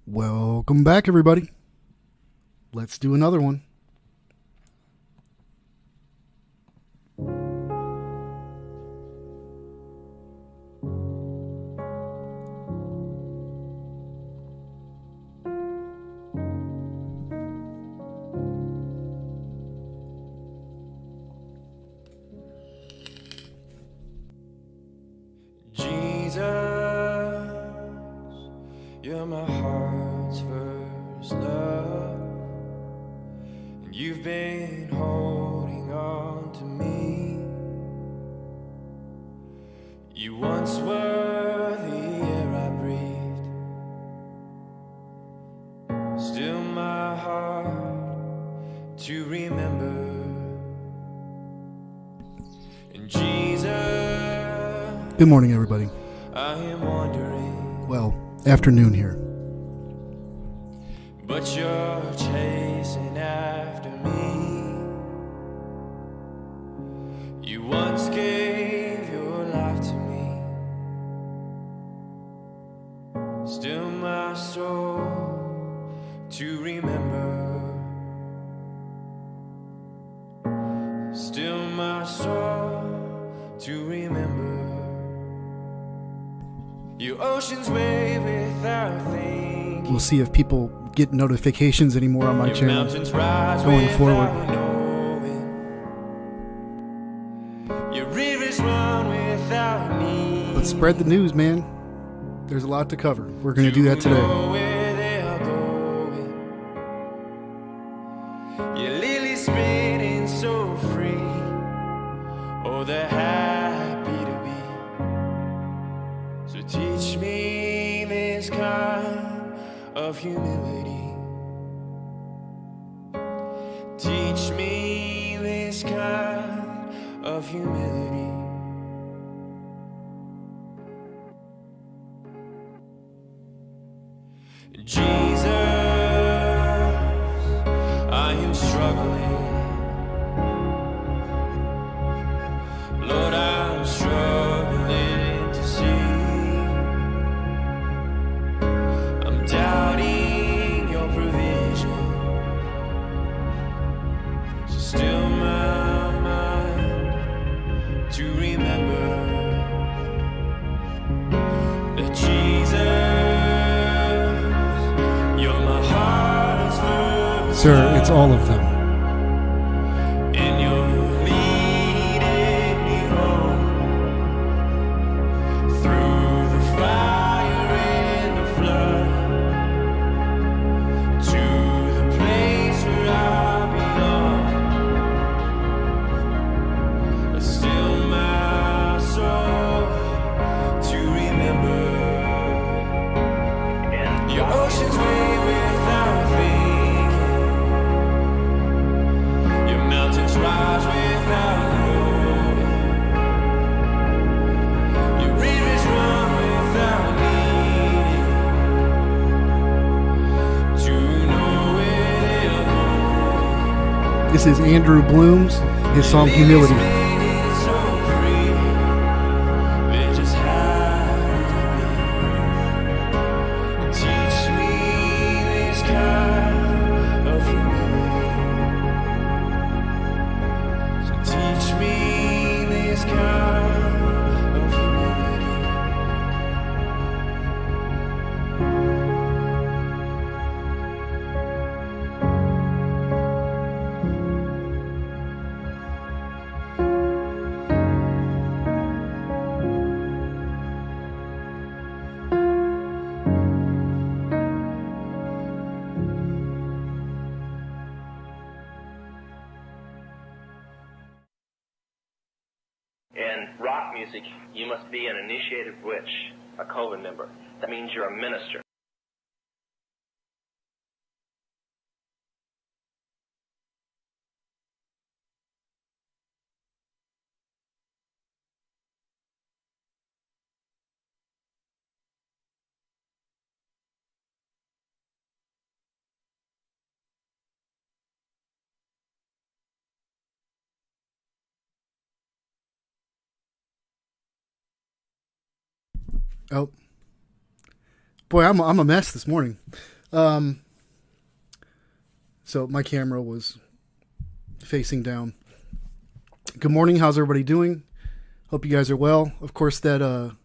Welcome back, everybody. Let's do another one. Jesus, you're my heart's first love, and you've been holding on to me. You once were the air I breathed, still my heart to remember. And Jesus, Good morning, everybody. I am wondering, Well, afternoon here. but you're chasing after me. You once gave your life to me, still my soul to remember, still my soul to remember. Your oceans wave without thinking. We'll see if people get notifications anymore on my Your channel mountains rise going without forward. knowing. Your rivers run without need. But spread the news, man. There's a lot to cover. We're going to do that Know today. where they are going. Your lilies spinning so free. Oh, they're happy to be. So teach me this kind of humility. Teach me this kind of humility. Jesus, I am struggling. Lord, I'm struggling to see. I'm doubting your provision. So still my mind to remember that Jesus, you're my heart's first Sir, it's all of them. and you're leading me home through the fire and the flood to the place where I belong. But still my soul to remember. Your oceans wave without thinking. Your mountains rise without knowing. Your rivers run without needing to know where they're going. This is Andrew Bloom's, his song Humility. Lilies spinning so free. They just happen to be. Teach me this kind of humility. So teach me this kind of humility. In rock music, you must be an initiated witch, a coven member. That means you're a minister. Oh. Boy, I'm a mess this morning. So my camera was facing down. Good morning. How's everybody doing? Hope you guys are well. Of course, that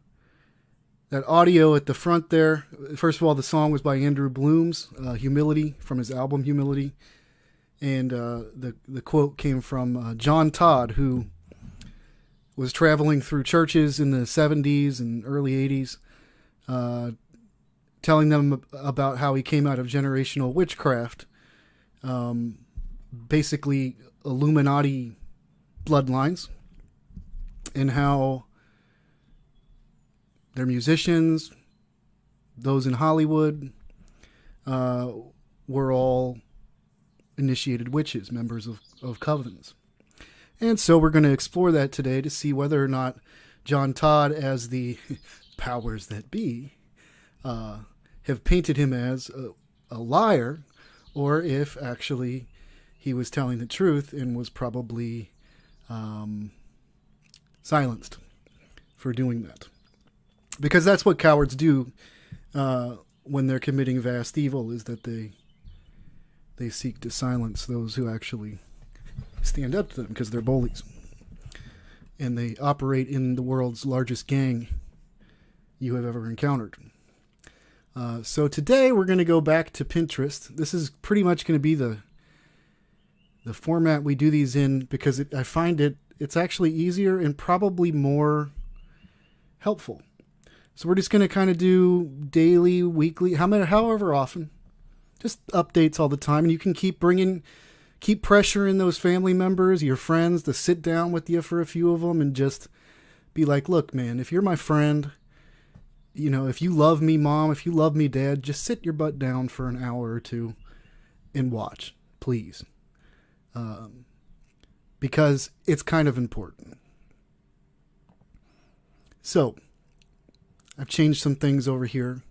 audio at the front there. First of all, the song was by Andrew Bloom's "Humility" from his album "Humility," and the quote came from John Todd, who was traveling through churches in the 70s and early 80s, telling them about how he came out of generational witchcraft, basically Illuminati bloodlines, and how their musicians, those in Hollywood, were all initiated witches, members of covens. And so we're going to explore that today to see whether or not John Todd, as the powers that be, have painted him as a liar, or if actually he was telling the truth and was probably silenced for doing that. Because that's what cowards do when they're committing vast evil, is that they seek to silence those who actually stand up to them, because they're bullies. And they operate in the world's largest gang you have ever encountered. So today we're going to go back to Pinterest. This is pretty much going to be the format we do these in, because I find it's actually easier and probably more helpful. So we're just going to kind of do daily, weekly, however often, just updates all the time. And you can keep pressuring those family members, your friends, to sit down with you for a few of them and just be like, look, man, if you're my friend, if you love me, mom, if you love me, dad, just sit your butt down for an hour or two and watch, please. Because it's kind of important. So I've changed some things over here.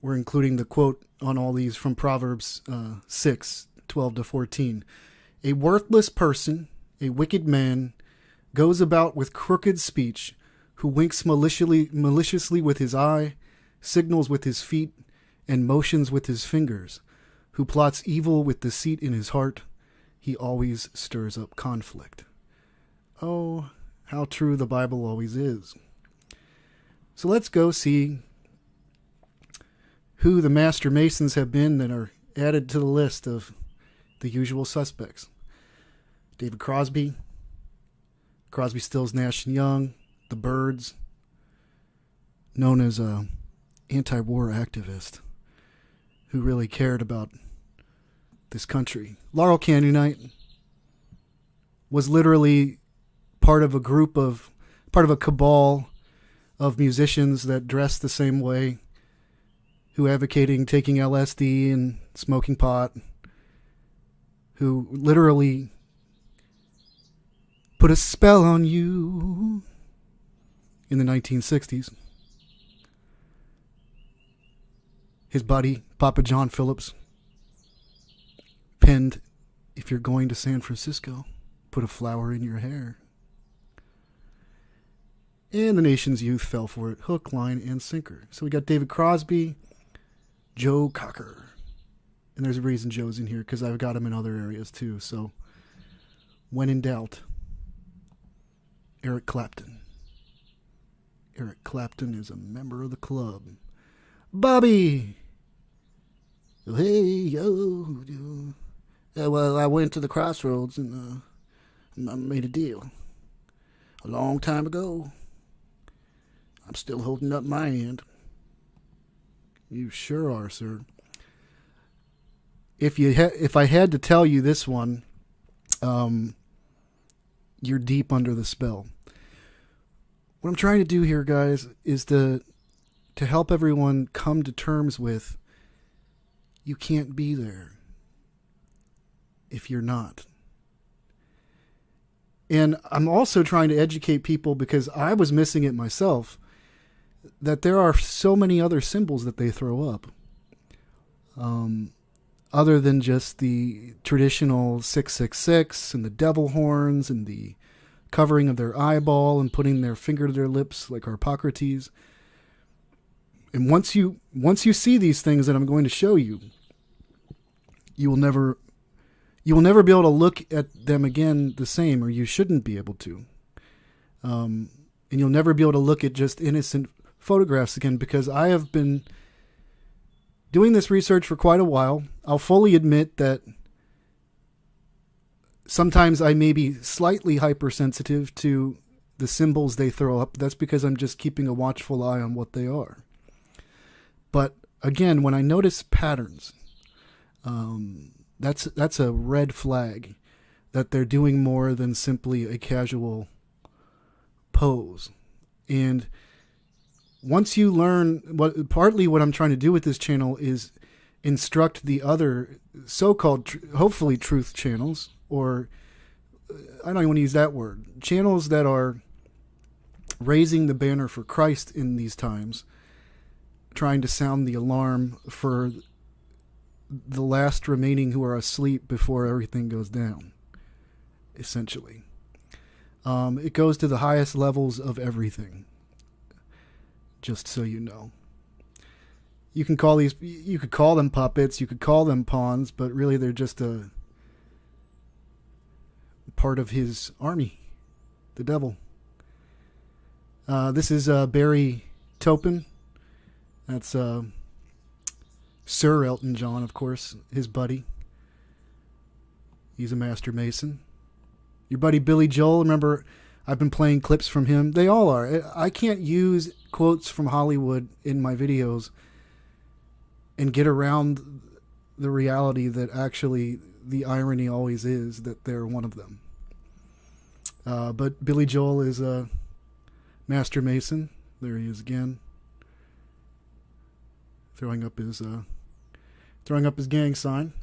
We're including the quote on all these from Proverbs 6:12-14. A worthless person, a wicked man, goes about with crooked speech, who winks maliciously with his eye, signals with his feet, and motions with his fingers, who plots evil with deceit in his heart. He always stirs up conflict. Oh, how true the Bible always is. So let's go see who the master masons have been that are added to the list of the usual suspects. David Crosby, Stills, Nash and Young, the Byrds, known as a anti-war activist who really cared about this country. Laurel Canyonite was literally part of a cabal of musicians that dressed the same way, who advocating taking LSD and smoking pot, who literally put a spell on you in the 1960s. His buddy, Papa John Phillips, penned, "If you're going to San Francisco, put a flower in your hair." And the nation's youth fell for it, hook, line, and sinker. So we got David Crosby, Joe Cocker. And there's a reason Joe's in here, because I've got him in other areas too. So when in doubt, Eric Clapton. Eric Clapton is a member of the club. Bobby! Hey, yo. Well, I went to the crossroads and I made a deal a long time ago. I'm still holding up my end. You sure are, sir. If I had to tell you this one, you're deep under the spell. What I'm trying to do here, guys, is to help everyone come to terms with, you can't be there if you're not. And I'm also trying to educate people, because I was missing it myself, that there are so many other symbols that they throw up. Other than just the traditional 666 and the devil horns and the covering of their eyeball and putting their finger to their lips like Harpocrates. And once you see these things that I'm going to show you, you will never be able to look at them again the same, or you shouldn't be able to. And you'll never be able to look at just innocent photographs again, because I have been doing this research for quite a while. I'll fully admit that sometimes I may be slightly hypersensitive to the symbols they throw up. That's because I'm just keeping a watchful eye on what they are. But again, when I notice patterns, that's a red flag that they're doing more than simply a casual pose. And once you learn partly what I'm trying to do with this channel is instruct the other so-called, hopefully truth channels, or I don't even want to use that word, channels that are raising the banner for Christ in these times, trying to sound the alarm for the last remaining who are asleep before everything goes down, essentially. It goes to the highest levels of everything, just so you know. You could call them puppets, you could call them pawns, but really they're just a part of his army, the devil. This is Barry Topin. That's Sir Elton John, of course, his buddy. He's a master mason. Your buddy Billy Joel, remember, I've been playing clips from him. They all are. I can't use quotes from Hollywood in my videos and get around the reality that actually the irony always is that they're one of them. But Billy Joel is a master mason. There he is again, throwing up his gang sign.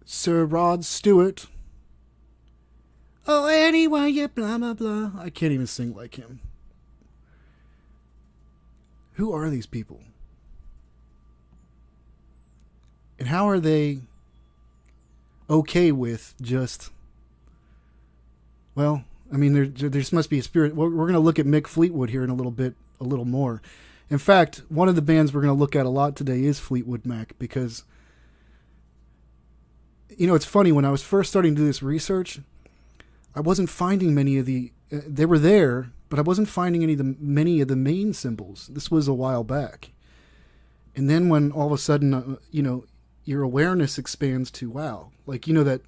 Sir Rod Stewart. Oh, anyway, you blah, blah, blah. I can't even sing like him. Who are these people? And how are they okay with just, well, I mean, there just must be a spirit. We're going to look at Mick Fleetwood here in a little more. In fact, one of the bands we're going to look at a lot today is Fleetwood Mac, because, you know, it's funny, when I was first starting to do this research, I wasn't finding many of they were there, but I wasn't finding many of the main symbols. This was a while back. And then when all of a sudden, your awareness expands to, wow, like, you know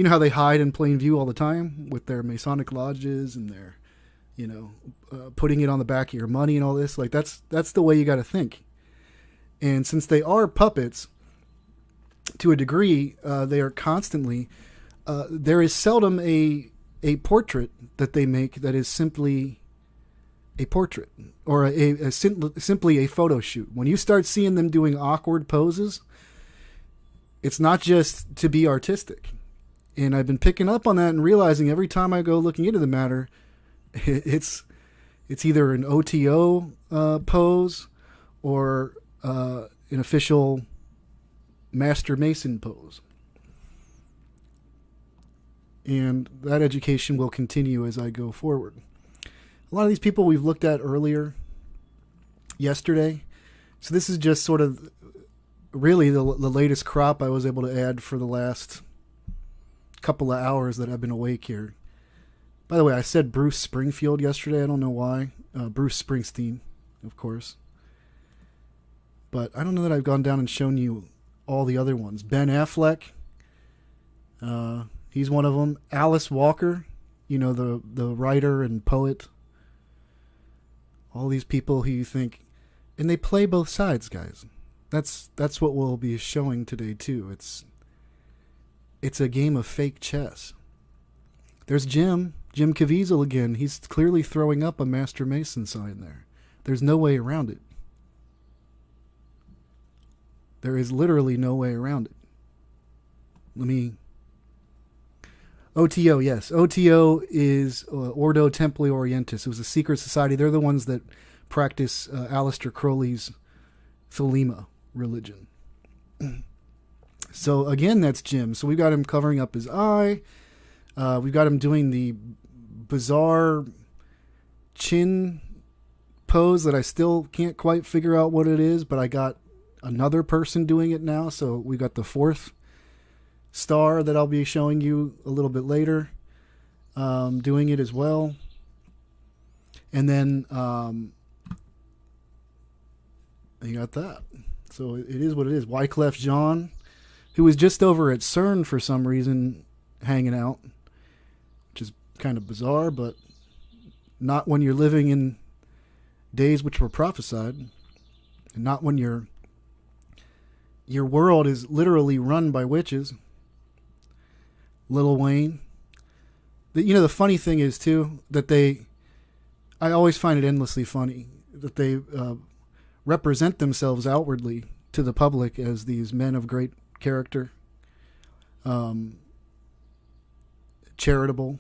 how they hide in plain view all the time with their Masonic lodges and their, putting it on the back of your money and all this. Like, that's the way you got to think. And since they are puppets, to a degree, they are constantly, there is seldom a portrait that they make that is simply a portrait or simply a photo shoot. When you start seeing them doing awkward poses, it's not just to be artistic. And I've been picking up on that and realizing every time I go looking into the matter, it's either an OTO pose or an official Master Mason pose. And that education will continue as I go forward. A lot of these people we've looked at earlier yesterday. So this is just sort of really the latest crop I was able to add for the last couple of hours that I've been awake here. By the way, I said Bruce Springfield yesterday. I don't know why. Bruce Springsteen, of course. But I don't know that I've gone down and shown you all the other ones. Ben Affleck. He's one of them. Alice Walker, the writer and poet. All these people who you think, and they play both sides, guys. That's what we'll be showing today too. It's a game of fake chess. There's Jim Caviezel again. He's clearly throwing up a Master Mason sign there. There's no way around it. There is literally no way around it. OTO, yes. OTO is Ordo Templi Orientis. It was a secret society. They're the ones that practice Aleister Crowley's Thelema religion. So again, that's Jim. So we've got him covering up his eye. We've got him doing the bizarre chin pose that I still can't quite figure out what it is, but I got another person doing it now. So we got the fourth star that I'll be showing you a little bit later, doing it as well. And then you got that. So it is what it is. Wyclef Jean, who was just over at CERN for some reason, hanging out, which is kind of bizarre, but not when you're living in days which were prophesied, and not when your world is literally run by witches. Lil Wayne. The funny thing is, too, that I always find it endlessly funny that they represent themselves outwardly to the public as these men of great character, charitable,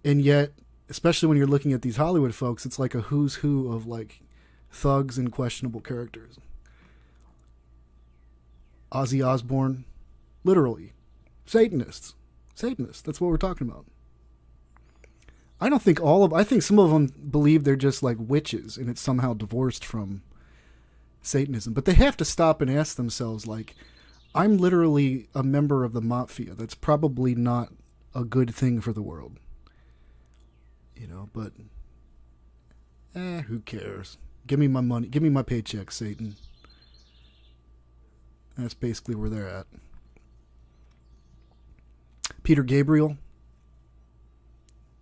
and yet, especially when you're looking at these Hollywood folks, it's like a who's who of like thugs and questionable characters. Ozzy Osbourne, literally, Satanists. That's what we're talking about. I think some of them believe they're just like witches and it's somehow divorced from Satanism. But they have to stop and ask themselves, like, I'm literally a member of the mafia. That's probably not a good thing for the world. But who cares? Give me my money. Give me my paycheck, Satan. That's basically where they're at. Peter Gabriel,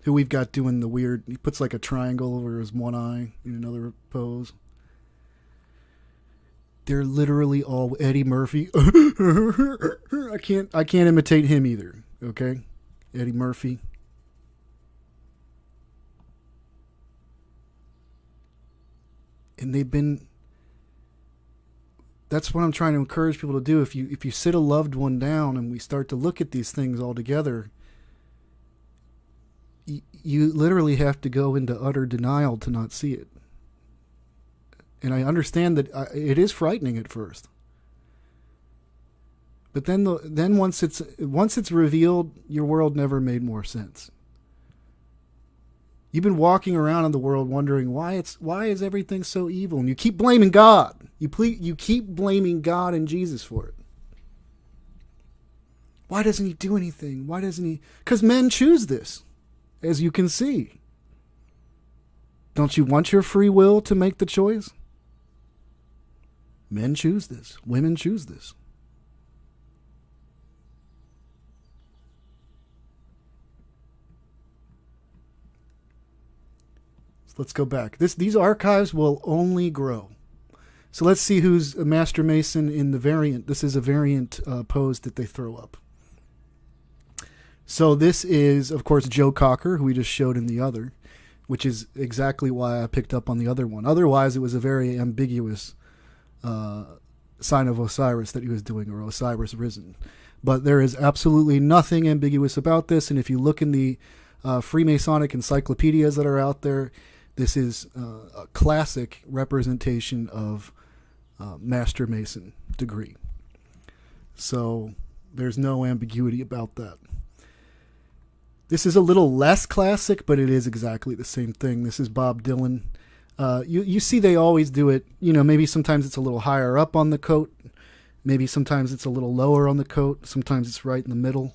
who we've got doing the weird, he puts like a triangle over his one eye in another pose. They're literally all Eddie Murphy. I can't imitate him either. Okay? Eddie Murphy. And that's what I'm trying to encourage people to do. If you sit a loved one down and we start to look at these things all together, you literally have to go into utter denial to not see it. And I understand that it is frightening at first. But then once it's revealed, your world never made more sense. You've been walking around in the world wondering why is everything so evil, and you keep blaming God. You keep blaming God and Jesus for it. Why doesn't he do anything? Why doesn't he? Because men choose this, as you can see. Don't you want your free will to make the choice? Men choose this. Women choose this. So let's go back. These archives will only grow. So let's see who's a Master Mason in the variant. This is a variant pose that they throw up. So this is, of course, Joe Cocker, who we just showed in the other, which is exactly why I picked up on the other one. Otherwise, it was a very ambiguous sign of Osiris that he was doing, or Osiris risen. But there is absolutely nothing ambiguous about this, and if you look in the Freemasonic encyclopedias that are out there, this is a classic representation of Master Mason degree. So there's no ambiguity about that. This is a little less classic, but it is exactly the same thing. This is Bob Dylan. You see they always do it, maybe sometimes it's a little higher up on the coat. Maybe sometimes it's a little lower on the coat. Sometimes it's right in the middle.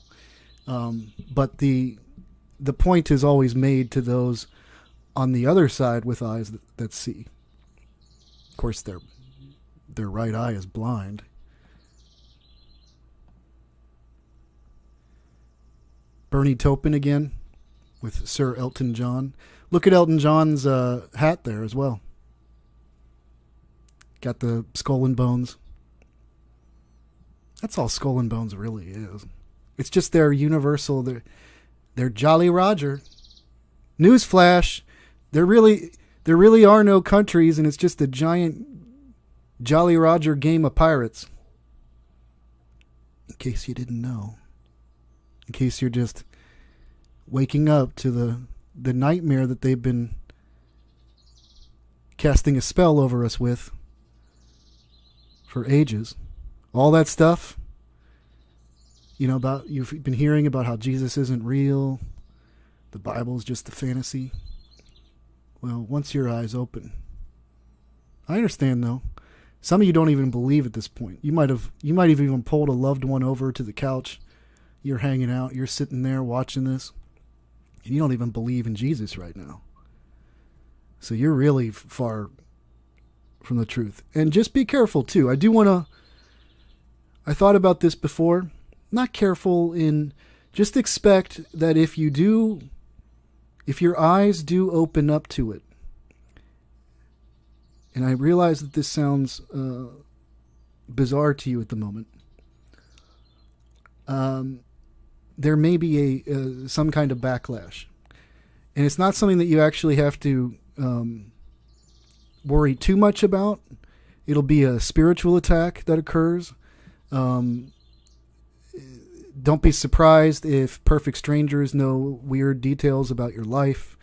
But the point is always made to those on the other side with eyes that see. Of course, their right eye is blind. Bernie Taupin again with Sir Elton John. Look at Elton John's hat there as well. Got the skull and bones. That's all skull and bones really is. It's just their universal, their Jolly Roger. Newsflash, there really are no countries, and it's just a giant Jolly Roger game of pirates. In case you didn't know. In case you're just waking up to the nightmare that they've been casting a spell over us with for ages. All that stuff, about you've been hearing about how Jesus isn't real, the Bible is just a fantasy. Well, once your eyes open. I understand though. Some of you don't even believe at this point. You might have even pulled a loved one over to the couch. You're hanging out, you're sitting there watching this, and you don't even believe in Jesus right now. So you're really far from the truth. And just be careful too. I thought about this before. Not careful in, just expect that if your eyes do open up to it, and I realize that this sounds bizarre to you at the moment, there may be some kind of backlash. And it's not something that you actually have to worry too much about. It'll be a spiritual attack that occurs. Don't be surprised if perfect strangers know weird details about your life.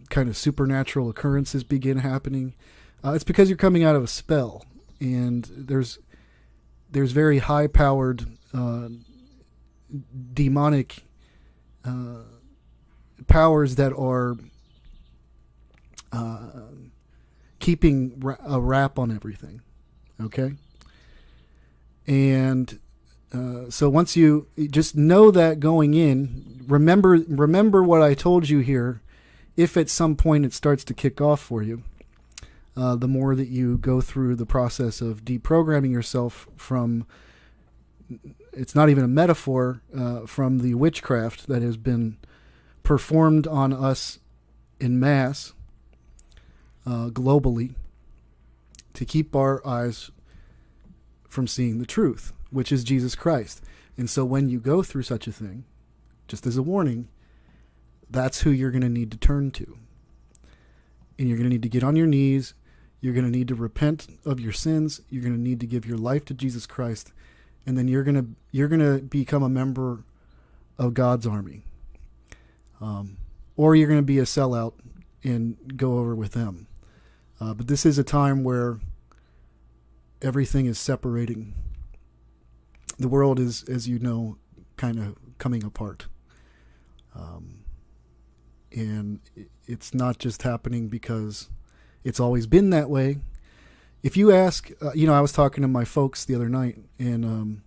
Kind of supernatural occurrences begin happening. It's because you're coming out of a spell, and there's very high-powered demonic powers that are keeping a wrap on everything. Okay? And so once you just know that going in, remember what I told you here. If at some point it starts to kick off for you, the more that you go through the process of deprogramming yourself from, it's not even a metaphor, from the witchcraft that has been performed on us in mass, globally, to keep our eyes from seeing the truth, which is Jesus Christ. And so when you go through such a thing, just as a warning, that's who you're going to need to turn to. And you're going to need to get on your knees. You're going to need to repent of your sins. You're going to need to give your life to Jesus Christ. And then you're going to become a member of God's army. Or you're going to be a sellout and go over with them. But this is a time where everything is separating. The world is, as you know, kind of coming apart. And it's not just happening because it's always been that way. If you ask, I was talking to my folks the other night, and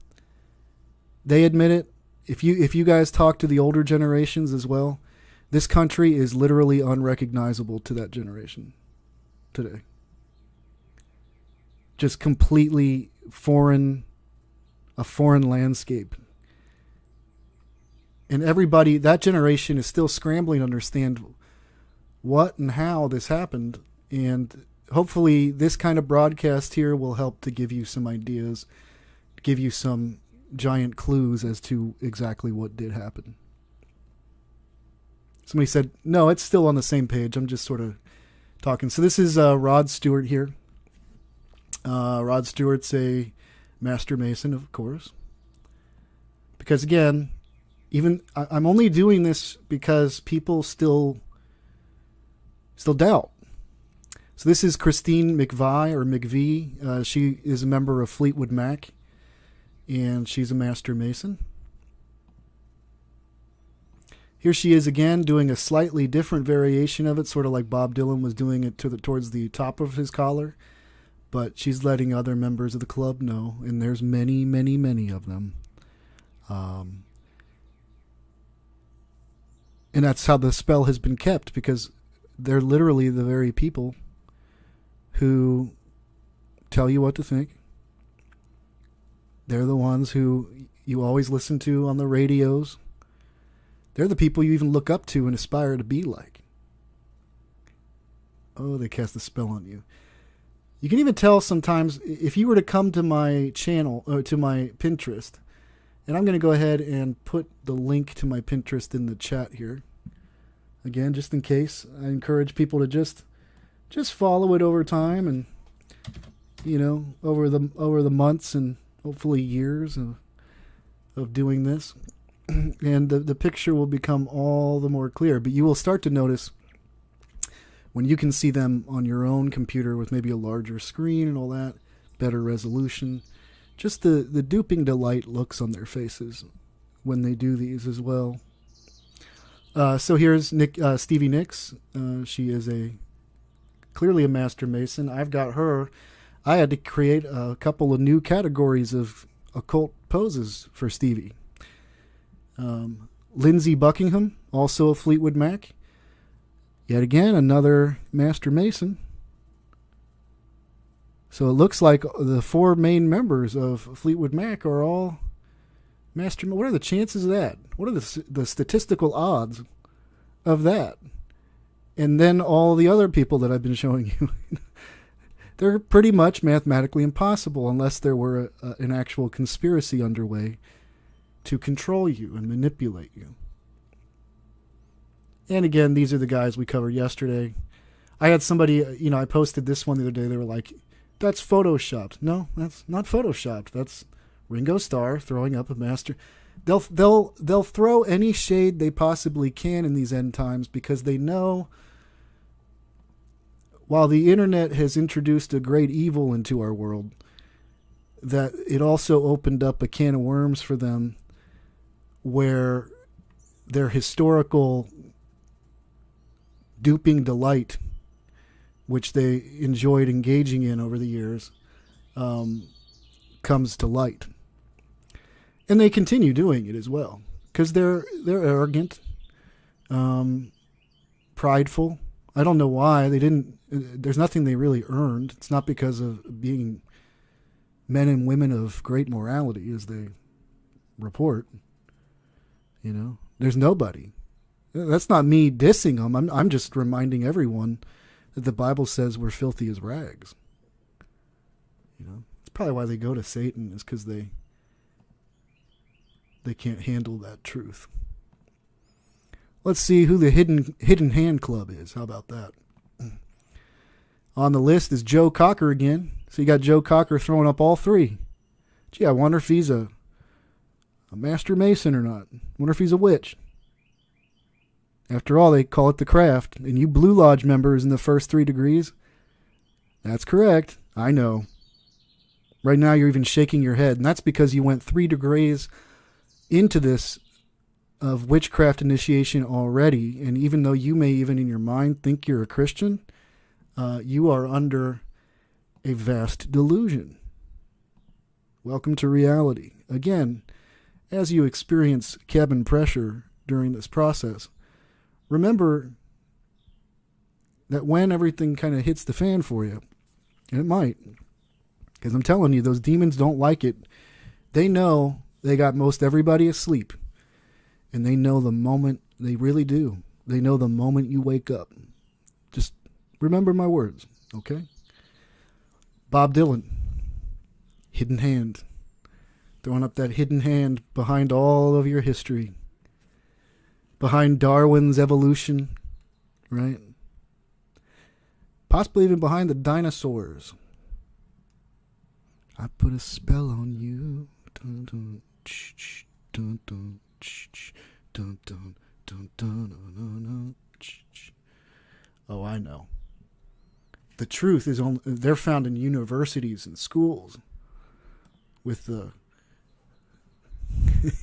they admit it. If you guys talk to the older generations as well, this country is literally unrecognizable to that generation today. Just completely foreign, a foreign landscape. And everybody, that generation is still scrambling to understand what and how this happened. And hopefully this kind of broadcast here will help to give you some ideas, give you some giant clues as to exactly what did happen. Somebody said, no, it's still on the same page. I'm just sort of talking. So this is Rod Stewart here. Rod Stewart's a master mason, of course. Because again, even I'm only doing this because people still doubt. So this is Christine McVie or McVie. She is a member of Fleetwood Mac, and she's a master mason. Here she is again doing a slightly different variation of it, sort of like Bob Dylan was doing it towards the top of his collar. But she's letting other members of the club know, and there's many, many, many of them. And that's how the spell has been kept, because they're literally the very people who tell you what to think. They're the ones who you always listen to on the radios. They're the people you even look up to and aspire to be like. Oh, they cast a spell on you. You can even tell sometimes if you were to come to my channel, or to my Pinterest, and I'm going to go ahead and put the link to my Pinterest in the chat here. Again, just in case, I encourage people to just follow it over time, and over the months and hopefully years of doing this, and the picture will become all the more clear. But you will start to notice when you can see them on your own computer with maybe a larger screen and all that, better resolution, just the duping delight looks on their faces when they do these as well. So here's Stevie Nicks. She is clearly a master mason. I've got her. I had to create a couple of new categories of occult poses for Stevie. Lindsey Buckingham, also a Fleetwood Mac. Yet again, another master mason. So it looks like the four main members of Fleetwood Mac are all master. What are the chances of that? What are the statistical odds of that? And then all the other people that I've been showing you. They're pretty much mathematically impossible unless there were an actual conspiracy underway to control you and manipulate you. And again, these are the guys we covered yesterday. I had somebody, I posted this one the other day. They were like, that's photoshopped. No, that's not photoshopped. That's Ringo Starr throwing up a master. They'll throw any shade they possibly can in these end times because they know while the internet has introduced a great evil into our world, that it also opened up a can of worms for them where their historical duping delight, which they enjoyed engaging in over the years, comes to light. And they continue doing it as well because they're arrogant, prideful. I don't know why they didn't. There's nothing they really earned. It's not because of being men and women of great morality, as they report. There's nobody. That's not me dissing them. I'm just reminding everyone that the Bible says we're filthy as rags. It's probably why they go to Satan, is because they can't handle that truth. Let's see who the Hidden Hand Club is. How about that? On the list is Joe Cocker again. So you got Joe Cocker throwing up all three. Gee, I wonder if he's a master mason or not. Wonder if he's a witch. After all, they call it the craft. And you Blue Lodge members in the first 3 degrees, that's correct. I know. Right now you're even shaking your head. And that's because you went 3 degrees into this of witchcraft initiation already. And even though you may even in your mind think you're a Christian, you are under a vast delusion. Welcome to reality. Again, as you experience cabin pressure during this process, remember that when everything kind of hits the fan for you, and it might, because I'm telling you, those demons don't like it. They know they got most everybody asleep, and they know the moment, they really do. They know the moment you wake up. Just remember my words, okay? Bob Dylan, hidden hand. Throwing up that hidden hand behind all of your history. Behind Darwin's evolution, right? Possibly even behind the dinosaurs. I put a spell on you. Dun, dun, ch, dun, dun, ch, dun, dun, dun, dun, dun, dun, ch. Oh, I know. The truth is only, they're found in universities and schools with the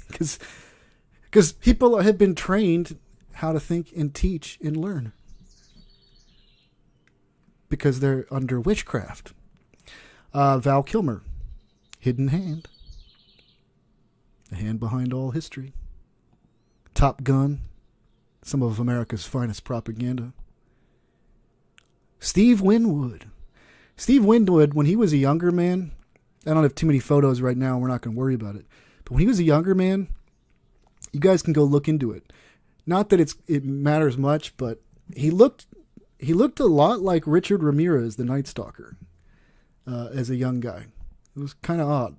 because people have been trained how to think and teach and learn because they're under witchcraft. Val Kilmer, hidden hand, the hand behind all history. Top Gun, some of America's finest propaganda. Steve Winwood. Steve Winwood, when he was a younger man, I don't have too many photos right now, we're not going to worry about it. But when he was a younger man, you guys can go look into it. Not that it matters much, but he looked a lot like Richard Ramirez, the Night Stalker, as a young guy. It was kind of odd.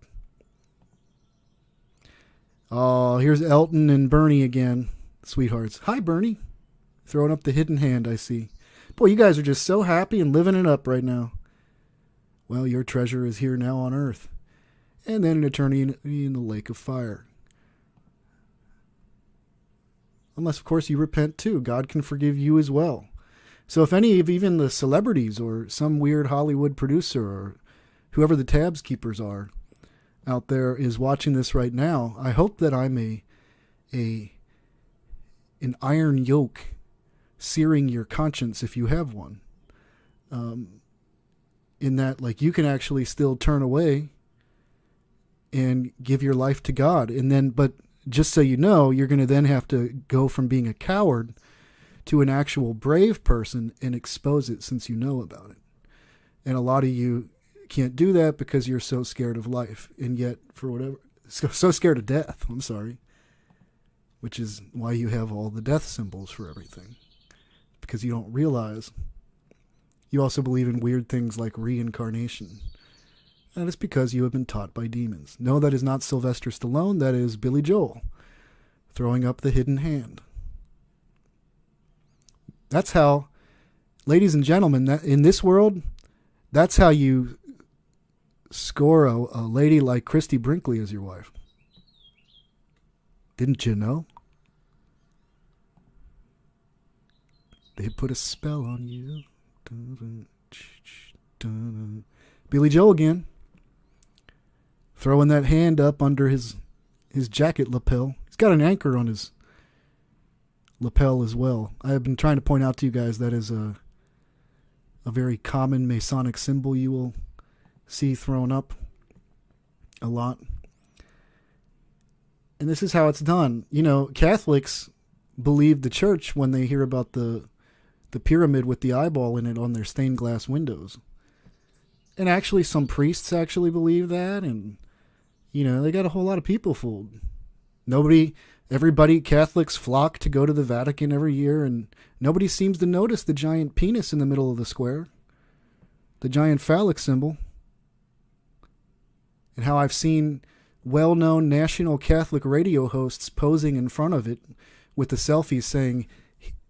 Oh, here's Elton and Bernie again, sweethearts. Hi, Bernie. Throwing up the hidden hand, I see. Boy, you guys are just so happy and living it up right now. Well, your treasure is here now on earth. And then an eternity in the lake of fire. Unless, of course, you repent too. God can forgive you as well. So if any of even the celebrities or some weird Hollywood producer or whoever the tabs keepers are out there is watching this right now, I hope that I'm a an iron yoke searing your conscience if you have one. In that, like, you can actually still turn away and give your life to God. And then, but just so you know, you're going to then have to go from being a coward to an actual brave person and expose it, since you know about it. And a lot of you can't do that because you're so scared of life. And yet, for whatever, so scared of death, I'm sorry. Which is why you have all the death symbols for everything. Because you don't realize you also believe in weird things like reincarnation. And it's because you have been taught by demons. No, that is not Sylvester Stallone. That is Billy Joel throwing up the hidden hand. That's how, ladies and gentlemen, that in this world, that's how you score a lady like Christy Brinkley as your wife. Didn't you know? They put a spell on you. Billy Joel again. Throwing that hand up under his jacket lapel. He's got an anchor on his lapel as well. I have been trying to point out to you guys that is a very common Masonic symbol you will see thrown up a lot. And this is how it's done. You know, Catholics believe the church when they hear about the pyramid with the eyeball in it on their stained glass windows. And actually some priests actually believe that, and you know, they got a whole lot of people fooled. Everybody, Catholics flock to go to the Vatican every year, and nobody seems to notice the giant penis in the middle of the square. The giant phallic symbol. And how I've seen well-known national Catholic radio hosts posing in front of it with the selfies saying,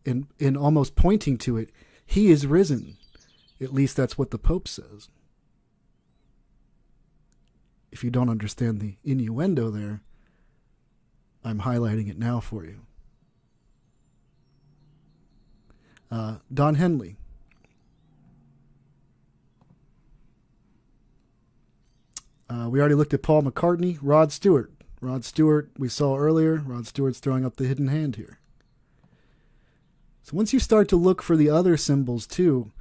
and almost pointing to it, "He is risen." At least that's what the Pope says. If you don't understand the innuendo there, I'm highlighting it now for you. Don Henley. We already looked at Paul McCartney. Rod Stewart. Rod Stewart, we saw earlier. Rod Stewart's throwing up the hidden hand here. So once you start to look for the other symbols too,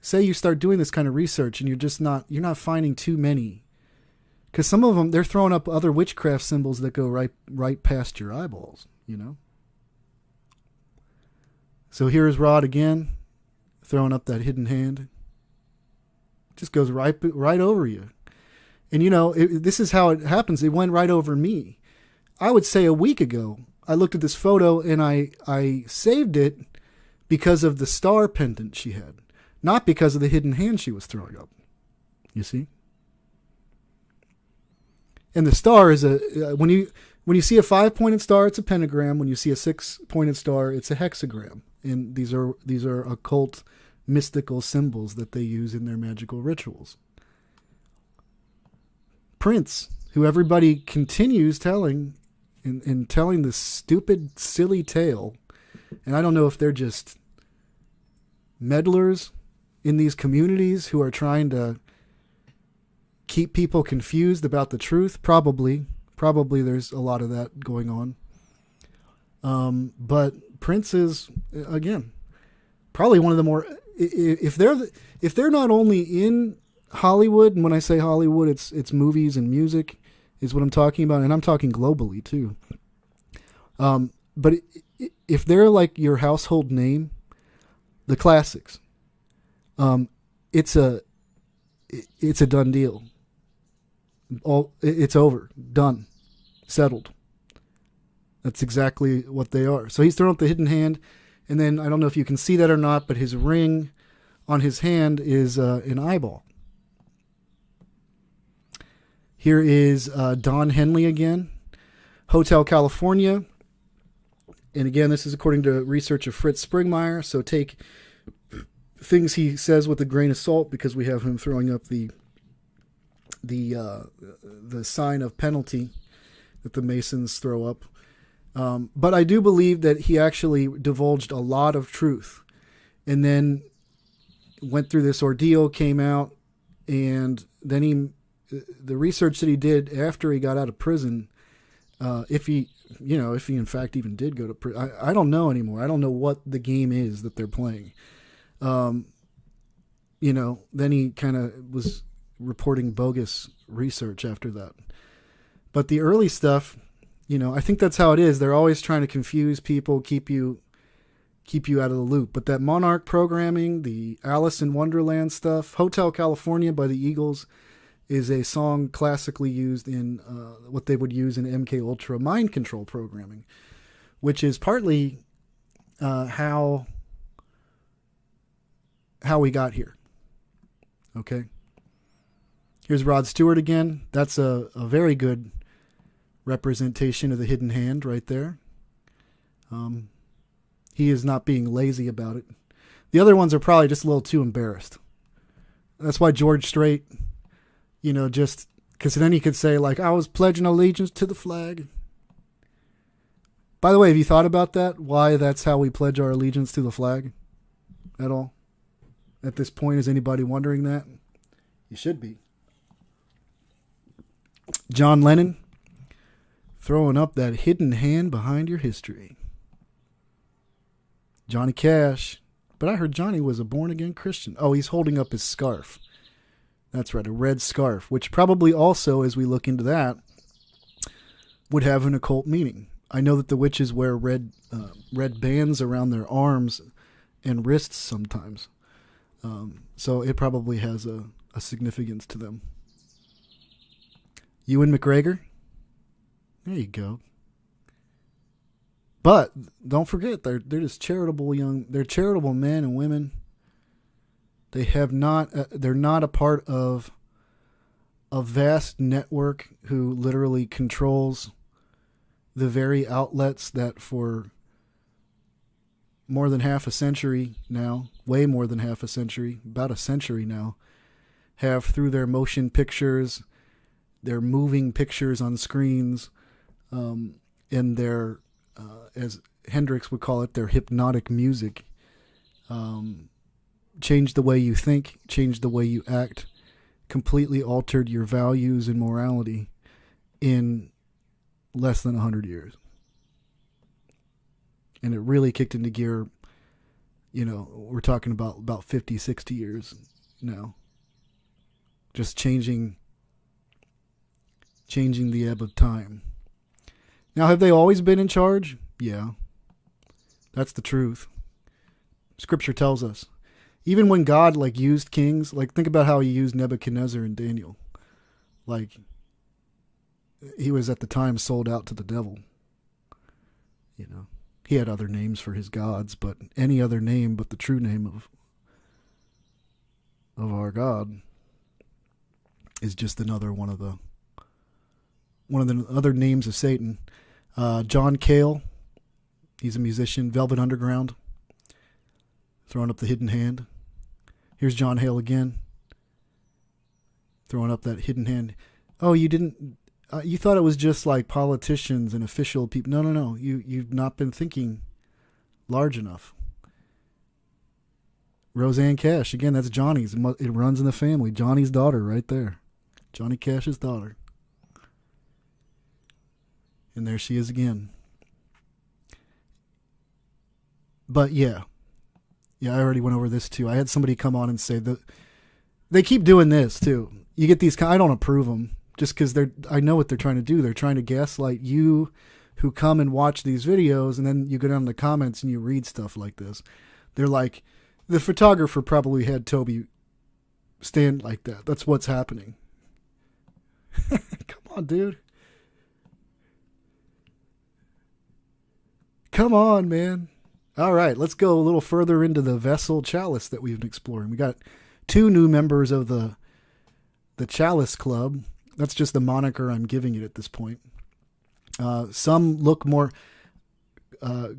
say you start doing this kind of research and you're not finding too many. Because some of them, they're throwing up other witchcraft symbols that go right past your eyeballs, you know. So here's Rod again, throwing up that hidden hand. Just goes right over you. And you know, this is how it happens. It went right over me. I would say a week ago, I looked at this photo and I saved it because of the star pendant she had, not because of the hidden hand she was throwing up. You see? And the star is when you see a 5-pointed star, it's a pentagram. When you see a 6-pointed star, it's a hexagram. And these are occult, mystical symbols that they use in their magical rituals. Prince, who everybody continues telling and telling this stupid, silly tale, and I don't know if they're just meddlers in these communities who are trying to keep people confused about the truth. Probably there's a lot of that going on. But Prince is, again, probably one of the more, if they're not only in Hollywood, and when I say Hollywood, it's movies and music is what I'm talking about, and I'm talking globally too. But if they're like your household name, the classics, it's a done deal. It's over, done, settled. That's exactly what they are. So he's throwing up the hidden hand, and then I don't know if you can see that or not, but his ring on his hand is an eyeball. Here is Don Henley again, Hotel California. And again, this is according to research of Fritz Springmeier. So take things he says with a grain of salt, because we have him throwing up the sign of penalty that the Masons throw up. But I do believe that he actually divulged a lot of truth, and then went through this ordeal, came out, and then the research that he did after he got out of prison, if he if he in fact even did go to prison. I don't know anymore. I don't know what the game is that they're playing. Then he kind of was reporting bogus research after that. But the early stuff, I think that's how it is. They're always trying to confuse people, keep you out of the loop. But that Monarch programming, the Alice in Wonderland stuff, Hotel California by the Eagles is a song classically used in what they would use in MK Ultra mind control programming, which is partly how we got here. Okay. Here's Rod Stewart again. That's a very good representation of the hidden hand right there. He is not being lazy about it. The other ones are probably just a little too embarrassed. That's why George Strait, just because then he could say, like, I was pledging allegiance to the flag. By the way, have you thought about that? Why that's how we pledge our allegiance to the flag at all? At this point, is anybody wondering that? You should be. John Lennon throwing up that hidden hand behind your history. Johnny Cash. But I heard Johnny was a born-again Christian. Oh, he's holding up his scarf. That's right, a red scarf, which probably also, as we look into that, would have an occult meaning. I know that the witches wear red bands around their arms and wrists sometimes. So it probably has a significance to them. Ewan McGregor. There you go. But don't forget, they're just charitable they're charitable men and women. They have not. They're not a part of a vast network who literally controls the very outlets that for more than half a century now, way more than half a century, about a century now, have through their motion pictures, their moving pictures on screens, and their, as Hendrix would call it, their hypnotic music, changed the way you think, changed the way you act, completely altered your values and morality in less than 100 years. And it really kicked into gear, we're talking about 50, 60 years now. Just changing the ebb of time. Now, have they always been in charge? Yeah. That's the truth. Scripture tells us. Even when God used kings, think about how he used Nebuchadnezzar and Daniel. He was at the time sold out to the devil. He had other names for his gods, but any other name but the true name of our God is just another one of the other names of Satan. John Cale, he's a musician. Velvet Underground, throwing up the hidden hand. Here's John Hale again, throwing up that hidden hand. Oh, you didn't. You thought it was just like politicians and official people. No. You've not been thinking large enough. Roseanne Cash, again, that's Johnny's. It runs in the family. Johnny's daughter right there. Johnny Cash's daughter. And there she is again. But yeah, I already went over this too. I had somebody come on and say that they keep doing this too. You get these, I don't approve them just because I know what they're trying to do. They're trying to gaslight you who come and watch these videos, and then you go down in the comments and you read stuff like this. They're like, the photographer probably had Toby stand like that. That's what's happening. Come on, dude. Come on, man. All right, let's go a little further into the vessel chalice that we've been exploring. We got 2 new members of the Chalice Club. That's just the moniker I'm giving it at this point. Some look more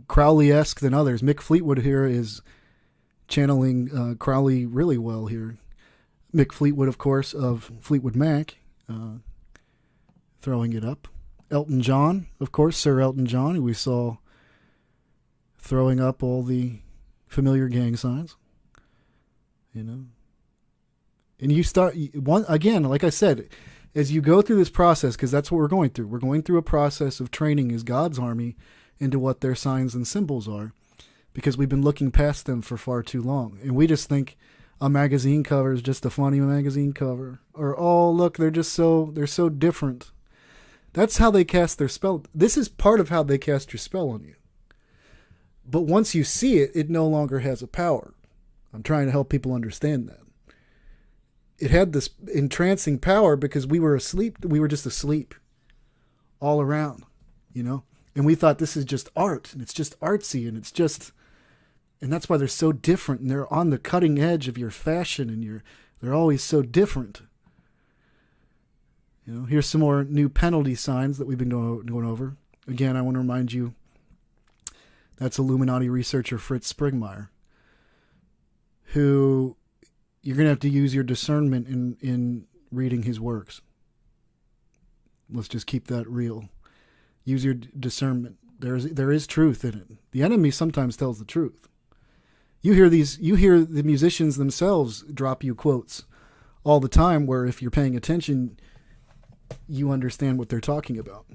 Crowley-esque than others. Mick Fleetwood here is channeling Crowley really well here. Mick Fleetwood, of course, of Fleetwood Mac, throwing it up. Elton John, of course, Sir Elton John, who we saw throwing up all the familiar gang signs. And you start, again, like I said, as you go through this process, because that's what we're going through. We're going through a process of training as God's army into what their signs and symbols are, because we've been looking past them for far too long. And we just think a magazine cover is just a funny magazine cover. Or, oh, look, they're so different. That's how they cast their spell. This is part of how they cast your spell on you. But once you see it, it no longer has a power. I'm trying to help people understand that. It had this entrancing power because we were asleep. We were just asleep all around, you know? And we thought this is just art, and it's just artsy, and that's why they're so different, and they're on the cutting edge of your fashion, and they're always so different. You know, here's some more new penalty signs that we've been going over. Again, I want to remind you, that's Illuminati researcher Fritz Springmeier, who you're going to have to use your discernment in reading his works. Let's just keep that real. Use your discernment. There is truth in it. The enemy sometimes tells the truth. You hear the musicians themselves drop you quotes all the time where if you're paying attention, you understand what they're talking about.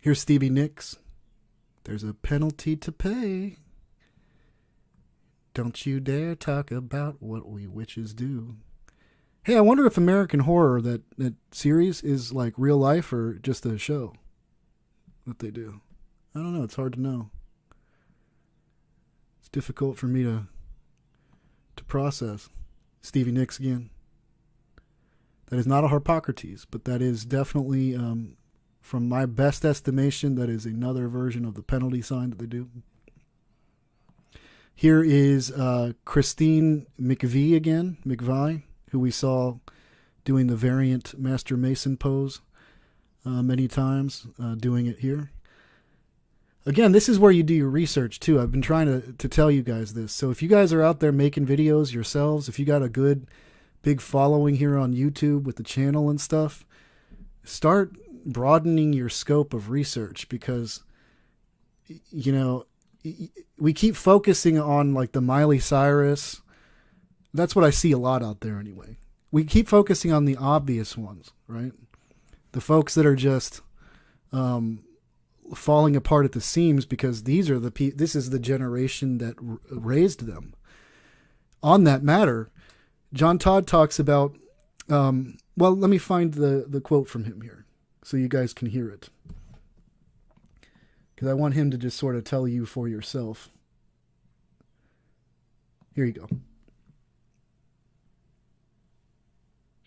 Here's Stevie Nicks. There's a penalty to pay. Don't you dare talk about what we witches do. Hey, I wonder if American Horror, that series, is like real life or just a show that they do. I don't know. It's hard to know. It's difficult for me to process. Stevie Nicks again. That is not a Harpocrates, but that is definitely, from my best estimation, that is another version of the penalty sign that they do. Here is Christine McVie, who we saw doing the variant Master Mason pose many times, doing it here. Again, this is where you do your research, too. I've been trying to tell you guys this. So if you guys are out there making videos yourselves, if you got a good, big following here on YouTube with the channel and stuff, start broadening your scope of research because, you know, we keep focusing on like the Miley Cyrus. That's what I see a lot out there anyway. We keep focusing on the obvious ones, right? The folks that are just falling apart at the seams because this is the generation that raised them. On that matter, John Todd talks about, well, let me find the quote from him here so you guys can hear it. Because I want him to just sort of tell you for yourself. Here you go.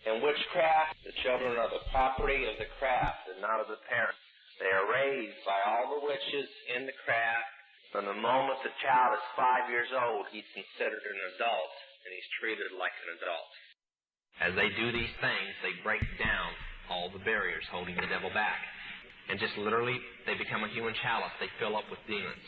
In witchcraft, the children are the property of the craft and not of the parents. They are raised by all the witches in the craft. From the moment the child is 5 years old, he's considered an adult, and he's treated like an adult. As they do these things, they break down all the barriers holding the devil back. And just literally, they become a human chalice. They fill up with demons.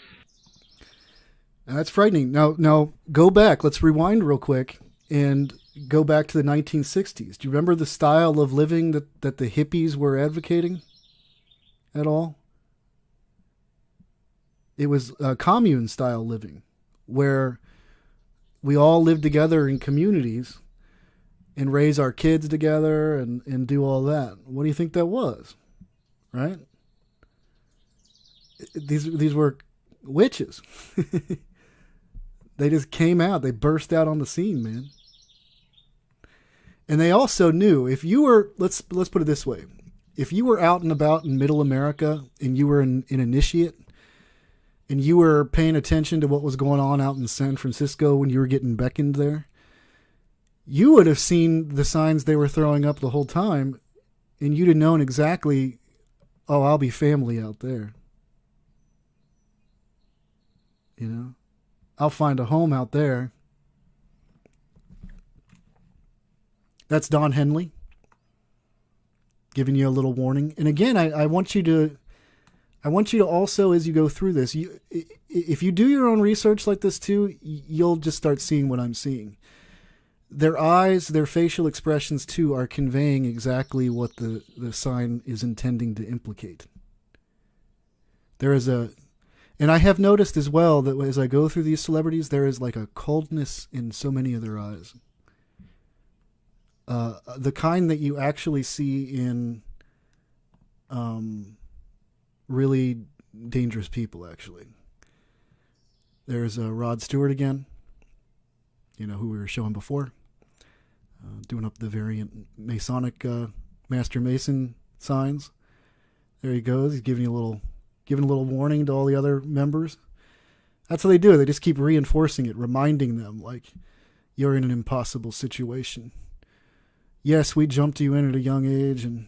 And that's frightening. Now, go back. Let's rewind real quick and go back to the 1960s. Do you remember the style of living that the hippies were advocating at all? It was a commune-style living where we all live together in communities and raise our kids together and do all that. What do you think that was? Right? These were witches. They just came out. They burst out on the scene, man. And they also knew if you were, let's put it this way. If you were out and about in middle America and you were an initiate and you were paying attention to what was going on out in San Francisco when you were getting beckoned there, you would have seen the signs they were throwing up the whole time and you'd have known exactly, oh, I'll be family out there. You know, I'll find a home out there. That's Don Henley giving you a little warning. And again, I want you to also, as you go through this, if you do your own research like this too, you'll just start seeing what I'm seeing. Their eyes, their facial expressions too, are conveying exactly what the sign is intending to implicate. And I have noticed as well that as I go through these celebrities, there is like a coldness in so many of their eyes. the kind that you actually see in really dangerous people, actually. There's Rod Stewart again, who we were showing before, doing up the variant Masonic Master Mason signs. There he goes. He's giving a little warning to all the other members. That's how they do it. They just keep reinforcing it, reminding them, like, you're in an impossible situation. Yes, we jumped you in at a young age, and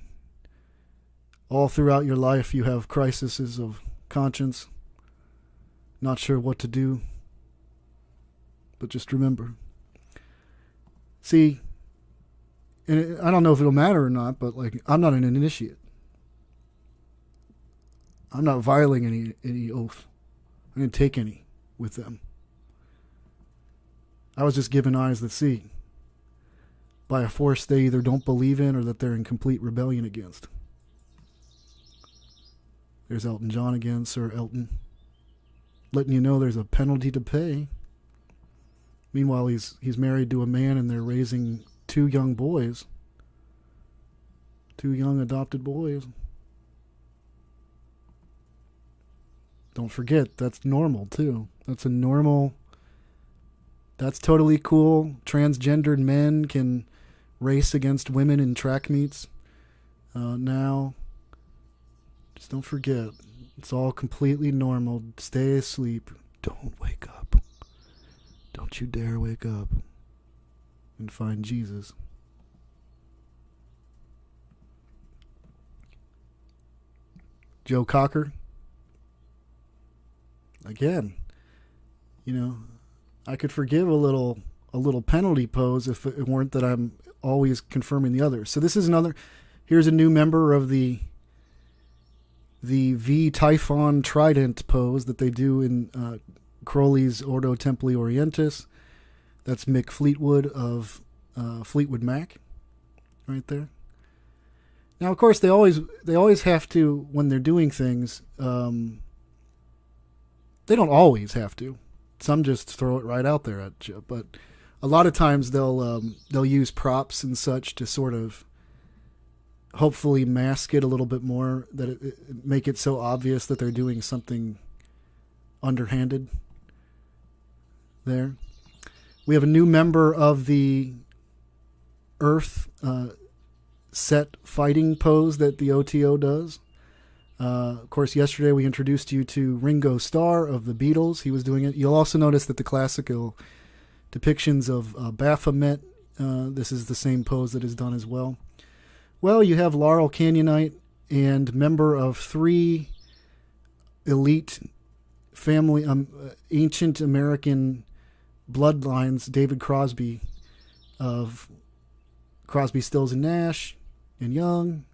all throughout your life you have crises of conscience, not sure what to do. But just remember. See, and I don't know if it'll matter or not, but like, I'm not an initiate. I'm not violating any oath. I didn't take any with them. I was just given eyes that see by a force they either don't believe in or that they're in complete rebellion against. There's Elton John again, Sir Elton, letting you know there's a penalty to pay. Meanwhile, he's married to a man and they're raising two young boys. Two young adopted boys. Don't forget, that's normal too. That's totally cool. Transgendered men can race against women in track meets. Now, just don't forget, it's all completely normal. Stay asleep. Don't wake up. Don't you dare wake up and find Jesus. Joe Cocker. Again, I could forgive a little penalty pose if it weren't that I'm always confirming the others. So this is here's a new member of the V Typhon Trident pose that they do in Crowley's Ordo Templi Orientis. That's Mick Fleetwood of Fleetwood Mac, right there. Now, of course, they always have to, when they're doing things. They don't always have to. Some just throw it right out there at you. But a lot of times they'll use props and such to sort of hopefully mask it a little bit more, that it make it so obvious that they're doing something underhanded there. We have a new member of the Earth set fighting pose that the OTO does. Of course, yesterday we introduced you to Ringo Starr of the Beatles. He was doing it. You'll also notice that the classical depictions of Baphomet, this is the same pose that is done as well. Well, you have Laurel Canyonite and member of 3 elite family, ancient American bloodlines, David Crosby of Crosby, Stills and Nash and Young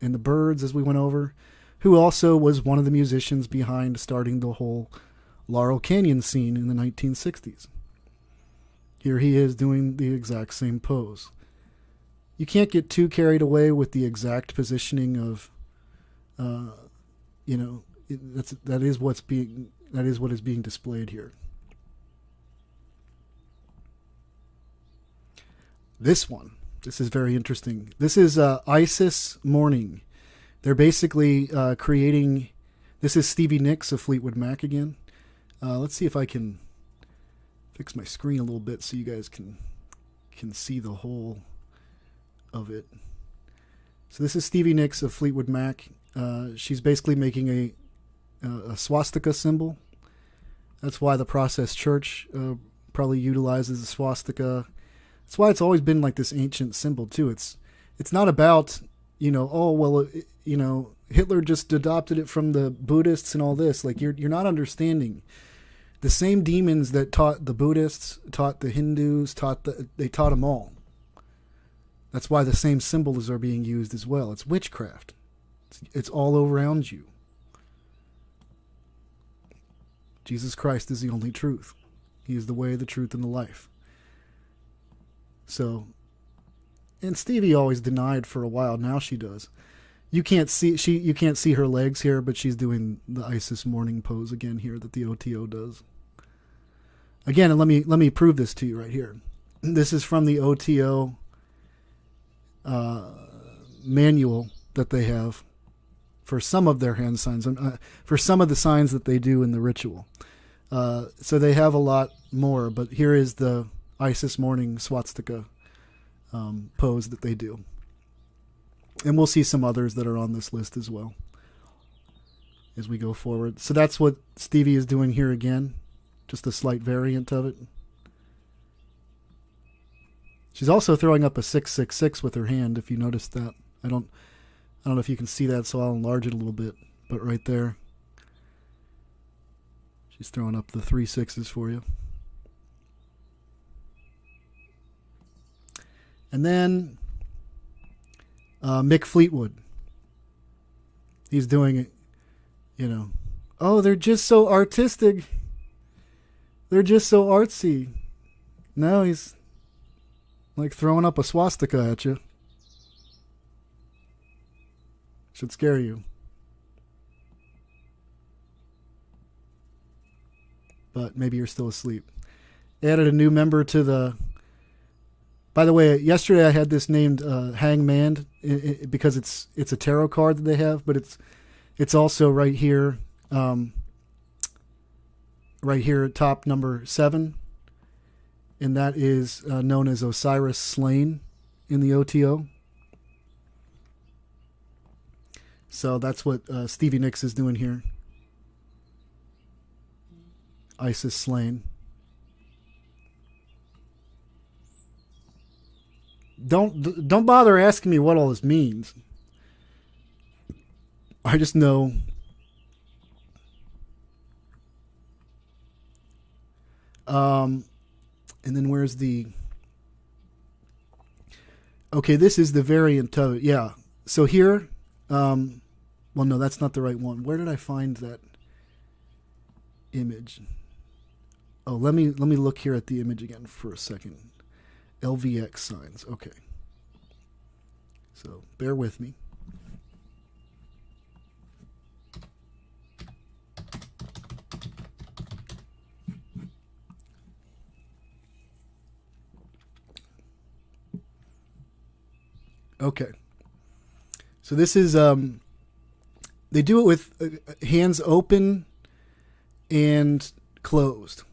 and the Byrds, as we went over, who also was one of the musicians behind starting the whole Laurel Canyon scene in the 1960s. Here he is doing the exact same pose. You can't get too carried away with the exact positioning of, that is what is being displayed here. This is very interesting. This is Isis Morning. They're basically creating. This is Stevie Nicks of Fleetwood Mac again. Let's see if I can fix my screen a little bit so you guys can see the whole of it. So this is Stevie Nicks of Fleetwood Mac. She's basically making a swastika symbol. That's why the Process Church probably utilizes the swastika. That's why it's always been like this ancient symbol too. It's not about Hitler just adopted it from the Buddhists and all this. Like, you're not understanding. The same demons that taught the Buddhists, taught the Hindus, they taught them all. That's why the same symbols are being used as well. It's witchcraft. It's all around you. Jesus Christ is the only truth. He is the way, the truth, and the life. So, and Stevie always denied for a while. Now she does. You can't see her legs here, but she's doing the Isis morning pose again here that the OTO does. Again, and let me prove this to you right here. This is from the OTO manual that they have for some of their hand signs, for some of the signs that they do in the ritual. So they have a lot more, but here is the Isis morning swastika pose that they do. And we'll see some others that are on this list as well as we go forward. So that's what Stevie is doing here again, just a slight variant of it. She's also throwing up a 666 with her hand, if you noticed that. I don't know if you can see that, so I'll enlarge it a little bit. But right there, she's throwing up the 3 6s for you. And then Mick Fleetwood. He's doing it, oh, they're just so artistic. They're just so artsy. No, he's like throwing up a swastika at you. Should scare you. But maybe you're still asleep. Added a new member to the... By the way, yesterday I had this named Hangman because it's a tarot card that they have, but it's also right here at top, number 7. And that is known as Osiris Slain in the OTO. So that's what Stevie Nicks is doing here. Isis Slain. Don't bother asking me what all this means. I just know. And then where's the... Okay, this is the variant of it. Yeah. So here, well, no, that's not the right one. Where did I find that image? Oh, let me look here at the image again for a second. LVX signs. Okay. So bear with me. Okay. So this is, they do it with hands open and closed.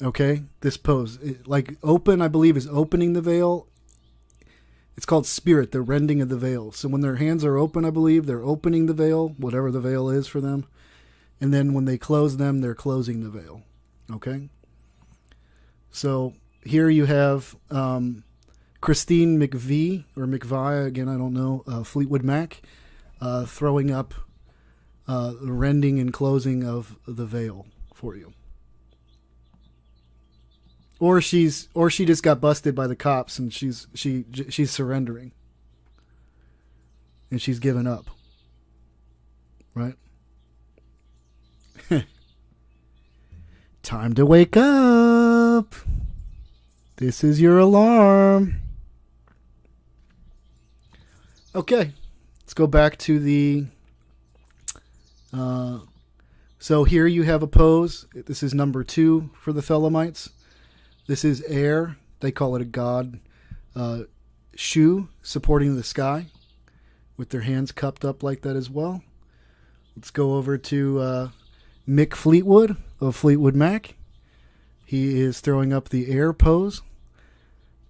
Okay. This pose, like open, I believe, is opening the veil. It's called spirit, the rending of the veil. So when their hands are open, I believe they're opening the veil, whatever the veil is for them. And then when they close them, they're closing the veil. Okay. So here you have, Christine McVie, or McVie, again, I don't know, Fleetwood Mac, throwing up the rending and closing of the veil for you. Or she just got busted by the cops and she's surrendering. And she's given up. Right? Time to wake up. This is your alarm. Okay, let's go back to the... so here you have a pose. This is number 2 for the Thelemites. This is air. They call it a god. Shoe supporting the sky with their hands cupped up like that as well. Let's go over to Mick Fleetwood of Fleetwood Mac. He is throwing up the air pose.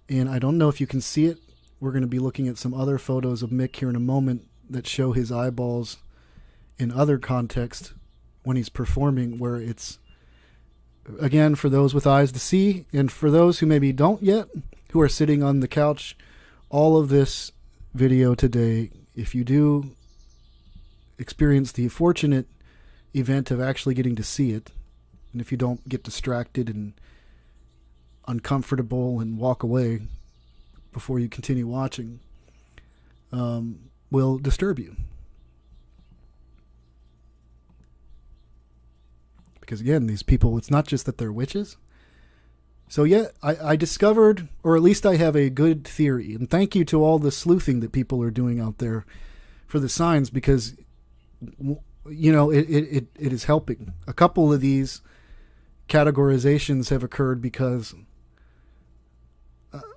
And I don't know if you can see it. We're going to be looking at some other photos of Mick here in a moment that show his eyeballs in other contexts when he's performing, where it's, again, for those with eyes to see, and for those who maybe don't yet, who are sitting on the couch, all of this video today, if you do experience the fortunate event of actually getting to see it, and if you don't get distracted and uncomfortable and walk away before you continue watching, will disturb you. Because again, these people, it's not just that they're witches. So yeah, I discovered, or at least I have a good theory, and thank you to all the sleuthing that people are doing out there for the signs, because it is helping. A couple of these categorizations have occurred because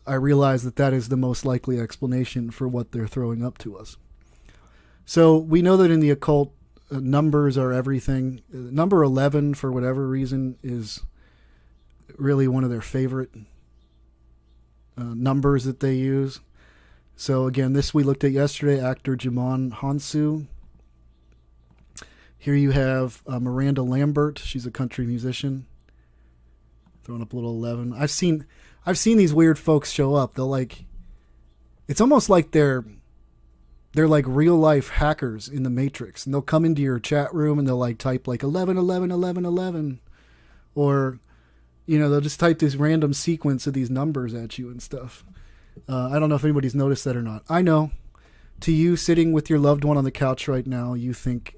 I realize that that is the most likely explanation for what they're throwing up to us. So we know that in the occult, numbers are everything. Number 11, for whatever reason, is really one of their favorite numbers that they use. So again, this we looked at yesterday, actor Jimon Hansu. Here you have Miranda Lambert. She's a country musician. Throwing up a little 11. I've seen these weird folks show up. They'll it's almost like they're like real life hackers in the Matrix, and they'll come into your chat room and they'll type 11, 11, 11, 11, or they'll just type this random sequence of these numbers at you and stuff. I don't know if anybody's noticed that or not. I know, to you sitting with your loved one on the couch right now, you think,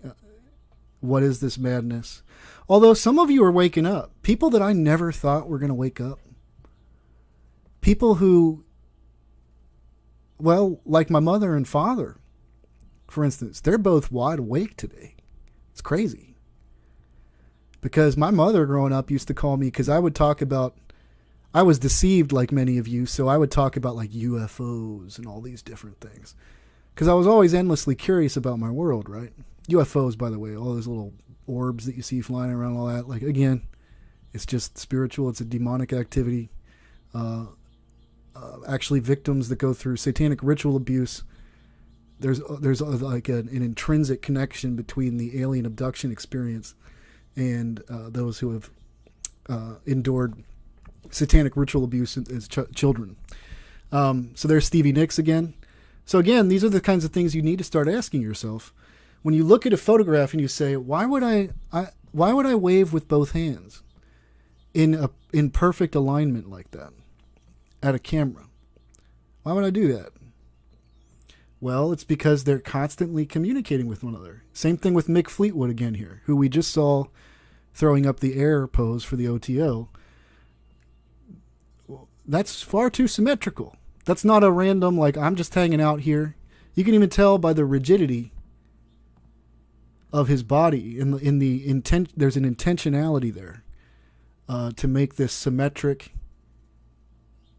what is this madness? Although some of you are waking up. People that I never thought were going to wake up. People who, well, like my mother and father, for instance, they're both wide awake today. It's crazy. Because my mother growing up used to call me, because I would talk about, I was deceived like many of you, so I would talk about UFOs and all these different things. Because I was always endlessly curious about my world, right? UFOs, by the way, all those little orbs that you see flying around, all that. Again, it's just spiritual. It's a demonic activity. Actually, victims that go through satanic ritual abuse, there's an intrinsic connection between the alien abduction experience and those who have endured satanic ritual abuse as children. So there's Stevie Nicks again. So again, these are the kinds of things you need to start asking yourself when you look at a photograph and you say, why would I wave with both hands in perfect alignment like that at a camera? Why would I do that? Well, it's because they're constantly communicating with one another. Same thing with Mick Fleetwood again here, who we just saw throwing up the air pose for the OTO. That's far too symmetrical. That's not a random, I'm just hanging out here. You can even tell by the rigidity of his body. In the intent, there's an intentionality there to make this symmetric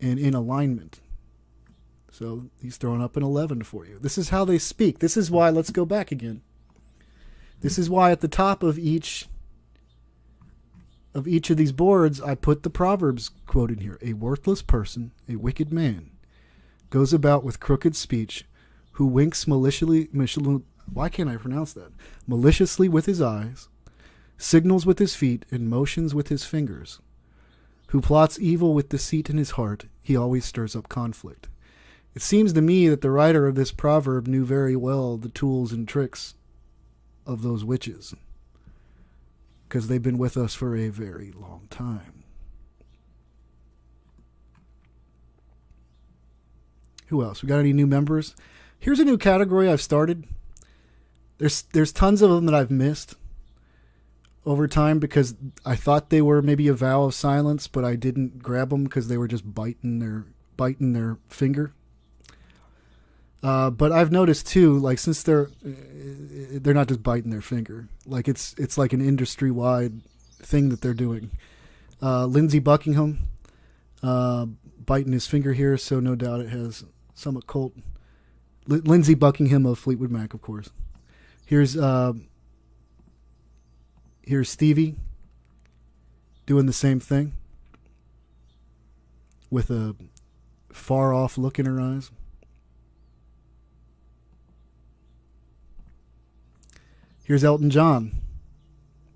and in alignment. So he's throwing up an 11 for you. This is how they speak. This is why, let's go back again. This is why at the top of each of these boards, I put the Proverbs quote in here. A worthless person, a wicked man, goes about with crooked speech, who winks maliciously, why can't I pronounce that? Maliciously with his eyes, signals with his feet, and motions with his fingers. Who plots evil with deceit in his heart, he always stirs up conflict. It seems to me that the writer of this proverb knew very well the tools and tricks of those witches, because they've been with us for a very long time. Who else? We got any new members? Here's a new category I've started. There's tons of them that I've missed over time because I thought they were maybe a vow of silence, but I didn't grab them because they were just biting their finger. But I've noticed too, since they're not just biting their finger, it's like an industry-wide thing that they're doing. Lindsey Buckingham biting his finger here, so no doubt it has some occult. Lindsey Buckingham of Fleetwood Mac, of course. Here's Stevie doing the same thing with a far-off look in her eyes. Here's Elton John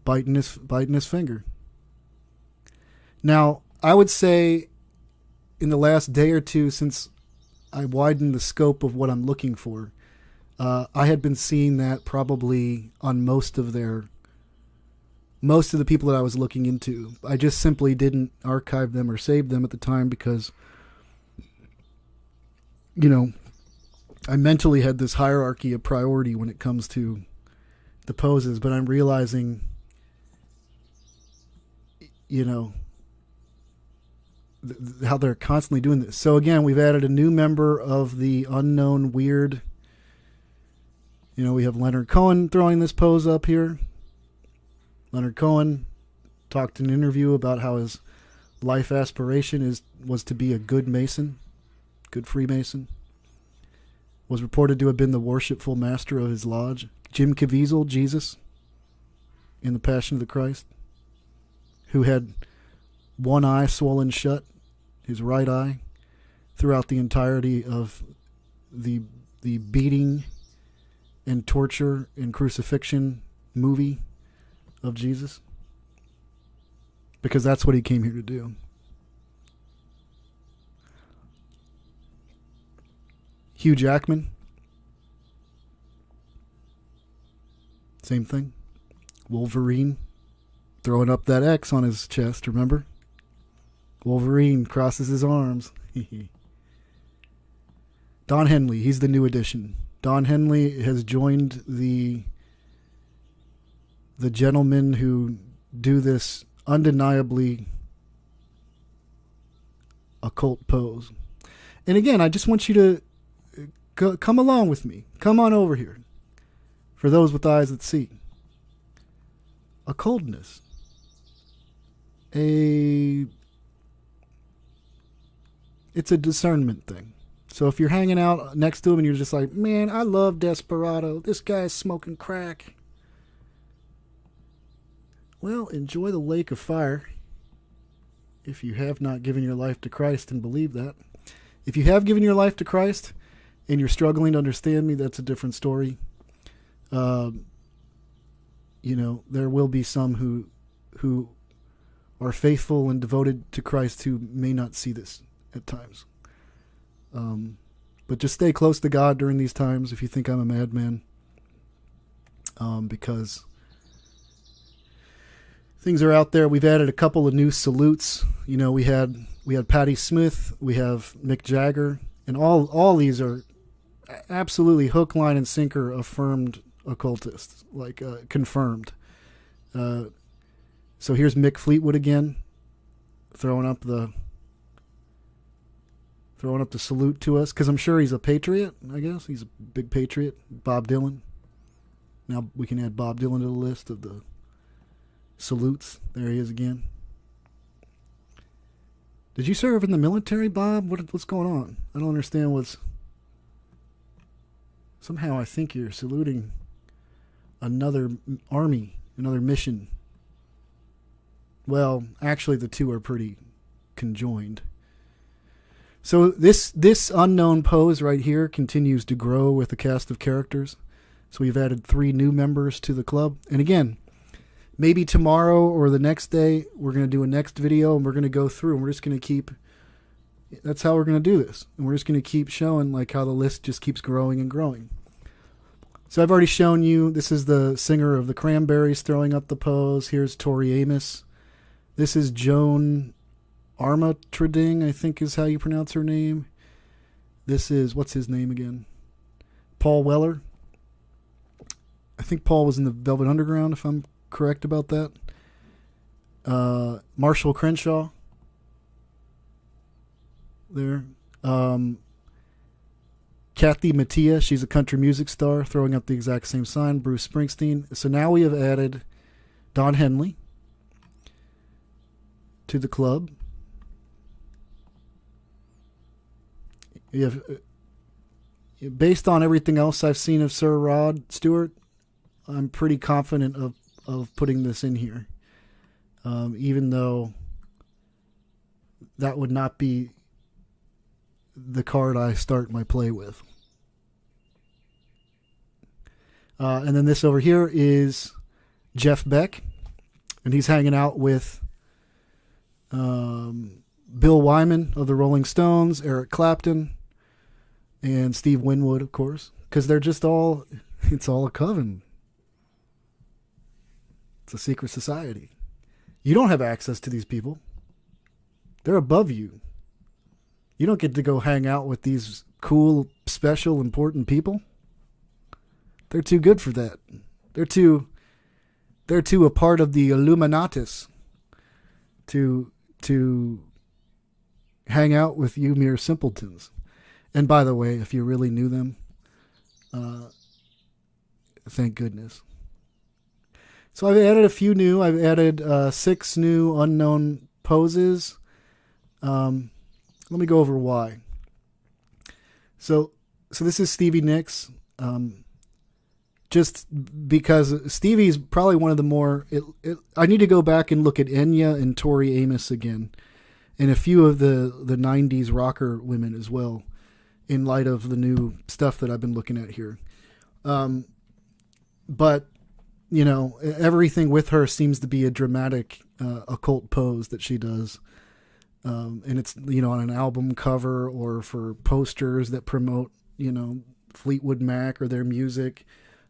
biting his finger. Now, I would say in the last day or two since I widened the scope of what I'm looking for, I had been seeing that probably on most of the people that I was looking into. I just simply didn't archive them or save them at the time because, I mentally had this hierarchy of priority when it comes to the poses, but I'm realizing, how they're constantly doing this. So again, we've added a new member of the unknown weird. We have Leonard Cohen throwing this pose up here. Leonard Cohen talked in an interview about how his life aspiration was to be a good Mason, good Freemason. Was reported to have been the worshipful master of his lodge. Jim Caviezel, Jesus, in the Passion of the Christ, who had one eye swollen shut, his right eye, throughout the entirety of the beating and torture and crucifixion movie of Jesus. Because that's what he came here to do. Hugh Jackman, same thing. Wolverine, throwing up that X on his chest, remember? Wolverine crosses his arms. Don Henley, he's the new addition. Don Henley has joined the gentlemen who do this undeniably occult pose. And again, I just want you to come along with me. Come on over here. For those with eyes that see. Occultness. It's a discernment thing. So if you're hanging out next to him and you're just like, man, I love Desperado. This guy's smoking crack. Well, enjoy the lake of fire. If you have not given your life to Christ and believe that. If you have given your life to Christ and you're struggling to understand me, that's a different story. There will be some who are faithful and devoted to Christ who may not see this at times. But just stay close to God during these times if you think I'm a madman. Because things are out there. We've added a couple of new salutes. We had Patti Smith, we have Mick Jagger, and all these are absolutely hook, line, and sinker affirmed occultists, like confirmed. So here's Mick Fleetwood again, throwing up the salute to us, because I'm sure he's a patriot. I guess he's a big patriot. Bob Dylan. Now we can add Bob Dylan to the list of the salutes. There he is again. Did you serve in the military, Bob? What's going on? I don't understand what's... Somehow I think you're saluting another army, another mission. Well, actually the two are pretty conjoined. So this unknown pose right here continues to grow with the cast of characters. So we've added 3 new members to the club. And again, maybe tomorrow or the next day, we're going to do a next video and we're going to go through and we're just going to keep... That's how we're going to do this. And we're just going to keep showing like how the list just keeps growing and growing. So I've already shown you, this is the singer of the Cranberries throwing up the pose. Here's Tori Amos. This is Joan Armatrading, I think is how you pronounce her name. This is, what's his name again? Paul Weller. I think Paul was in the Velvet Underground, if I'm correct about that. Marshall Crenshaw. There. Kathy Mattia, she's a country music star, throwing up the exact same sign. Bruce Springsteen. So now we have added Don Henley to the club. You have, based on everything else I've seen of Sir Rod Stewart, I'm pretty confident of putting this in here. Even though that would not be the card I start my play with. And then this over here is Jeff Beck, and he's hanging out with Bill Wyman of the Rolling Stones, Eric Clapton, and Steve Winwood, of course, because they're just all, it's all a coven. It's a secret society. You don't have access to these people. They're above you. You don't get to go hang out with these cool, special, important people. They're too good for that. They're too a part of the Illuminatus to hang out with you mere simpletons. And by the way, if you really knew them, thank goodness. So I've added a few new. I've added 6 new unknown poses. Let me go over why. So this is Stevie Nicks. Just because Stevie's probably one of the more... I need to go back and look at Enya and Tori Amos again, and a few of the 90s rocker women as well, in light of the new stuff that I've been looking at here. But, you know, everything with her seems to be a dramatic occult pose that she does. And it's, you know, on an album cover or for posters that promote, you know, Fleetwood Mac or their music.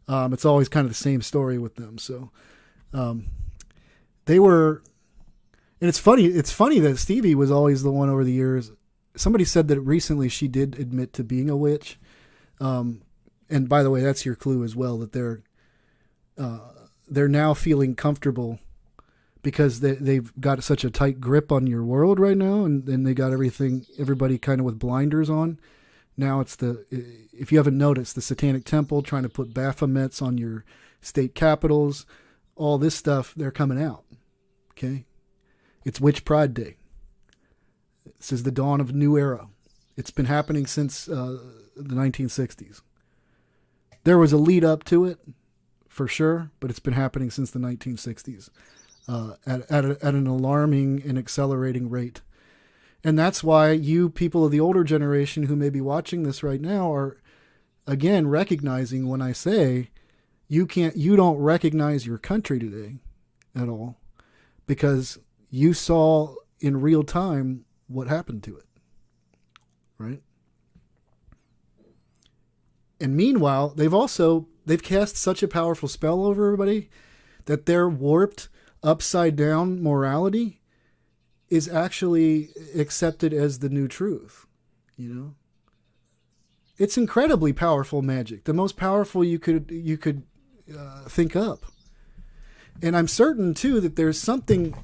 It's always kind of the same story with them. So they were... And it's funny that Stevie was always the one over the years. Somebody said that recently she did admit to being a witch. And by the way, that's your clue as well, that they're now feeling comfortable because they've got such a tight grip on your world right now, and they got everybody kind of with blinders on. Now it's if you haven't noticed, the Satanic Temple trying to put Baphomets on your state capitals, all this stuff, they're coming out. Okay? It's Witch Pride Day. This is the dawn of a new era. It's been happening since the 1960s. There was a lead up to it, for sure, but it's been happening since the 1960s at an alarming and accelerating rate. And that's why you people of the older generation who may be watching this right now are, again, recognizing when I say you don't recognize your country today at all, because you saw in real time what happened to it, right? And meanwhile, they've cast such a powerful spell over everybody that their warped, upside down morality is actually accepted as the new truth. You know, it's incredibly powerful magic, the most powerful you could think up. And I'm certain too that there's something,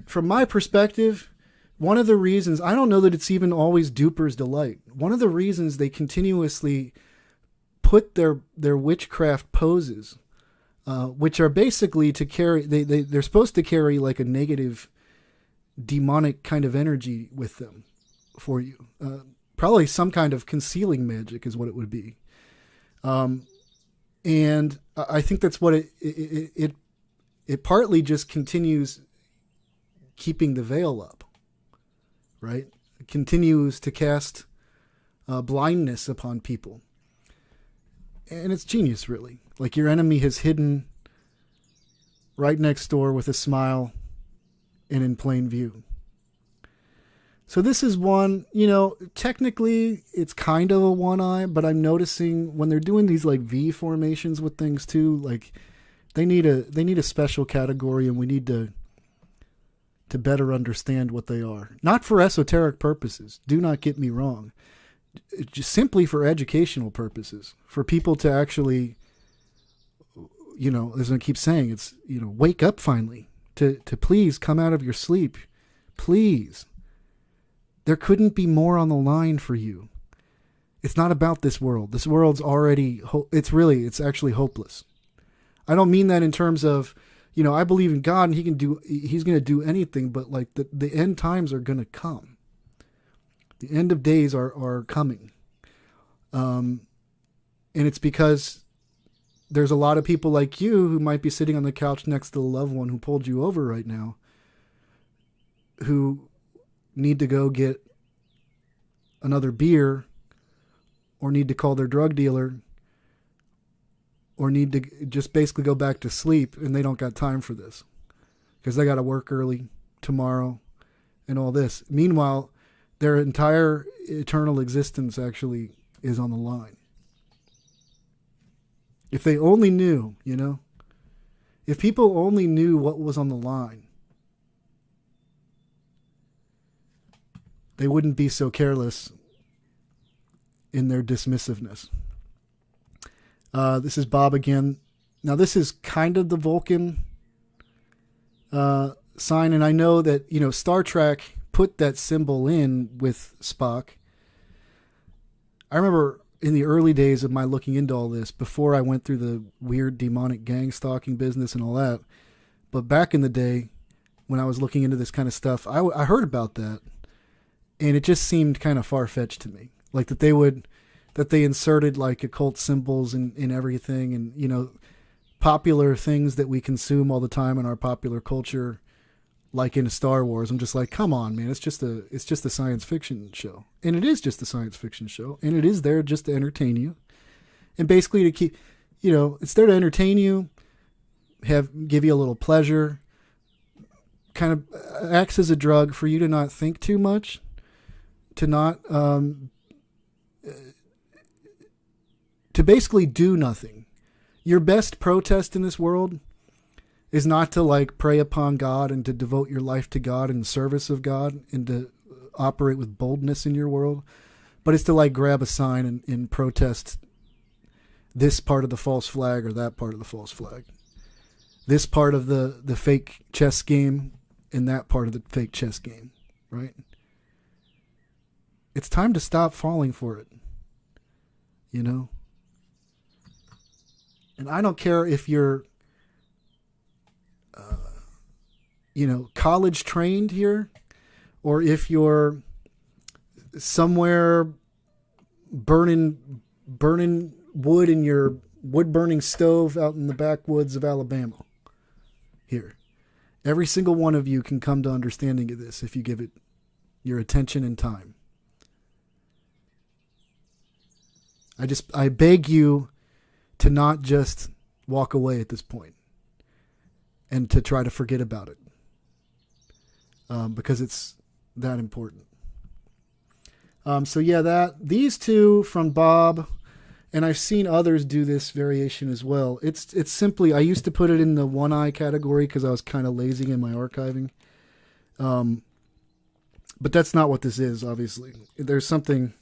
from my perspective, one of the reasons, I don't know that it's even always Duper's delight. One of the reasons they continuously put their witchcraft poses, which are basically to carry, they're supposed to carry like a negative demonic kind of energy with them for you. Probably some kind of concealing magic is what it would be. And I think that's what it partly just continues keeping the veil up, right? It continues to cast blindness upon people. And it's genius, really. Like, your enemy has hidden right next door with a smile and in plain view. So this is one, you know, technically it's kind of a one eye, but I'm noticing when they're doing these like V formations with things too, like they need a special category, and we need to better understand what they are. Not for esoteric purposes. Do not get me wrong. Just simply for educational purposes, for people to actually, you know, as I keep saying, it's, you know, wake up finally, to please come out of your sleep. Please. There couldn't be more on the line for you. It's not about this world. This world's already, it's actually hopeless. I don't mean that in terms of, you know, I believe in God and he's going to do anything, but like the end times are going to come. The end of days are coming. And it's because there's a lot of people like you who might be sitting on the couch next to the loved one who pulled you over right now, who need to go get another beer, or need to call their drug dealer, or need to just basically go back to sleep, and they don't got time for this because they got to work early tomorrow and all this. Meanwhile, their entire eternal existence actually is on the line. If they only knew, you know, if people only knew what was on the line, they wouldn't be so careless in their dismissiveness. This is Bob again. Now, this is kind of the Vulcan sign, and I know that, you know, Star Trek put that symbol in with Spock. I remember in the early days of my looking into all this, before I went through the weird demonic gang stalking business and all that, but back in the day when I was looking into this kind of stuff, I heard about that. And it just seemed kind of far-fetched to me. Like that they inserted like occult symbols in everything, and, you know, popular things that we consume all the time in our popular culture, like in Star Wars. I'm just like, come on, man. It's just a science fiction show. And it is just a science fiction show. And it is there just to entertain you. And basically to keep, you know, it's there to entertain you, give you a little pleasure, kind of acts as a drug for you to not think too much, to not, to basically do nothing. Your best protest in this world is not to like prey upon God and to devote your life to God in service of God and to operate with boldness in your world, but it's to like grab a sign and protest this part of the false flag or that part of the false flag, this part of the fake chess game and that part of the fake chess game, right? It's time to stop falling for it, you know? And I don't care if you're, you know, college trained here, or if you're somewhere burning wood in your wood burning stove out in the backwoods of Alabama. Here, every single one of you can come to understanding of this if you give it your attention and time. I beg you to not just walk away at this point and to try to forget about it, because it's that important. So yeah, these two from Bob, and I've seen others do this variation as well. It's simply, I used to put it in the one eye category because I was kind of lazy in my archiving. But that's not what this is, obviously. There's some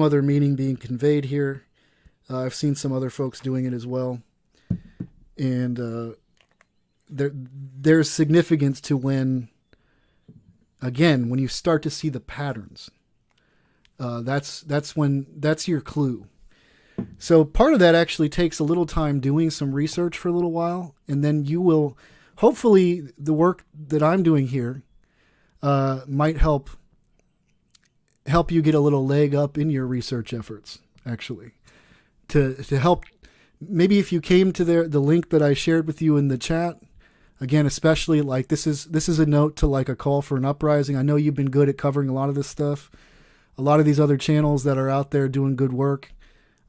other meaning being conveyed here. I've seen some other folks doing it as well. And there's significance to when you start to see the patterns. That's your clue. So part of that actually takes a little time doing some research for a little while, and then you will, hopefully the work that I'm doing here might help you get a little leg up in your research efforts, actually, to help. Maybe if you came to the link that I shared with you in the chat, again, especially like this is a note to like a call for an uprising. I know you've been good at covering a lot of this stuff. A lot of these other channels that are out there doing good work,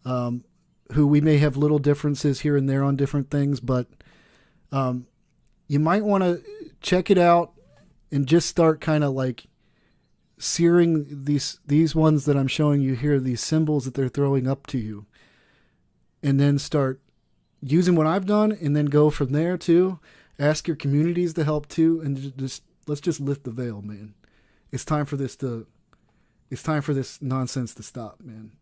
who we may have little differences here and there on different things, but you might want to check it out and just start kind of like searing these ones that I'm showing you here, these symbols that they're throwing up to you, and then start using what I've done, and then go from there too. Ask your communities to help too, and let's just lift the veil, man. It's time for this nonsense to stop, man.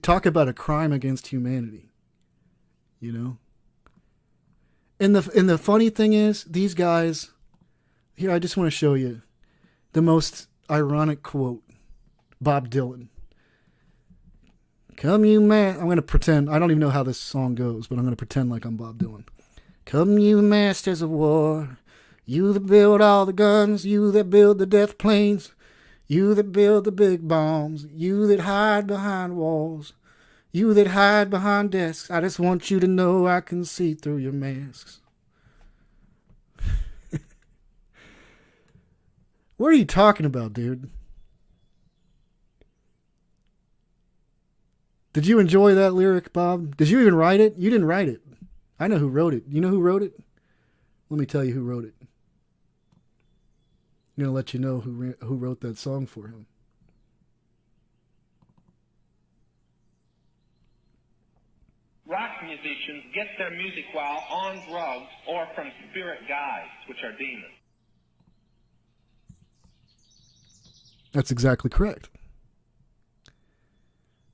Talk about a crime against humanity, you know? And the funny thing is, these guys, here, I just want to show you the most ironic quote. Bob Dylan. Come you man, I'm going to pretend, I don't even know how this song goes, but I'm going to pretend like I'm Bob Dylan. Come you masters of war, you that build all the guns, you that build the death planes, you that build the big bombs, you that hide behind walls, you that hide behind desks, I just want you to know I can see through your masks. What are you talking about, dude? Did you enjoy that lyric, Bob? Did you even write it? You didn't write it. I know who wrote it. You know who wrote it? Let me tell you who wrote it. I'm going to let you know who wrote that song for him. Rock musicians get their music while on drugs or from spirit guides, which are demons. That's exactly correct.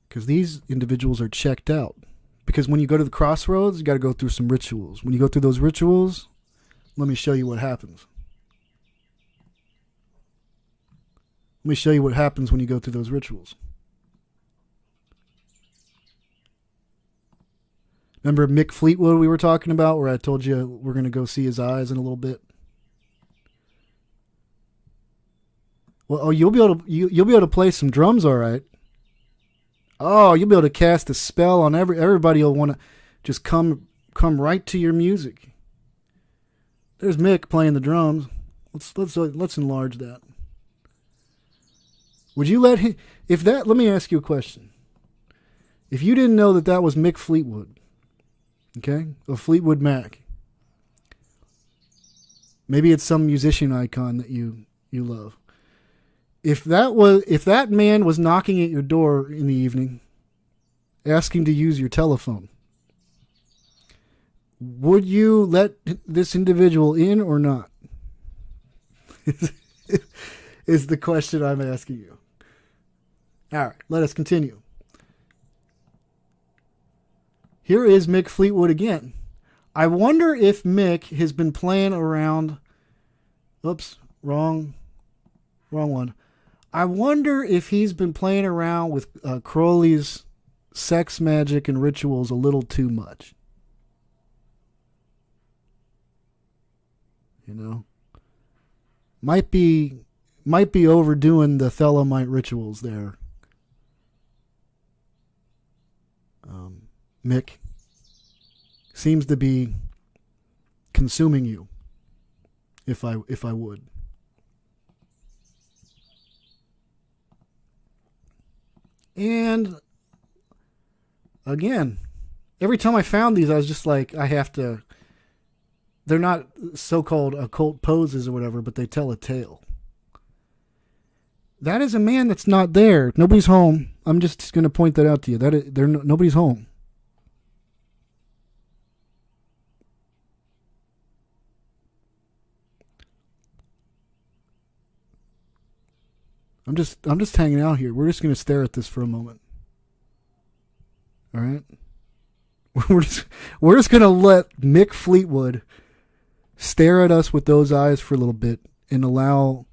Because these individuals are checked out. Because when you go to the crossroads, you got to go through some rituals. When you go through those rituals, let me show you what happens. Let me show you what happens when you go through those rituals. Remember Mick Fleetwood we were talking about, where I told you we're going to go see his eyes in a little bit? Well, oh, you'll be able to play some drums, all right. Oh, you'll be able to cast a spell on everybody. Will want to just come right to your music. There's Mick playing the drums. Let's enlarge that. Would you let him? If that, let me ask you a question. If you didn't know that was Mick Fleetwood, okay, of Fleetwood Mac, maybe it's some musician icon that you love. If that man was knocking at your door in the evening, asking to use your telephone, would you let this individual in or not? Is the question I'm asking you. All right, let us continue. Here is Mick Fleetwood again. I wonder if Mick has been playing around. Oops, wrong one. I wonder if he's been playing around with Crowley's sex magic and rituals a little too much. You know, might be overdoing the Thelemite rituals there. Mick seems to be consuming you. If I would. And again, every time I found these, I was just like, I have to. They're not so-called occult poses or whatever, but they tell a tale. That is a man that's not there. Nobody's home. I'm just going to point that out to you. Nobody's home. I'm just hanging out here. We're just going to stare at this for a moment. All right? We're just going to let Mick Fleetwood stare at us with those eyes for a little bit and allow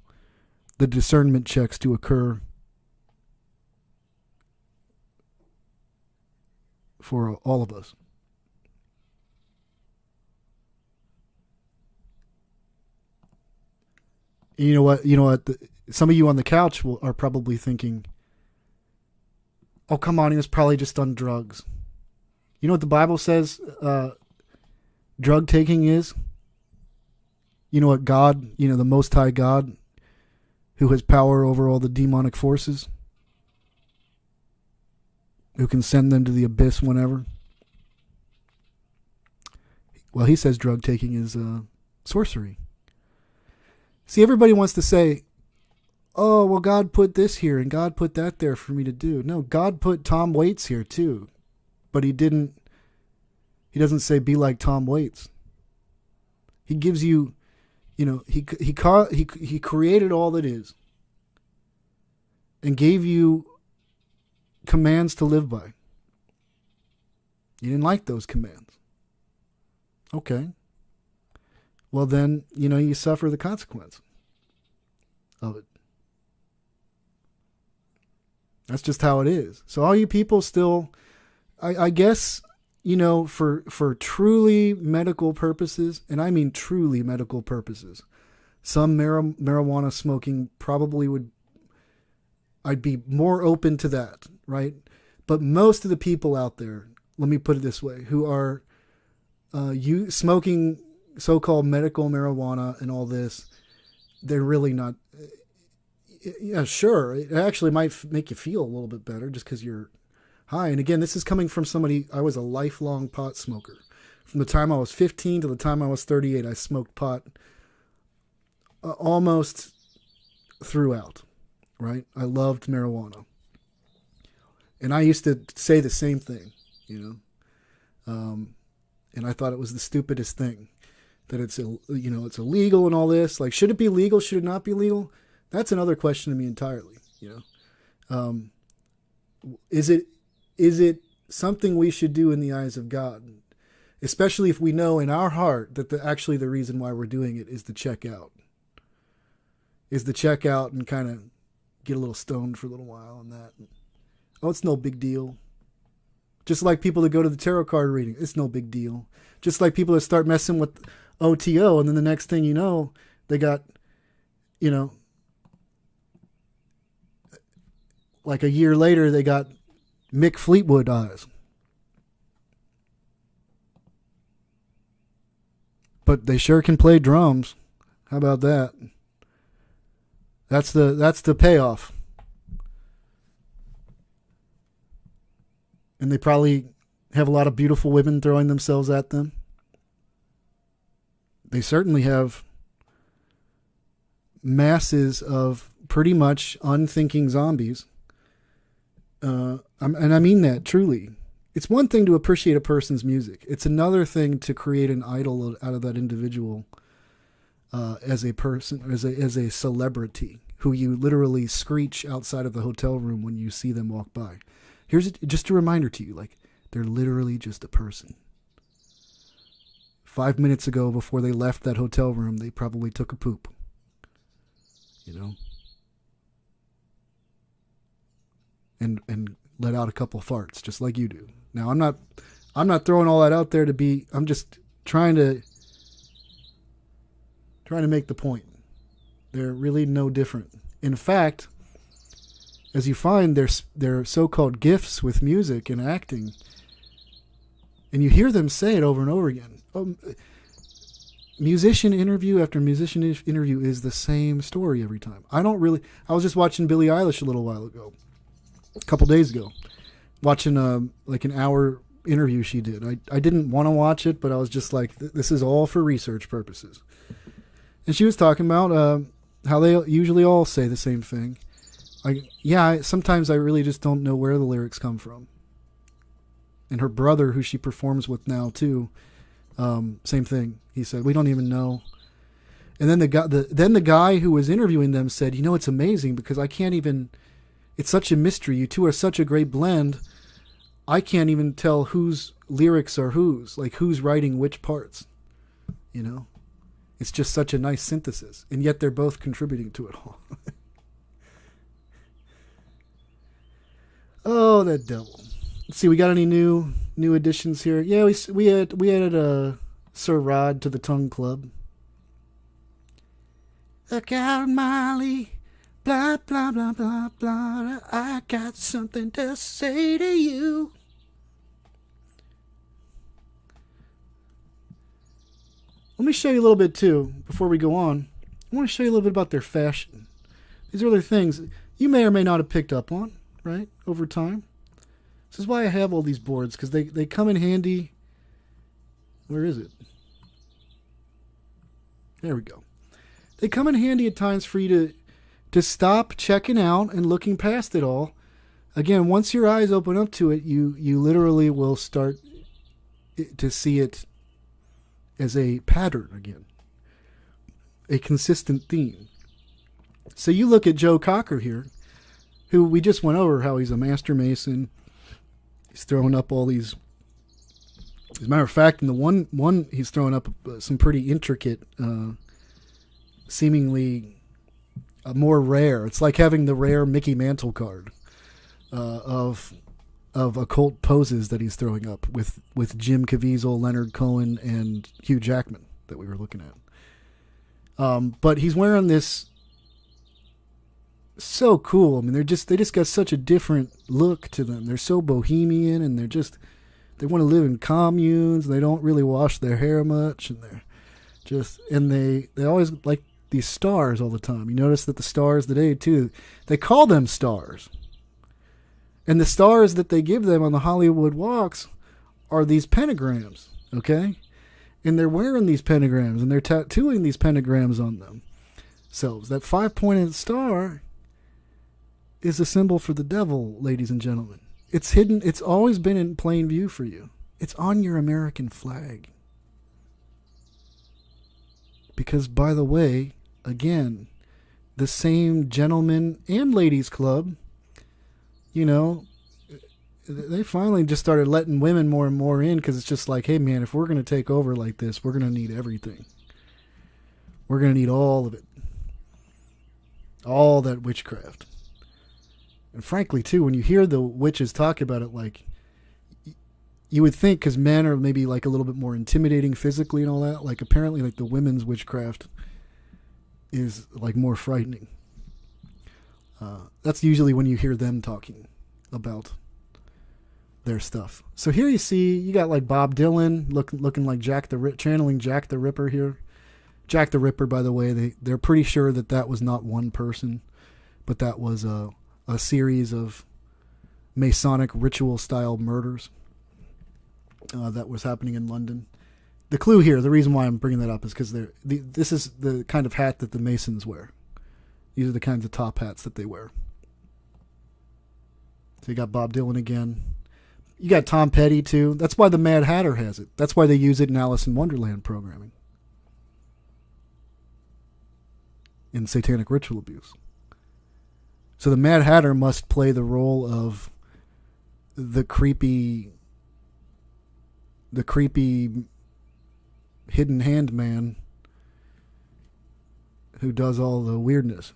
the discernment checks to occur for all of us. You know what? Some of you on the couch are probably thinking, oh, come on, he was probably just on drugs. You know what the Bible says drug taking is? You know what God, the Most High God, who has power over all the demonic forces, who can send them to the abyss whenever? Well, he says drug taking is sorcery. See, everybody wants to say, oh, well, God put this here and God put that there for me to do. No, God put Tom Waits here too. But he doesn't say be like Tom Waits. He gives you, he created all that is and gave you commands to live by. You didn't like those commands. Okay. Well, then, you suffer the consequence of it. That's just how it is. So all you people still, I guess, for truly medical purposes, and I mean truly medical purposes, some marijuana smoking probably I'd be more open to that, right? But most of the people out there, let me put it this way, who are smoking so-called medical marijuana and all this, they're really not. Yeah, sure. It actually might make you feel a little bit better just because you're high. And again, this is coming from somebody, I was a lifelong pot smoker. From the time I was 15 to the time I was 38, I smoked pot almost throughout, right? I loved marijuana. And I used to say the same thing, and I thought it was the stupidest thing. That it's illegal and all this. Like, should it be legal? Should it not be legal? That's another question to me entirely. Is it something we should do in the eyes of God? Especially if we know in our heart that actually the reason why we're doing it is to check out. Is to check out and kind of get a little stoned for a little while and that. Oh, it's no big deal. Just like people that go to the tarot card reading, it's no big deal. Just like people that start messing with OTO, and then the next thing you know, they got, like a year later, they got Mick Fleetwood eyes. But they sure can play drums. How about that? That's the payoff. And they probably have a lot of beautiful women throwing themselves at them. They certainly have masses of pretty much unthinking zombies. And I mean that truly. It's one thing to appreciate a person's music. It's another thing to create an idol out of that individual as a person, as a celebrity who you literally screech outside of the hotel room when you see them walk by. Here's just a reminder to you, like, they're literally just a person. 5 minutes ago, before they left that hotel room, they probably took a poop. You know? And let out a couple farts, just like you do. Now, I'm not throwing all that out there I'm just trying to make the point. They're really no different. In fact, as you find their so-called gifts with music and acting, and you hear them say it over and over again. Musician interview after musician interview is the same story every time. I was just watching Billie Eilish a little while ago, a couple days ago, watching like an hour interview she did. I didn't want to watch it, but I was just like, this is all for research purposes. And she was talking about how they usually all say the same thing. Sometimes I really just don't know where the lyrics come from. And her brother, who she performs with now too, same thing. He said, we don't even know. And then the guy who was interviewing them said, it's amazing because I can't even, it's such a mystery. You two are such a great blend. I can't even tell whose lyrics are whose, like who's writing which parts, It's just such a nice synthesis. And yet they're both contributing to it all. Oh, that devil. Let's see, we got any new additions here? Yeah, we added Sir Rod to the Tongue Club. Look out, Molly. Blah, blah, blah, blah, blah. I got something to say to you. Let me show you a little bit, too, before we go on. I want to show you a little bit about their fashion. These are other things you may or may not have picked up on, right, over time. This is why I have all these boards, because they come in handy. Where is it? There we go. They come in handy at times for you to stop checking out and looking past it all. Again, once your eyes open up to it, you literally will start to see it as a pattern again. A consistent theme. So you look at Joe Cocker here, who we just went over how he's a master mason. He's throwing up all these. As a matter of fact, in the one he's throwing up some pretty intricate, seemingly more rare. It's like having the rare Mickey Mantle card of occult poses that he's throwing up with Jim Caviezel, Leonard Cohen, and Hugh Jackman that we were looking at. But he's wearing this. So cool. I mean, they just got such a different look to them. They're so bohemian, and they want to live in communes. They don't really wash their hair much, and they always like these stars all the time. You notice that the stars today too, they call them stars, and the stars that they give them on the Hollywood walks are these pentagrams. Okay, and they're wearing these pentagrams, and they're tattooing these pentagrams on them. So that 5-pointed star is a symbol for the devil, ladies and gentlemen. It's hidden. It's always been in plain view for you. It's on your American flag. Because, by the way, again, the same gentlemen and ladies club, they finally just started letting women more and more in, because it's just like, hey, man, if we're going to take over like this, we're going to need everything. We're going to need all of it. All that witchcraft. And frankly, too, when you hear the witches talk about it, like, you would think, because men are maybe like a little bit more intimidating physically and all that, like apparently like the women's witchcraft is like more frightening. That's usually when you hear them talking about their stuff. So here you got like Bob Dylan looking like channeling Jack the Ripper here. Jack the Ripper, by the way, they're pretty sure that was not one person, but that was a series of Masonic ritual style murders that was happening in London. The clue here, the reason why I'm bringing that up is because this is the kind of hat that the Masons wear. These are the kinds of top hats that they wear. So you got Bob Dylan again. You got Tom Petty too. That's why the Mad Hatter has it. That's why they use it in Alice in Wonderland programming. In satanic ritual abuse. So the Mad Hatter must play the role of the creepy hidden hand man who does all the weirdness.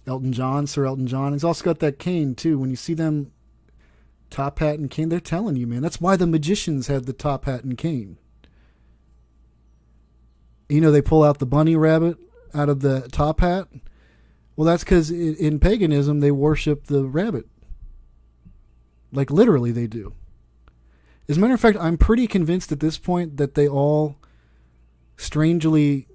Sir Elton John. He's also got that cane too. When you see them top hat and cane, they're telling you, man. That's why the magicians had the top hat and cane. You know, they pull out the bunny rabbit out of the top hat. Well, that's because in paganism, they worship the rabbit. Like, literally, they do. As a matter of fact, I'm pretty convinced at this point that they all strangely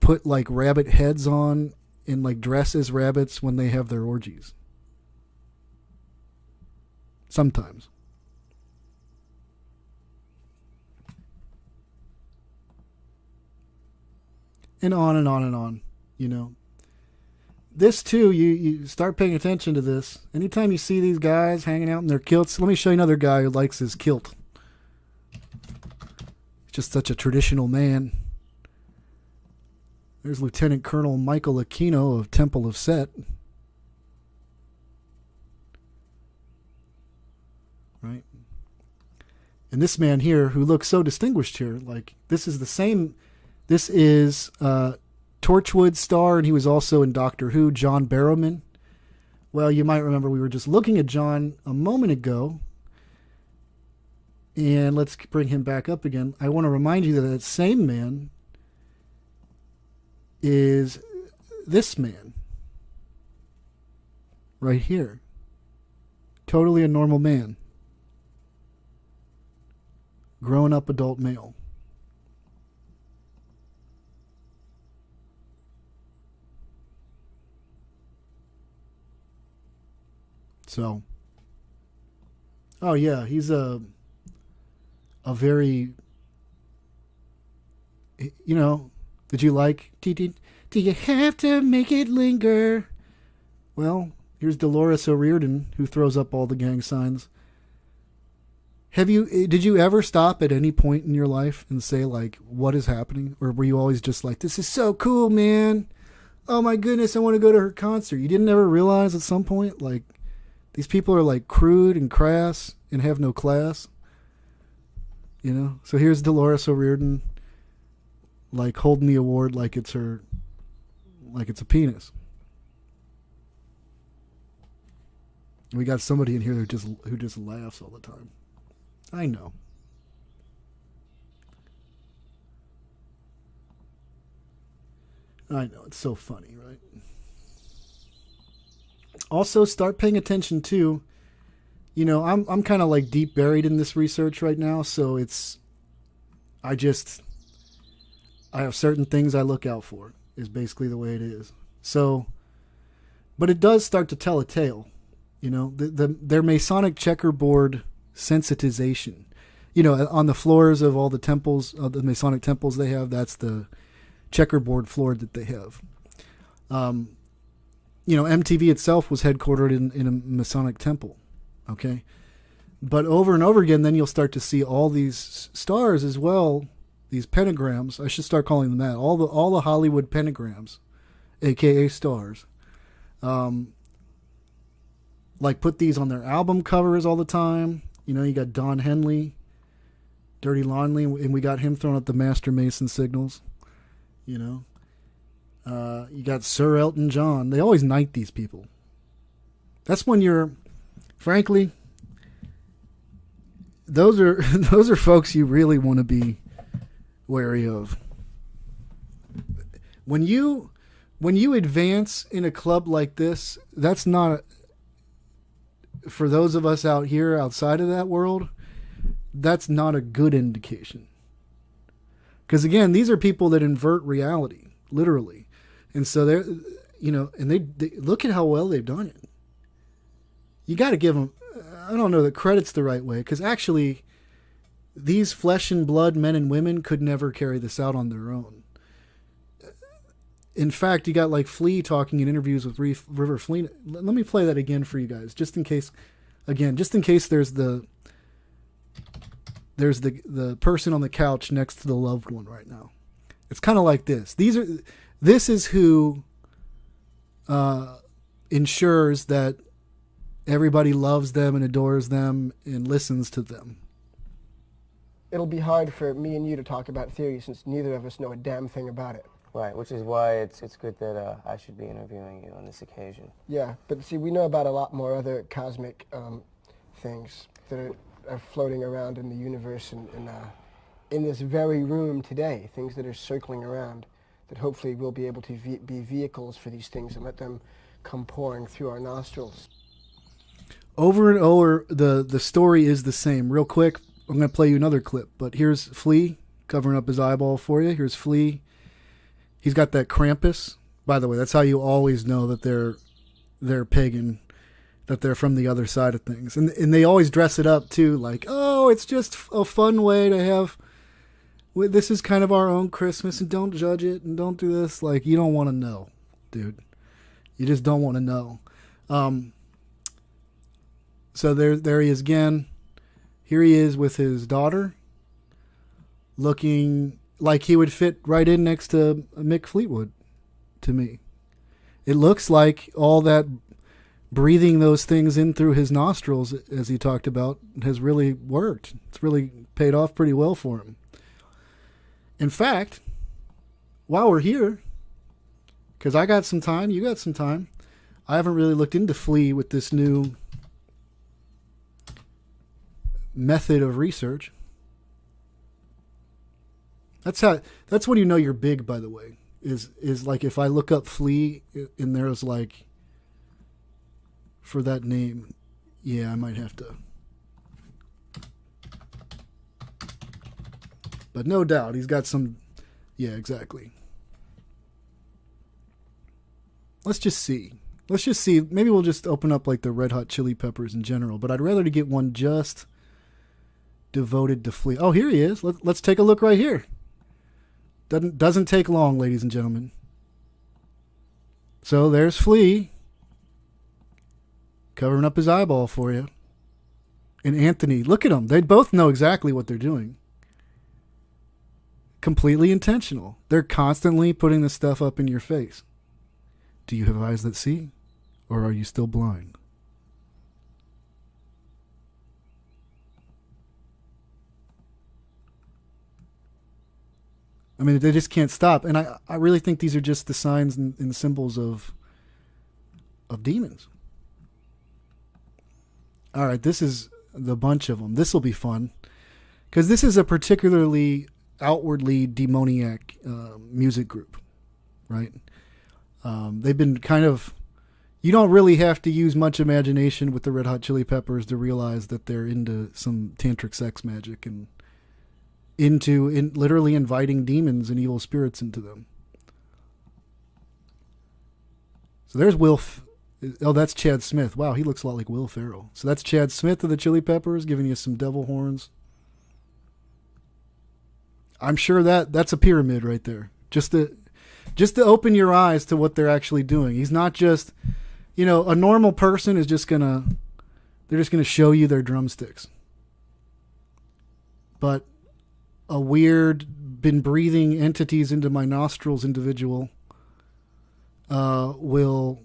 put, like, rabbit heads on and, like, dress as rabbits when they have their orgies. Sometimes. And on and on and on, you know. This too, you start paying attention to this. Anytime you see these guys hanging out in their kilts, let me show you another guy who likes his kilt. He's just such a traditional man. There's Lieutenant Colonel Michael Aquino of Temple of Set. Right? And this man here, who looks so distinguished here, like, this is the same... This is Torchwood star, and he was also in Doctor Who, John Barrowman. Well, you might remember we were just looking at John a moment ago. And let's bring him back up again. I want to remind you that same man is this man. Right here. Totally a normal man. Grown up adult male. So, oh yeah, he's a very, you know, did you like, do you have to make it linger? Well, here's Dolores O'Riordan, who throws up all the gang signs. Did you ever stop at any point in your life and say, like, what is happening? Or were you always just like, this is so cool, man. Oh my goodness, I want to go to her concert. You didn't ever realize at some point, like, these people are like crude and crass and have no class. You know? So here's Dolores O'Riordan, like, holding the award like it's a penis. We got somebody in here who just laughs all the time. I know. I know, it's so funny, right? Also, start paying attention to, you know, I'm kind of like deep buried in this research right now, so I have certain things I look out for, is basically the way it is. So, but it does start to tell a tale, you know, their Masonic checkerboard sensitization. You know, on the floors of all the temples, the Masonic temples they have, that's the checkerboard floor that they have. You know, MTV itself was headquartered in a Masonic temple, okay? But over and over again, then you'll start to see all these stars as well, these pentagrams. I should start calling them that. All the Hollywood pentagrams, aka stars. Like, put these on their album covers all the time. You know, you got Don Henley, Dirty Lonely, and we got him throwing up the Master Mason signals, you know. You got Sir Elton John. They always knight these people. That's when you're, frankly, those are folks you really want to be wary of. When you advance in a club like this, that's not, for those of us out here outside of that world, that's not a good indication. Because again, these are people that invert reality, literally. And so they're, and they look at how well they've done it. You got to give them, I don't know that credit's the right way, because actually these flesh and blood men and women could never carry this out on their own. In fact, you got like Flea talking in interviews with River Flea. Let me play that again for you guys, just in case there's the person on the couch next to the loved one right now. It's kind of like this. This is who ensures that everybody loves them and adores them and listens to them. It'll be hard for me and you to talk about theory since neither of us know a damn thing about it. Right, which is why it's good that I should be interviewing you on this occasion. Yeah, but see, we know about a lot more other cosmic things that are floating around in the universe and in this very room today, things that are circling around that hopefully we'll be able to be vehicles for these things and let them come pouring through our nostrils. Over and over, the story is the same. Real quick, I'm going to play you another clip, but here's Flea covering up his eyeball for you. Here's Flea. He's got that Krampus. By the way, that's how you always know that they're pagan, that they're from the other side of things. And they always dress it up too, like, oh, it's just a fun way to have, this is kind of our own Christmas, and don't judge it, and don't do this. Like, you don't want to know, dude. You just don't want to know. So there he is again. Here he is with his daughter, looking like he would fit right in next to Mick Fleetwood, to me. It looks like all that breathing those things in through his nostrils, as he talked about, has really worked. It's really paid off pretty well for him. In fact, while we're here, because I got some time, you got some time, I haven't really looked into Flea with this new method of research. That's when you know you're big, by the way, is like if I look up Flea and there's like, for that name, yeah, I might have to. But no doubt he's got some, yeah, exactly. Let's just see. Maybe we'll just open up like the Red Hot Chili Peppers in general, but I'd rather to get one just devoted to Flea. Oh, here he is. Let's take a look right here. Doesn't take long, ladies and gentlemen. So there's Flea covering up his eyeball for you. And Anthony, look at them. They both know exactly what they're doing. Completely intentional. They're constantly putting this stuff up in your face. Do you have eyes that see? Or are you still blind? I mean, they just can't stop. And I really think these are just the signs and symbols of demons. All right, this is the bunch of them. This will be fun. Because this is a particularly outwardly demoniac music group, right? They've been kind of... You don't really have to use much imagination with the Red Hot Chili Peppers to realize that they're into some tantric sex magic and literally inviting demons and evil spirits into them. So there's that's Chad Smith. Wow, he looks a lot like Will Ferrell. So that's Chad Smith of the Chili Peppers giving you some devil horns. I'm sure that's a pyramid right there. Just to open your eyes to what they're actually doing. He's not just, a normal person is just they're just gonna show you their drumsticks. But a weird, been breathing entities into my nostrils individual will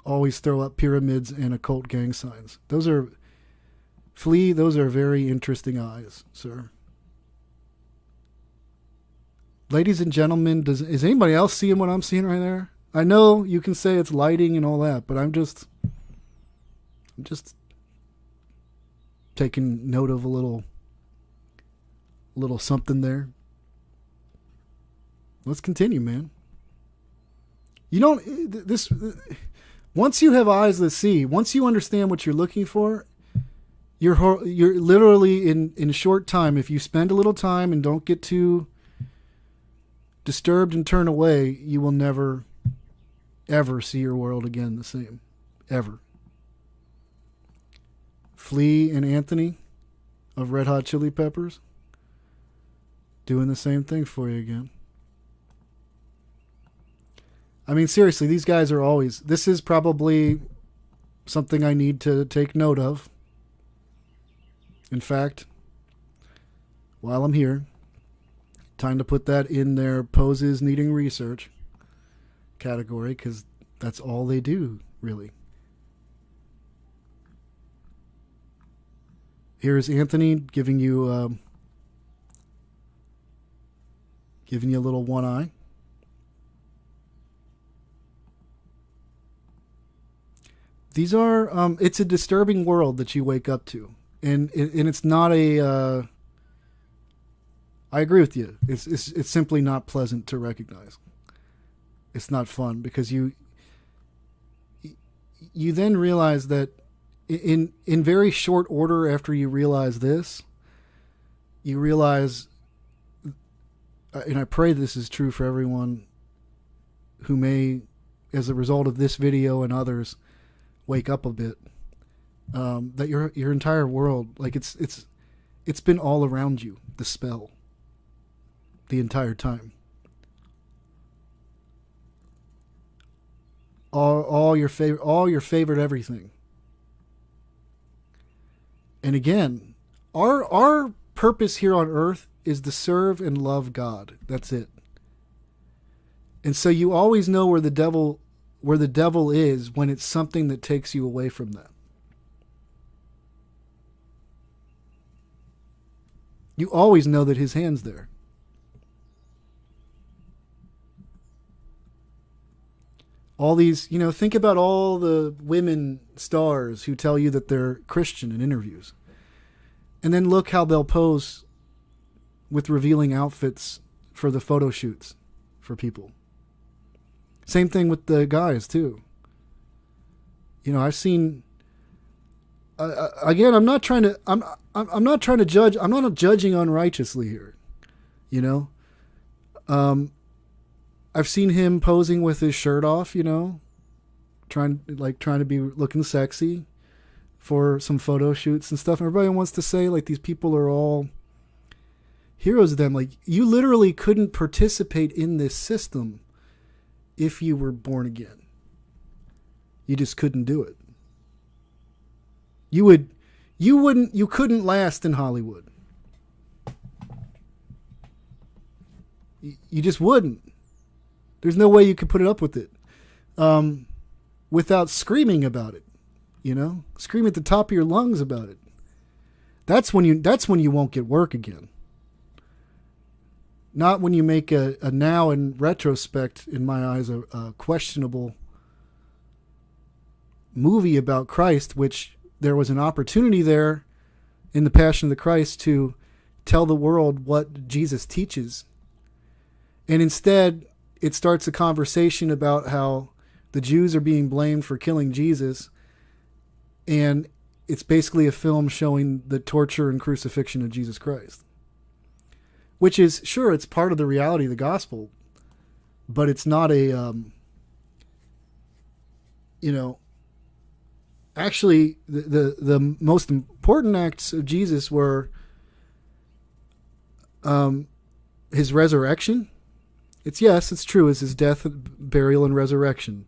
always throw up pyramids and occult gang signs. Those are very interesting eyes, sir. Ladies and gentlemen, is anybody else seeing what I'm seeing right there? I know you can say it's lighting and all that, but I'm just taking note of a little something there. Let's continue, man. You don't, this, once you have eyes that see, once you understand what you're looking for, you're literally in a short time, if you spend a little time and don't get too disturbed and turn away, you will never, ever see your world again the same. Ever. Flea and Anthony of Red Hot Chili Peppers doing the same thing for you again. I mean, seriously, these guys are always... This is probably something I need to take note of. In fact, while I'm here, time to put that in their poses needing research category, because that's all they do, really. Here's Anthony giving you a little one eye. These are, it's a disturbing world that you wake up to. And it's not a, I agree with you. It's simply not pleasant to recognize. It's not fun because you then realize that in very short order after you realize this, you realize, and I pray this is true for everyone who may, as a result of this video and others, wake up a bit, that your entire world, like it's been all around you, the spell, the entire time. All your favorite everything. And again, our purpose here on earth is to serve and love God. That's it. And so you always know where the devil is when it's something that takes you away from that. You always know that his hand's there. All these, think about all the women stars who tell you that they're Christian in interviews. And then look how they'll pose with revealing outfits for the photo shoots for people. Same thing with the guys too. I've seen. Again, I'm not trying to. I'm not trying to judge. I'm not judging unrighteously here. I've seen him posing with his shirt off. Trying to be looking sexy for some photo shoots and stuff. And everybody wants to say like these people are all heroes of them. Like you literally couldn't participate in this system if you were born again. You just couldn't do it. You couldn't last in Hollywood. You just wouldn't. There's no way you could put it up with it without screaming about it. Scream at the top of your lungs about it. That's when you won't get work again. Not when you make a now in retrospect, in my eyes, a questionable movie about Christ, which there was an opportunity there in the Passion of the Christ to tell the world what Jesus teaches. And instead, it starts a conversation about how the Jews are being blamed for killing Jesus. And it's basically a film showing the torture and crucifixion of Jesus Christ. Which is, sure, it's part of the reality of the gospel, but it's not a, actually the most important acts of Jesus were his resurrection. It's true, it's his death, burial, and resurrection.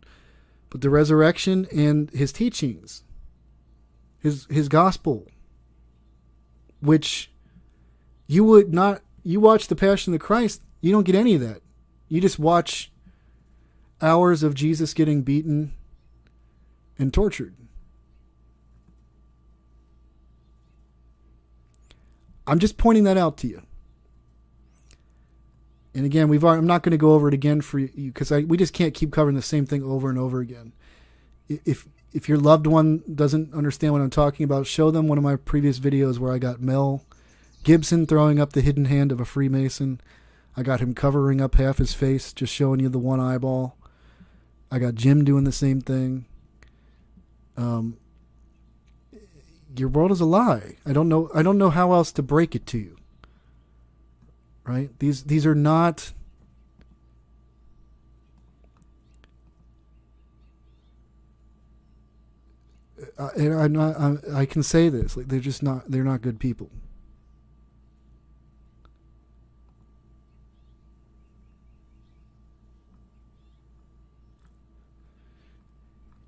But the resurrection and his teachings, his gospel, which you would not. You watch the Passion of the Christ, you don't get any of that. You just watch hours of Jesus getting beaten and tortured. I'm just pointing that out to you. And again, I'm not going to go over it again for you because we just can't keep covering the same thing over and over again. If your loved one doesn't understand what I'm talking about, show them one of my previous videos where I got Mel Gibson throwing up the hidden hand of a Freemason. I got him covering up half his face, just showing you the one eyeball. I got Jim doing the same thing. Your world is a lie. I don't know how else to break it to you. Right? These are not. And I can say this, like they're not good people.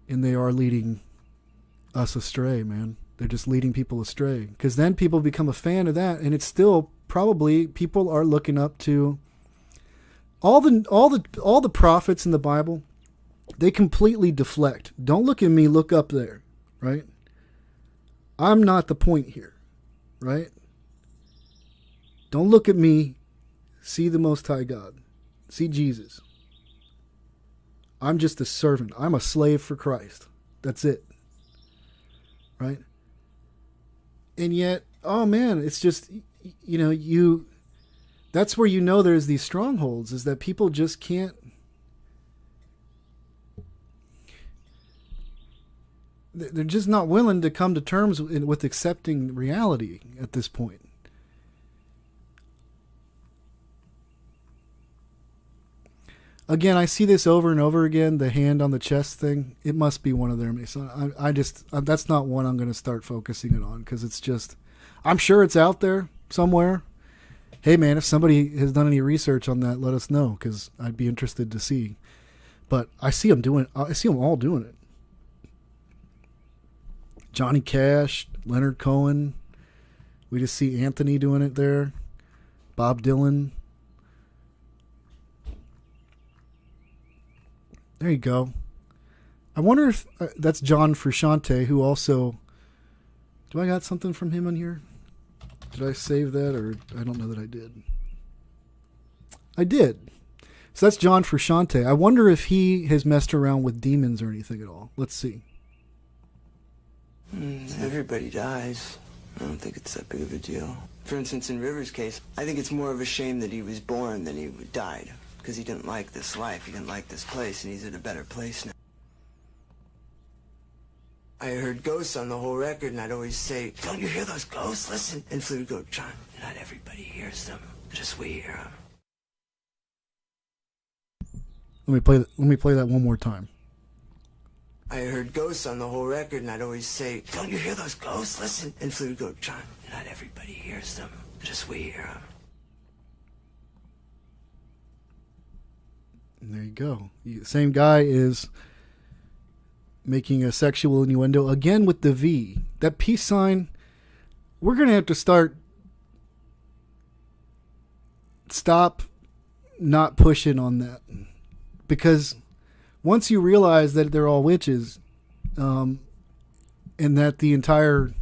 And they are leading us astray, man. They're just leading people astray. Because then people become a fan of that, and it's still probably people are looking up to all the prophets in the Bible. They completely deflect. Don't look at me, look up there, right? I'm not the point here, right? Don't look at me, see the Most High God, see Jesus. I'm just a servant. I'm a slave for Christ. That's it. Right? And yet, oh man, it's just, that's where there's these strongholds, is that people just can't, they're just not willing to come to terms with accepting reality at this point. Again, I see this over and over again, the hand on the chest thing. It must be one of their... So that's not one I'm going to start focusing it on, because it's just... I'm sure it's out there somewhere. Hey, man, if somebody has done any research on that, let us know, because I'd be interested to see. But I see them all doing it. Johnny Cash, Leonard Cohen. We just see Anthony doing it there. Bob Dylan. There you go. I wonder if that's John Frusciante, who also... Do I got something from him on here? Did I save that, or I don't know that I did. I did. So that's John Frusciante. I wonder if he has messed around with demons or anything at all. Let's see. Everybody dies. I don't think it's that big of a deal. For instance, in River's case, I think it's more of a shame that he was born than he died. Because he didn't like this life, he didn't like this place, and he's in a better place now. I heard ghosts on the whole record, and I'd always say, "Don't you hear those ghosts? Listen." And Flea would go, "John, not everybody hears them, just we hear them." Let me play that one more time. I heard ghosts on the whole record, and I'd always say, "Don't you hear those ghosts? Listen." And Flea would go, "John, not everybody hears them, just we hear them." And there you go. Same guy is making a sexual innuendo again with the V. That peace sign, we're going to have to stop not pushing on that. Because once you realize that they're all witches, and that the entire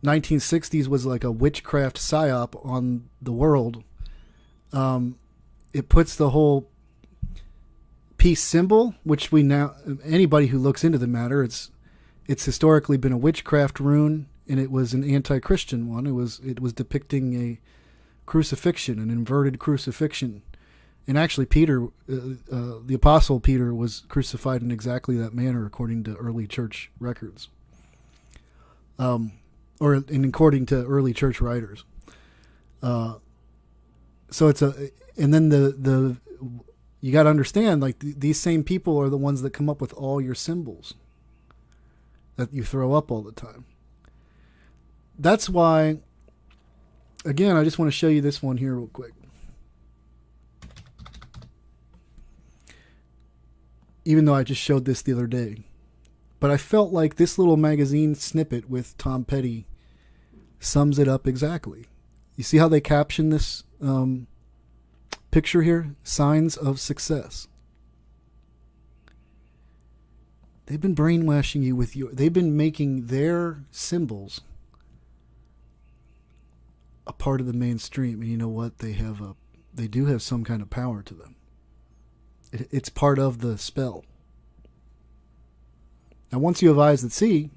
1960s was like a witchcraft psyop on the world, it puts the whole peace symbol, which we now, anybody who looks into the matter, it's historically been a witchcraft rune, and it was an anti-Christian one. It was depicting a crucifixion, an inverted crucifixion. And actually Peter, the apostle Peter, was crucified in exactly that manner according to early church records. Or according to early church writers. So it's and then you got to understand, like, these same people are the ones that come up with all your symbols that you throw up all the time. That's why, again, I just want to show you this one here real quick. Even though I just showed this the other day. But I felt like this little magazine snippet with Tom Petty sums it up exactly. You see how they caption this picture here? Signs of success. They've been brainwashing you with they've been making their symbols a part of the mainstream. And you know what? They do have some kind of power to them. It's part of the spell. Now, once you have eyes that see,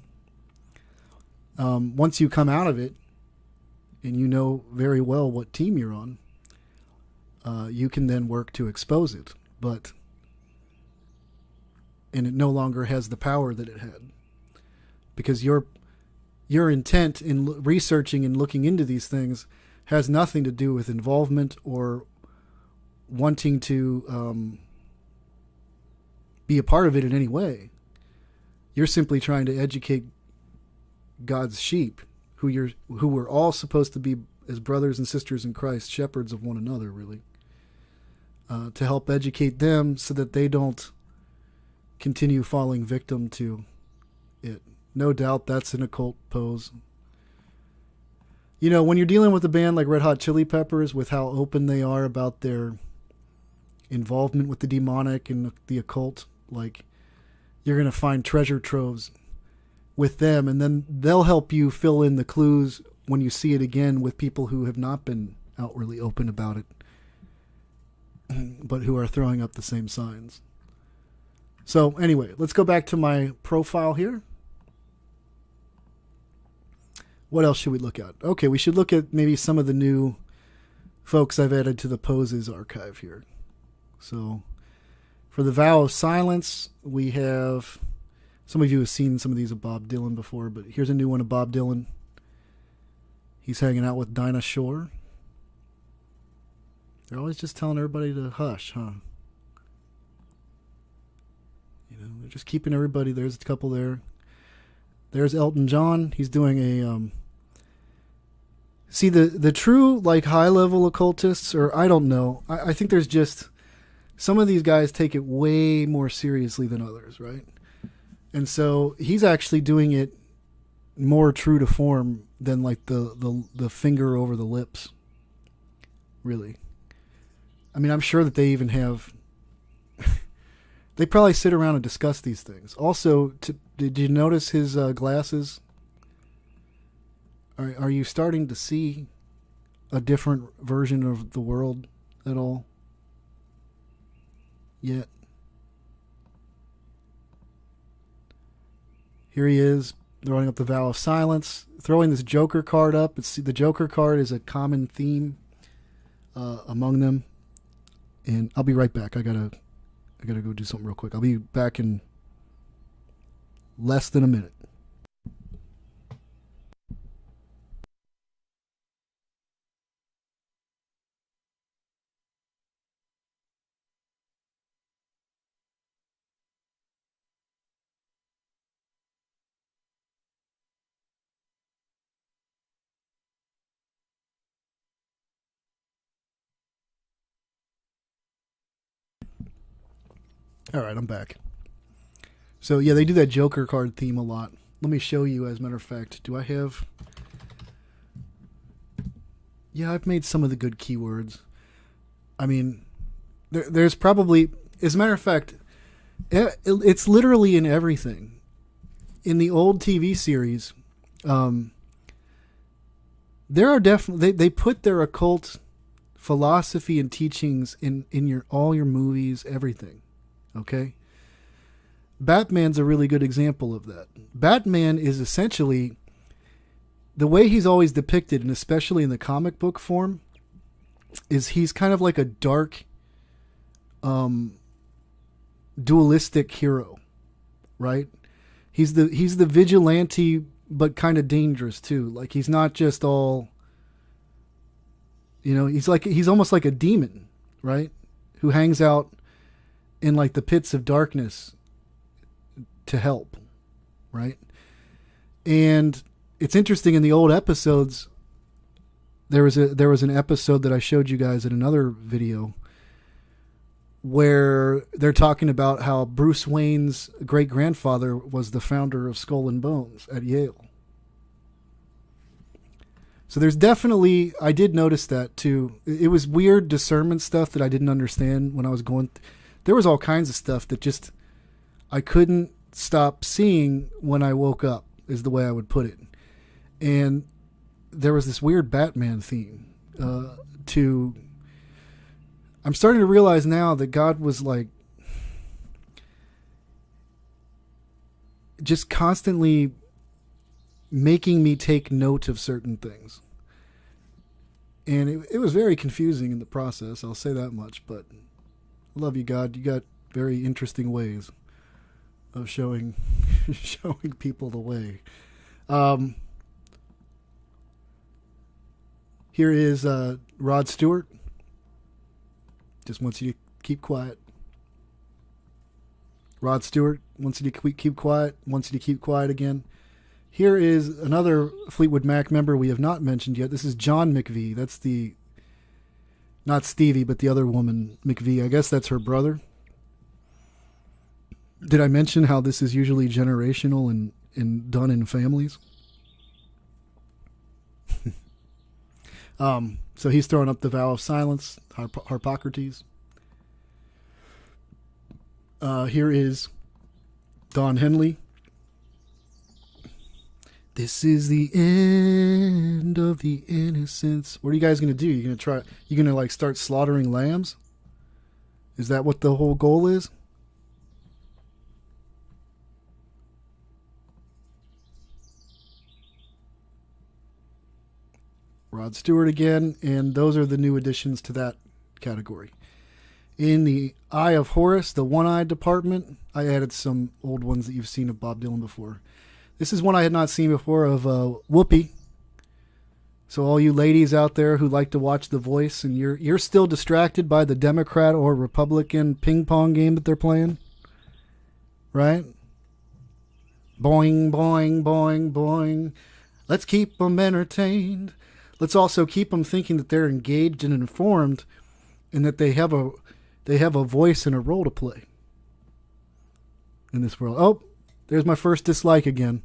once you come out of it, and you know very well what team you're on, you can then work to expose it. But and it no longer has the power that it had. Because your intent in researching and looking into these things has nothing to do with involvement or wanting to be a part of it in any way. You're simply trying to educate God's sheep, who we're all supposed to be as brothers and sisters in Christ, shepherds of one another, really, to help educate them so that they don't continue falling victim to it. No doubt that's an occult pose. You know, when you're dealing with a band like Red Hot Chili Peppers, with how open they are about their involvement with the demonic and the occult, like, you're going to find treasure troves with them, and then they'll help you fill in the clues when you see it again with people who have not been outwardly open about it, but who are throwing up the same signs. So anyway, let's go back to my profile here. What else should we look at? Okay, we should look at maybe some of the new folks I've added to the poses archive here. So for the Vow of Silence, we have, some of you have seen some of these of Bob Dylan before, but here's a new one of Bob Dylan. He's hanging out with Dinah Shore. They're always just telling everybody to hush, huh? You know, they're just keeping everybody. There's a couple there. There's Elton John. He's doing a see, the true, like, high level occultists, or I don't know. I think there's just some of these guys take it way more seriously than others, right? And so he's actually doing it more true to form than like the finger over the lips. Really. I mean, I'm sure that they even have they probably sit around and discuss these things. Also, did you notice his glasses? Are you starting to see a different version of the world at all? Yet. Here he is, throwing up the Vow of Silence, throwing this Joker card up. The Joker card is a common theme among them. And I'll be right back. I gotta go do something real quick. I'll be back in less than a minute. All right, I'm back. So, yeah, they do that Joker card theme a lot. Let me show you, as a matter of fact. Do I have... Yeah, I've made some of the good keywords. I mean, there's probably... As a matter of fact, it's literally in everything. In the old TV series, there are definitely... They put their occult philosophy and teachings in all your movies, everything. Okay? Batman's a really good example of that. Batman is essentially, the way he's always depicted, and especially in the comic book form, is he's kind of like a dark, dualistic hero, right? He's the vigilante, but kind of dangerous too. Like, he's not just all, you know, he's almost like a demon, right? Who hangs out in like the pits of darkness to help, right? And it's interesting, in the old episodes, there was an episode that I showed you guys in another video where they're talking about how Bruce Wayne's great grandfather was the founder of Skull and Bones at Yale. So there's definitely, I did notice that too. It was weird discernment stuff that I didn't understand when I was going. There was all kinds of stuff that just I couldn't stop seeing when I woke up, is the way I would put it. And there was this weird Batman theme I'm starting to realize now that God was like just constantly making me take note of certain things. And it was very confusing in the process, I'll say that much, but I love you, God. You got very interesting ways. of showing showing people the way. Here is Rod Stewart. Just wants you to keep quiet. Rod Stewart wants you to keep quiet, wants you to keep quiet again. Here is another Fleetwood Mac member we have not mentioned yet. This is John McVie. That's the, not Stevie, but the other woman, McVie. I guess that's her brother. Did I mention how this is usually generational and done in families? So he's throwing up the vow of silence, Harpocrates. Here is Don Henley. This is the end of the innocents. What are you guys going to do? You're going to like start slaughtering lambs? Is that what the whole goal is? Rod Stewart again, and those are the new additions to that category. In the Eye of Horus, the one-eyed department, I added some old ones that you've seen of Bob Dylan before. This is one I had not seen before of Whoopi. So all you ladies out there who like to watch The Voice and you're still distracted by the Democrat or Republican ping pong game that they're playing, right? Boing, boing, boing, boing. Let's keep them entertained. Let's also keep them thinking that they're engaged and informed and that they have a voice and a role to play in this world. Oh, there's my first dislike again.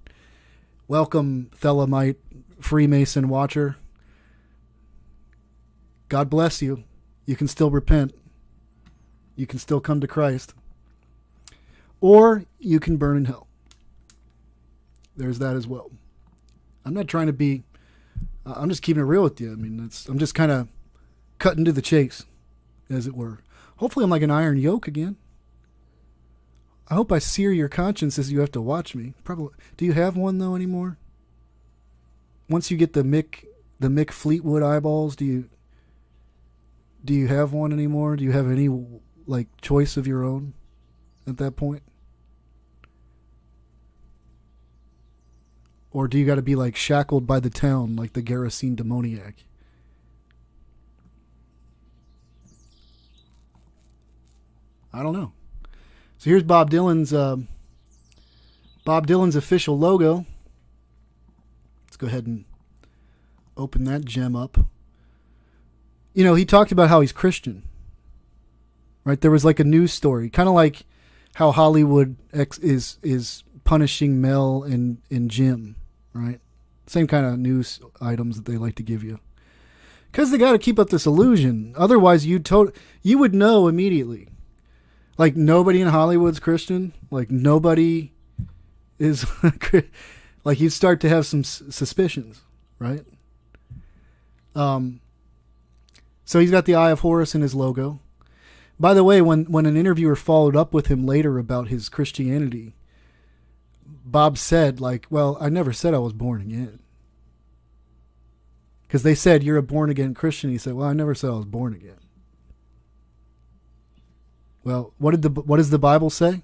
Welcome, Thelemite Freemason watcher. God bless you. You can still repent. You can still come to Christ. Or you can burn in hell. There's that as well. I'm not trying to be... I'm just keeping it real with you. I mean, I'm just kind of cutting to the chase, as it were. Hopefully I'm like an iron yoke again. I hope I sear your conscience as you have to watch me. Probably. Do you have one though anymore? Once you get the Mick Fleetwood eyeballs, do you have one anymore? Do you have any like choice of your own at that point? Or do you got to be like shackled by the town like the Gerasene demoniac? I don't know. So here's Bob Dylan's official logo. Let's go ahead and open that gem up. You know, he talked about how he's Christian. Right? There was like a news story, kind of like how Hollywood is punishing Mel and Jim, right? Same kind of news items that they like to give you. Because they got to keep up this illusion. Otherwise, you would know immediately. Like, nobody in Hollywood's Christian. Like, nobody is... like, you'd start to have some suspicions, right? So he's got the Eye of Horus in his logo. By the way, when an interviewer followed up with him later about his Christianity, Bob said, like, well, I never said I was born again. Because they said, you're a born-again Christian. He said, well, I never said I was born again. Well, what does the Bible say?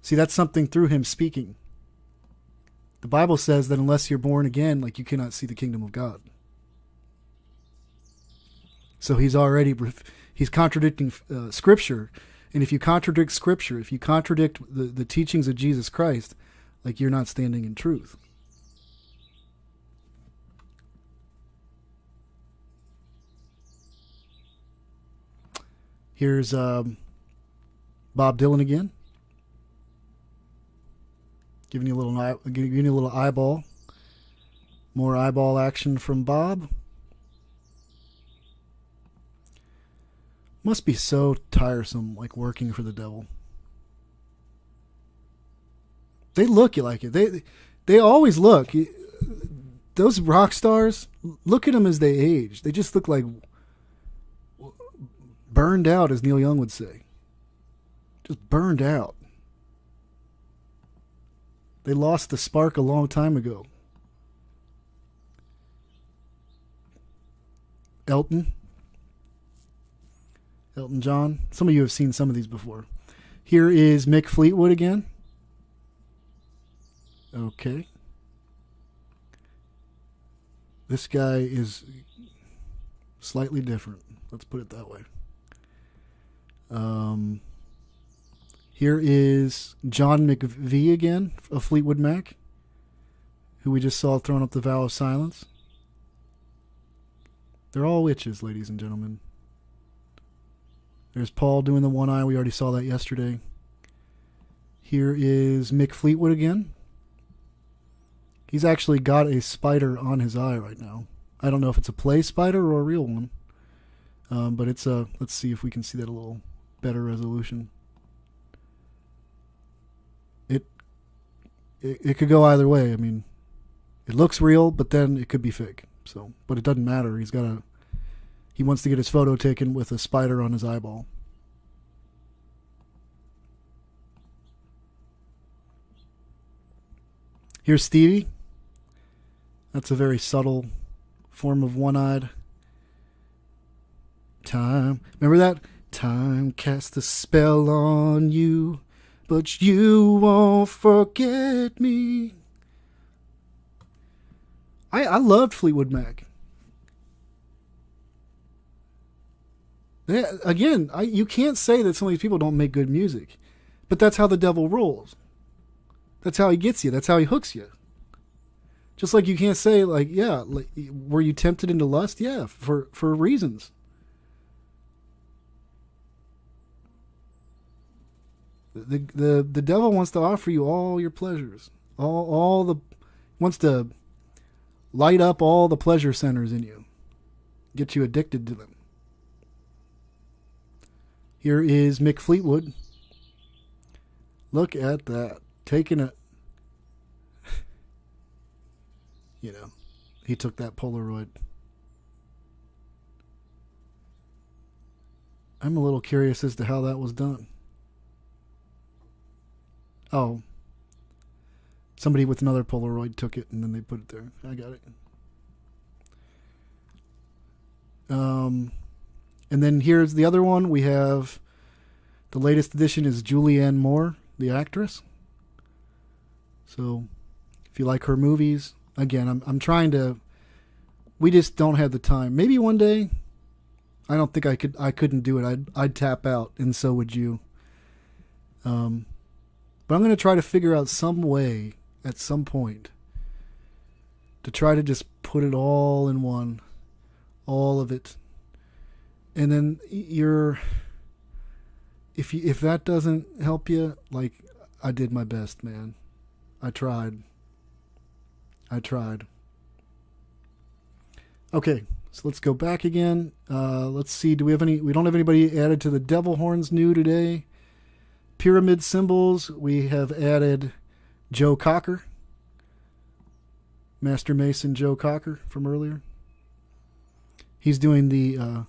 See, that's something through him speaking. The Bible says that unless you're born again, like, you cannot see the kingdom of God. So he's contradicting Scripture. And if you contradict Scripture, if you contradict the teachings of Jesus Christ, like, you're not standing in truth. Here's Bob Dylan again, giving you a little eyeball. More eyeball action from Bob. Must be so tiresome, like working for the devil. They look like it. They always look. Those rock stars, look at them as they age. They just look like burned out, as Neil Young would say. Just burned out. They lost the spark a long time ago. Elton John. Some of you have seen some of these before. Here is Mick Fleetwood again. Okay. This guy is slightly different. Let's put it that way. Here is John McVie again of Fleetwood Mac, who we just saw throwing up the vow of silence. They're all witches, ladies and gentlemen. There's Paul doing the one eye. We already saw that yesterday. Here is Mick Fleetwood again. He's actually got a spider on his eye right now. I don't know if it's a play spider or a real one. But it's a... Let's see if we can see that a little better resolution. It could go either way. I mean, it looks real, but then it could be fake. So, but it doesn't matter. He wants to get his photo taken with a spider on his eyeball. Here's Stevie. That's a very subtle form of one-eyed. Time. Remember that? Time cast a spell on you, but you won't forget me. I loved Fleetwood Mac. Again, you can't say that some of these people don't make good music, but that's how the devil rolls. That's how he gets you. That's how he hooks you. Just like you can't say, like, yeah, like, were you tempted into lust? Yeah, for reasons. The devil wants to offer you all your pleasures, wants to light up all the pleasure centers in you, get you addicted to them. Here is Mick Fleetwood. Look at that, taking it. You know, he took that Polaroid. I'm a little curious as to how that was done. Oh, somebody with another Polaroid took it and then they put it there. I got it. And then here's the other one. We have the latest edition is Julianne Moore, the actress. So if you like her movies, again, I'm trying to. We just don't have the time. Maybe one day. I don't think I couldn't do it. I'd tap out, and so would you. But I'm going to try to figure out some way at some point to try to just put it all in one, all of it, and then if that doesn't help you, like, I did my best, man. I tried. Okay, so let's go back again. Let's see. Do we have any? We don't have anybody added to the devil horns new today. Pyramid symbols. We have added Joe Cocker, Master Mason Joe Cocker from earlier. He's doing the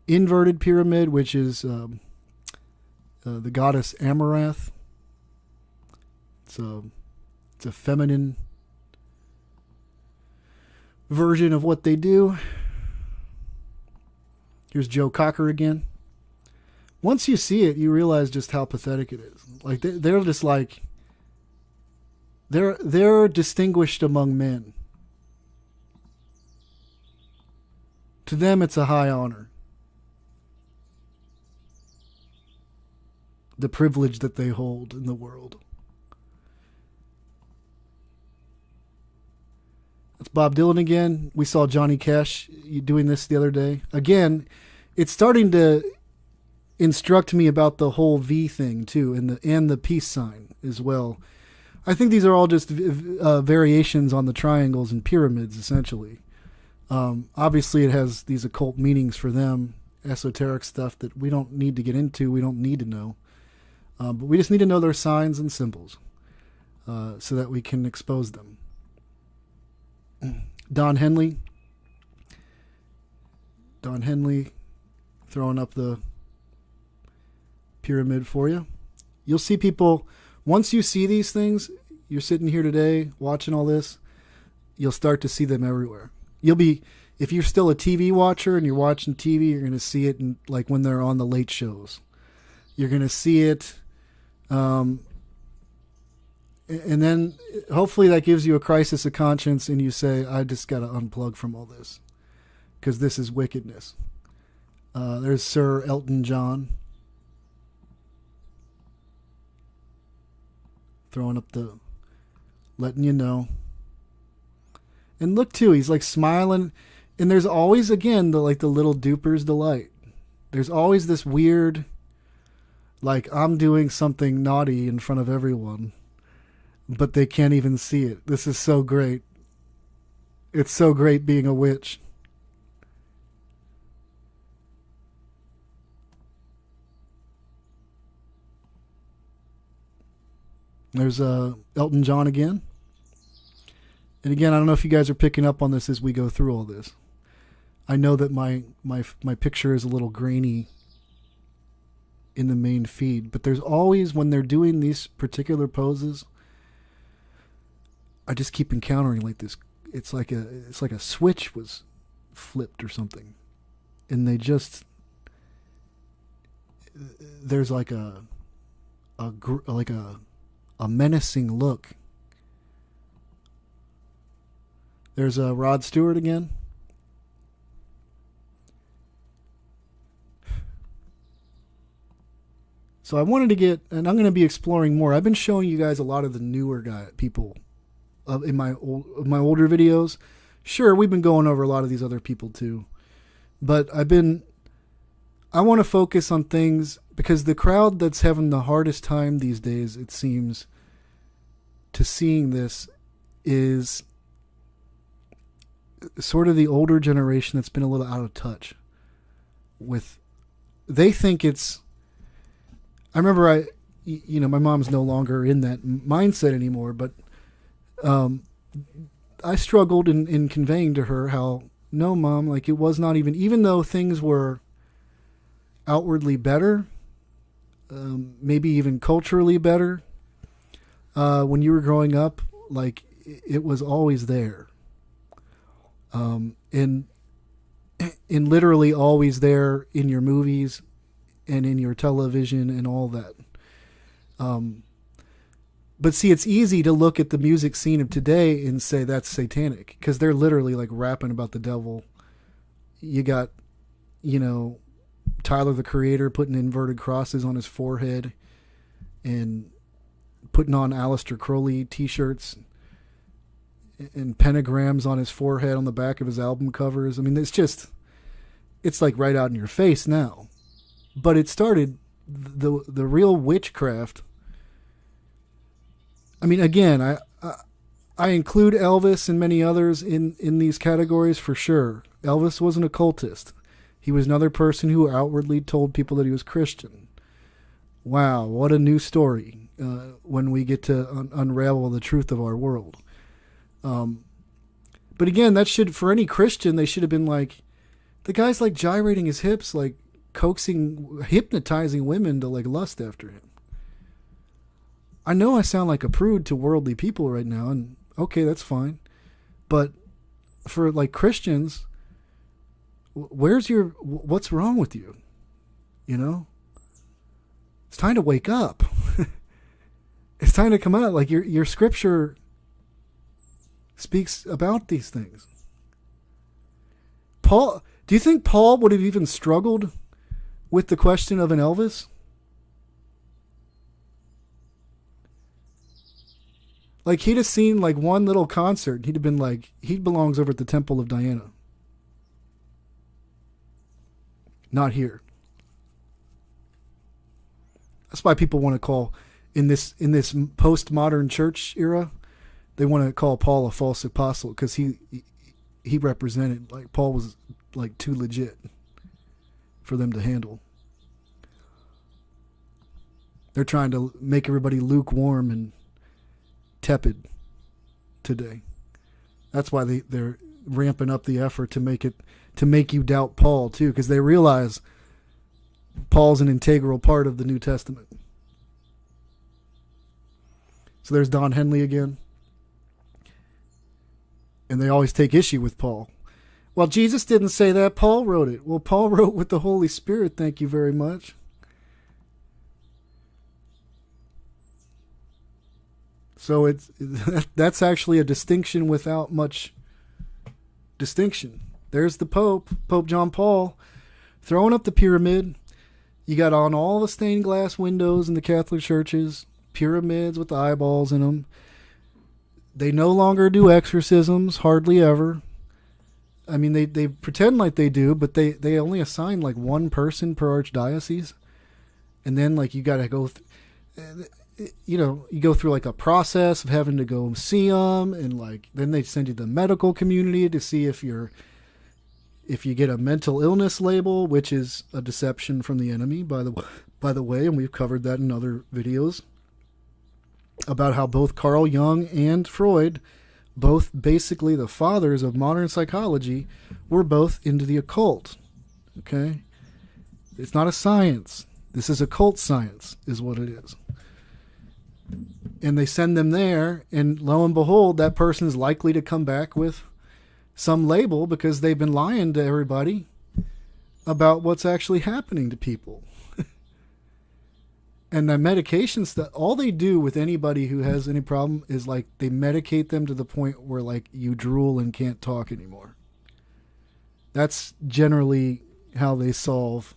inverted pyramid, which is the goddess Amarath. It's a feminine version of what they do. Here's Joe Cocker again. Once you see it, you realize just how pathetic it is. Like they're just like they're distinguished among men. To them, it's a high honor. The privilege that they hold in the world. That's Bob Dylan again. We saw Johnny Cash doing this the other day. Again, it's starting to instruct me about the whole V thing too, and the peace sign as well. I think these are all just variations on the triangles and pyramids, essentially. Obviously, it has these occult meanings for them, esoteric stuff that we don't need to get into. We don't need to know, but we just need to know their signs and symbols so that we can expose them. Don Henley throwing up the pyramid for you. You'll see people, once you see these things, you're sitting here today watching all this, you'll start to see them everywhere. If you're still a TV watcher and you're watching TV, you're going to see it like when they're on the late shows. You're going to see it And then hopefully that gives you a crisis of conscience and you say, I just got to unplug from all this because this is wickedness. There's Sir Elton John throwing up the, letting you know. And look too, he's like smiling. And there's always, again, the little duper's delight. There's always this weird, like, I'm doing something naughty in front of everyone, but they can't even see it. This is so great. It's so great being a witch. There's Elton John again. And again, I don't know if you guys are picking up on this as we go through all this. I know that my picture is a little grainy in the main feed, but there's always, when they're doing these particular poses, I just keep encountering like this. It's like a switch was flipped or something, and there's like a menacing look. There's Rod Stewart again. So I wanted to get, and I'm going to be exploring more. I've been showing you guys a lot of the newer people in my older videos. Sure, we've been going over a lot of these other people too, but I want to focus on things because the crowd that's having the hardest time these days, it seems, to seeing this is sort of the older generation that's been a little out of touch with. They think it's. I remember my mom's no longer in that mindset anymore, but I struggled in conveying to her how, no, Mom, like it was not even though things were outwardly better, maybe even culturally better, when you were growing up, like it was always there. And literally always there in your movies and in your television and all that. But see, it's easy to look at the music scene of today and say that's satanic because they're literally like rapping about the devil. You got, Tyler the Creator putting inverted crosses on his forehead and putting on Aleister Crowley t-shirts and pentagrams on his forehead on the back of his album covers. I mean, it's like right out in your face now. But it started, the real witchcraft. I mean, again, I include Elvis and many others in these categories for sure. Elvis was an occultist. He was another person who outwardly told people that he was Christian. Wow, what a new story when we get to unravel the truth of our world. But again, that should, for any Christian, they should have been like, the guy's like gyrating his hips, like hypnotizing women to like lust after him. I know I sound like a prude to worldly people right now, and okay, that's fine. But for like Christians, what's wrong with you? It's time to wake up. It's time to come out. Like your scripture speaks about these things. Do you think Paul would have even struggled with the question of an Elvis? Like he'd have seen like one little concert. He'd have been like, he belongs over at the Temple of Diana. Not here. That's why people want to call, in this postmodern church era, they want to call Paul a false apostle because he represented, like, Paul was like too legit for them to handle. They're trying to make everybody lukewarm and tepid today. That's why they're ramping up the effort to make you doubt Paul too, because they realize Paul's an integral part of the New Testament. So there's Don Henley again. And they always take issue with Paul. Well, Jesus didn't say that. Paul wrote it. Well, Paul wrote with the Holy Spirit. Thank you very much. So that's actually a distinction without much distinction. There's the Pope John Paul, throwing up the pyramid. You got on all the stained glass windows in the Catholic churches, pyramids with the eyeballs in them. They no longer do exorcisms, hardly ever. I mean, they pretend like they do, but they only assign like one person per archdiocese. And then like you got to go, you go through like a process of having to go see them. And like, then they send you to the medical community to see if you get a mental illness label, which is a deception from the enemy, by the way, and we've covered that in other videos about how both Carl Jung and Freud, both basically the fathers of modern psychology, were both into the occult. Okay? It's not a science. This is occult science, is what it is. And they send them there, and lo and behold, that person is likely to come back with some label because they've been lying to everybody about what's actually happening to people. And the medications, that all they do with anybody who has any problem is like they medicate them to the point where like you drool and can't talk anymore. That's generally how they solve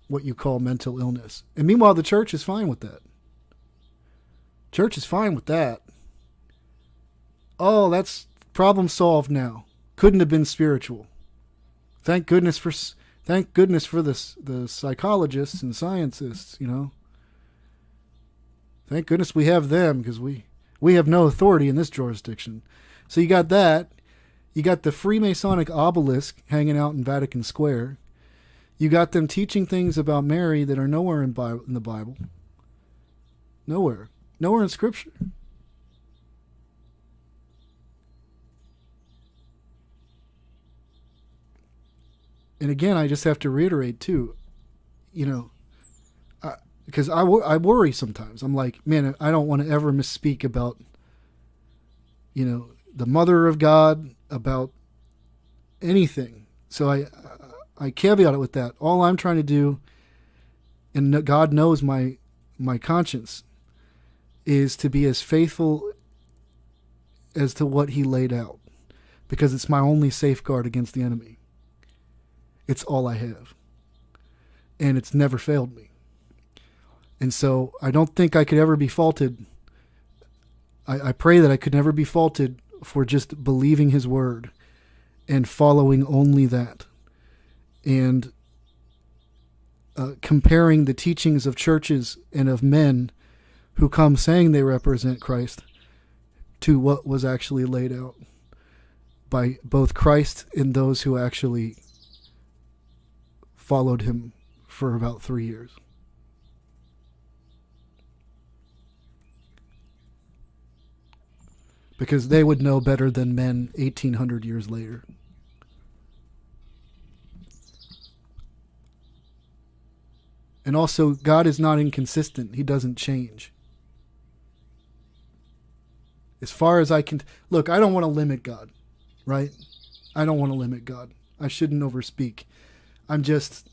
what you call mental illness. And meanwhile, the church is fine with that. Church is fine with that. Oh, that's problem solved now. Couldn't have been spiritual. Thank goodness for the psychologists and scientists, Thank goodness we have them, because we have no authority in this jurisdiction. So you got that. You got the Freemasonic obelisk hanging out in Vatican Square. You got them teaching things about Mary that are nowhere in the Bible. Nowhere. Nowhere in Scripture. And again, I just have to reiterate too, because I worry sometimes. I'm like, man, I don't want to ever misspeak about, the Mother of God, about anything. So I caveat it with that. All I'm trying to do, and God knows my conscience, is to be as faithful as to what He laid out, because it's my only safeguard against the enemy. It's all I have. And it's never failed me. And so I don't think I could ever be faulted. I pray that I could never be faulted for just believing His word and following only that. And comparing the teachings of churches and of men who come saying they represent Christ to what was actually laid out by both Christ and those who actually followed Him for about 3 years. Because they would know better than men 1,800 years later. And also, God is not inconsistent. He doesn't change. As far as I can... Look, I don't want to limit God, right? I don't want to limit God. I shouldn't overspeak. I'm just...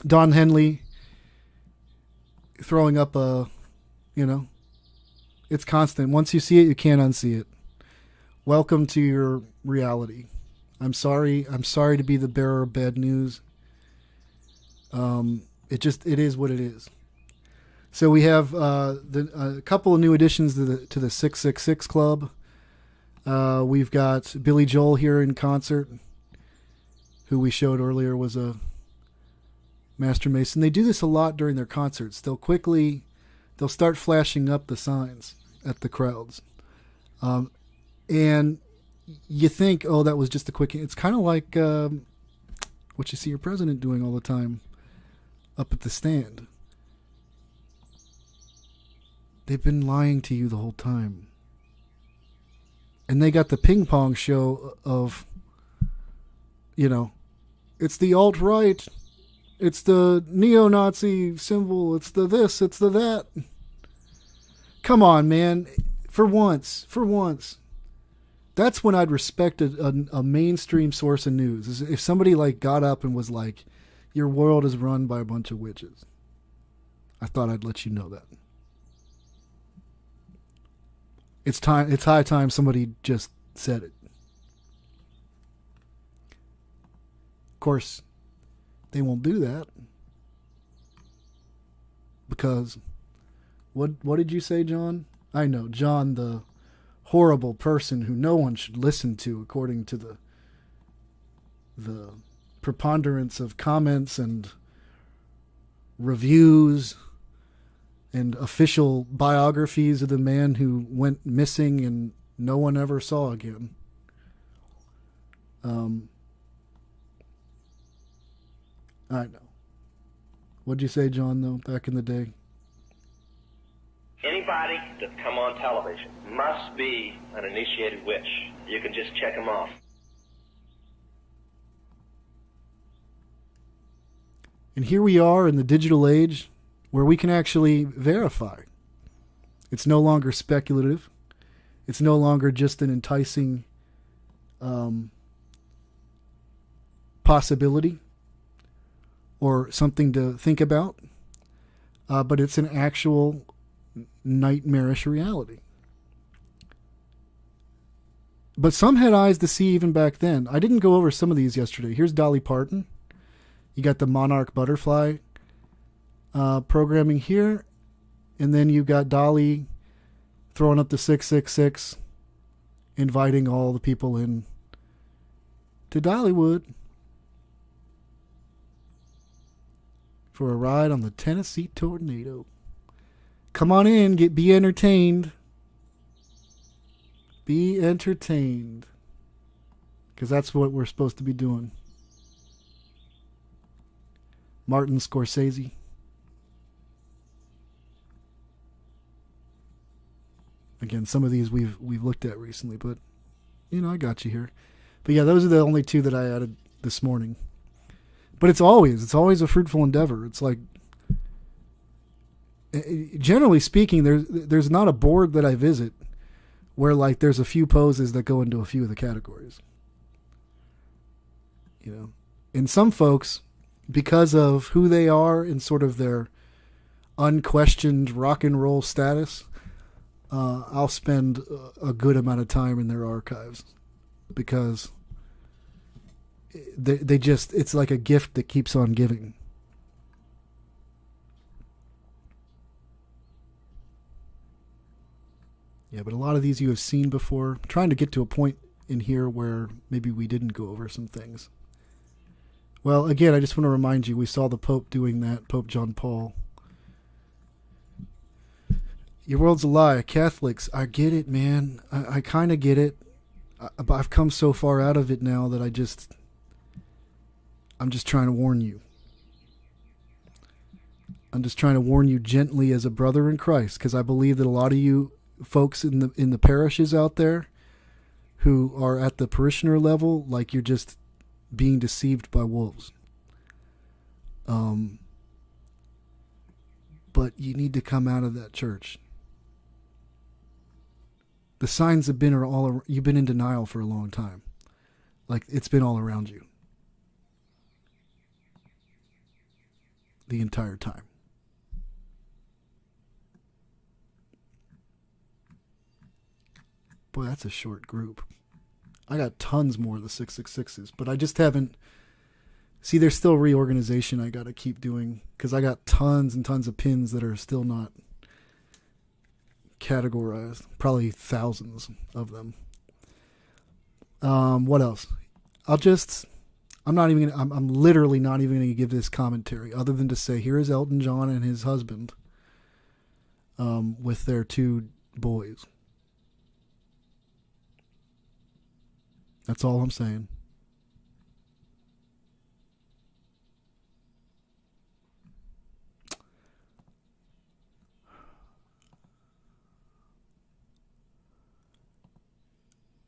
Don Henley throwing up a, it's constant. Once you see it, you can't unsee it. Welcome to your reality. I'm sorry to be the bearer of bad news. It is what it is. So we have a couple of new additions to the 666 Club. We've got Billy Joel here in concert, who we showed earlier was a Master Mason. They do this a lot during their concerts. They'll start flashing up the signs at the crowds. And you think, oh, that was just a quick... It's kind of like what you see your president doing all the time up at the stand. They've been lying to you the whole time. And they got the ping pong show of, it's the alt-right, it's the neo-Nazi symbol, it's the this, it's the that. Come on, man. For once. That's when I'd respect a mainstream source of news. Is if somebody got up and was like, your world is run by a bunch of witches. I thought I'd let you know that. It's time. It's high time somebody just said it. Of course, they won't do that because what did you say, John? I know, John, the horrible person who no one should listen to according to the preponderance of comments and reviews and official biographies of the man who went missing and no one ever saw again. I know. What'd you say, John, though, back in the day? Anybody that's come on television must be an initiated witch. You can just check them off. And here we are in the digital age where we can actually verify. It's no longer speculative. It's no longer just an enticing possibility or something to think about, but it's an actual nightmarish reality. But some had eyes to see even back then. I didn't go over some of these yesterday. Here's Dolly Parton. You got the Monarch Butterfly programming here, and then you got Dolly throwing up the 666, inviting all the people in to Dollywood for a ride on the Tennessee Tornado. Come on in, be entertained. Be entertained. Because that's what we're supposed to be doing. Martin Scorsese. Again, some of these we've looked at recently, but I got you here. But yeah, those are the only two that I added this morning. But it's always a fruitful endeavor. It's like, generally speaking, there's not a board that I visit where like there's a few poses that go into a few of the categories. And some folks, because of who they are and sort of their unquestioned rock and roll status, I'll spend a good amount of time in their archives because they just, it's like a gift that keeps on giving. Yeah, but a lot of these you have seen before. I'm trying to get to a point in here where maybe we didn't go over some things. Well, again, I just want to remind you, we saw the Pope doing that, Pope John Paul. Your world's a lie. Catholics, I get it, man. I kind of get it. But I've come so far out of it now that I'm just trying to warn you. I'm just trying to warn you gently as a brother in Christ, because I believe that a lot of you folks in the parishes out there who are at the parishioner level, like you're just being deceived by wolves. But you need to come out of that church. The signs have been you've been in denial for a long time. Like it's been all around you. The entire time. Boy, that's a short group. I got tons more of the 666s, but I just haven't. See, there's still reorganization I got to keep doing because I got tons and tons of pins that are still not categorized. Probably thousands of them. What else? I'm literally not even going to give this commentary other than to say here is Elton John and his husband with their two boys. That's all I'm saying.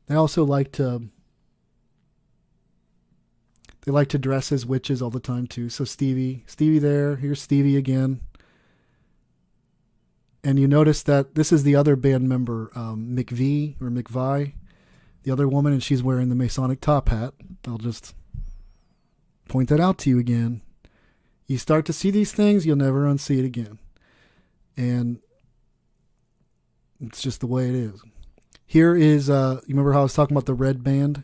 They also like to dress as witches all the time too. So Stevie there, here's Stevie again. And you notice that this is the other band member, McVie, the other woman, and she's wearing the Masonic top hat. I'll just point that out to you again. You start to see these things, you'll never unsee it again. And it's just the way it is. Here is, you remember how I was talking about the red band?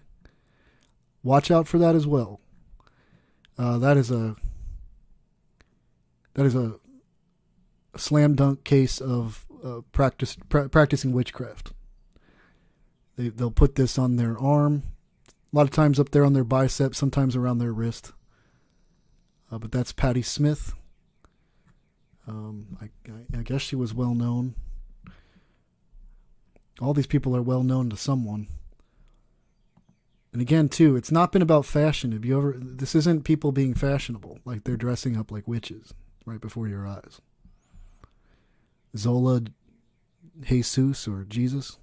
Watch out for that as well. That is a slam dunk case of practicing witchcraft. They'll put this on their arm, a lot of times up there on their bicep, sometimes around their wrist. But that's Patti Smith. I guess she was well known. All these people are well known to someone. And again, too, it's not been about fashion. This isn't people being fashionable, like they're dressing up like witches right before your eyes. Zola Jesus or Jesus.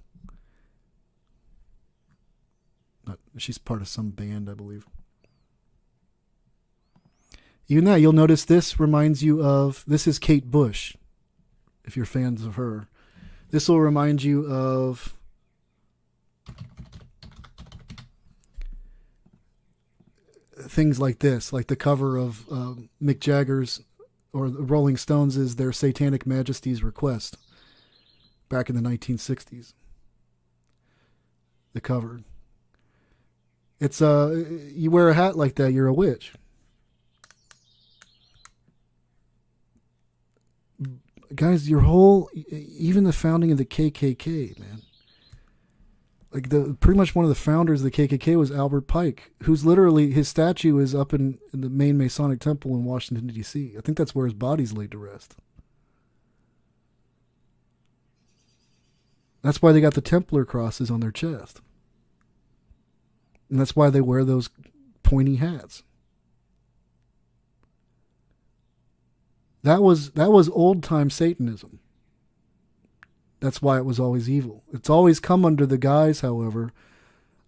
She's part of some band, I believe. Even that, you'll notice this reminds you of, this is Kate Bush, if you're fans of her. This will remind you of things like this, like the cover of Mick Jagger's or the Rolling Stones is their Satanic Majesty's Request back in the 1960s. The cover. It's you wear a hat like that, you're a witch. Guys, even the founding of the KKK, man. Like pretty much one of the founders of the KKK was Albert Pike, who's literally, his statue is up in the main Masonic Temple in Washington, D.C. I think that's where his body's laid to rest. That's why they got the Templar crosses on their chest. And that's why they wear those pointy hats. That was old-time Satanism. That's why it was always evil. It's always come under the guise, however,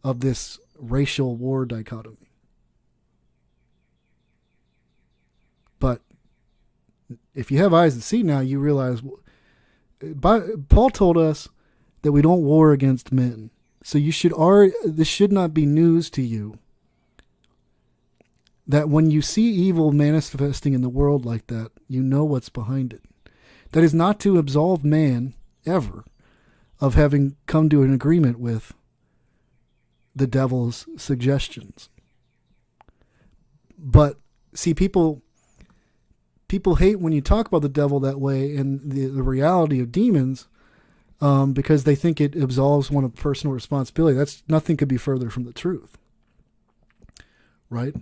of this racial war dichotomy. But if you have eyes to see now, you realize Paul told us that we don't war against men. So this should not be news to you that when you see evil manifesting in the world like that, you know what's behind it. That is not to absolve man ever of having come to an agreement with the devil's suggestions. But see, people hate when you talk about the devil that way and the reality of demons, because they think it absolves one of personal responsibility. That's nothing could be further from the truth, right?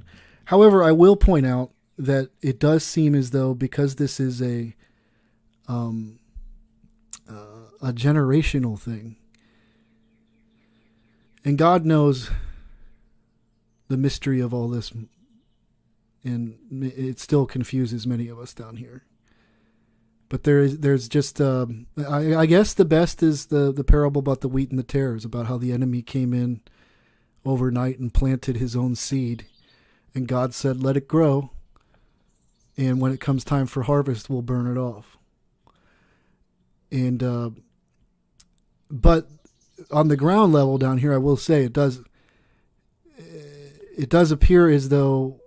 However, I will point out that it does seem as though, because this is a generational thing, and God knows the mystery of all this, and it still confuses many of us down here. But there's just, I guess the best is the parable about the wheat and the tares, about how the enemy came in overnight and planted his own seed. And God said, let it grow. And when it comes time for harvest, we'll burn it off. And, but on the ground level down here, I will say it does appear as though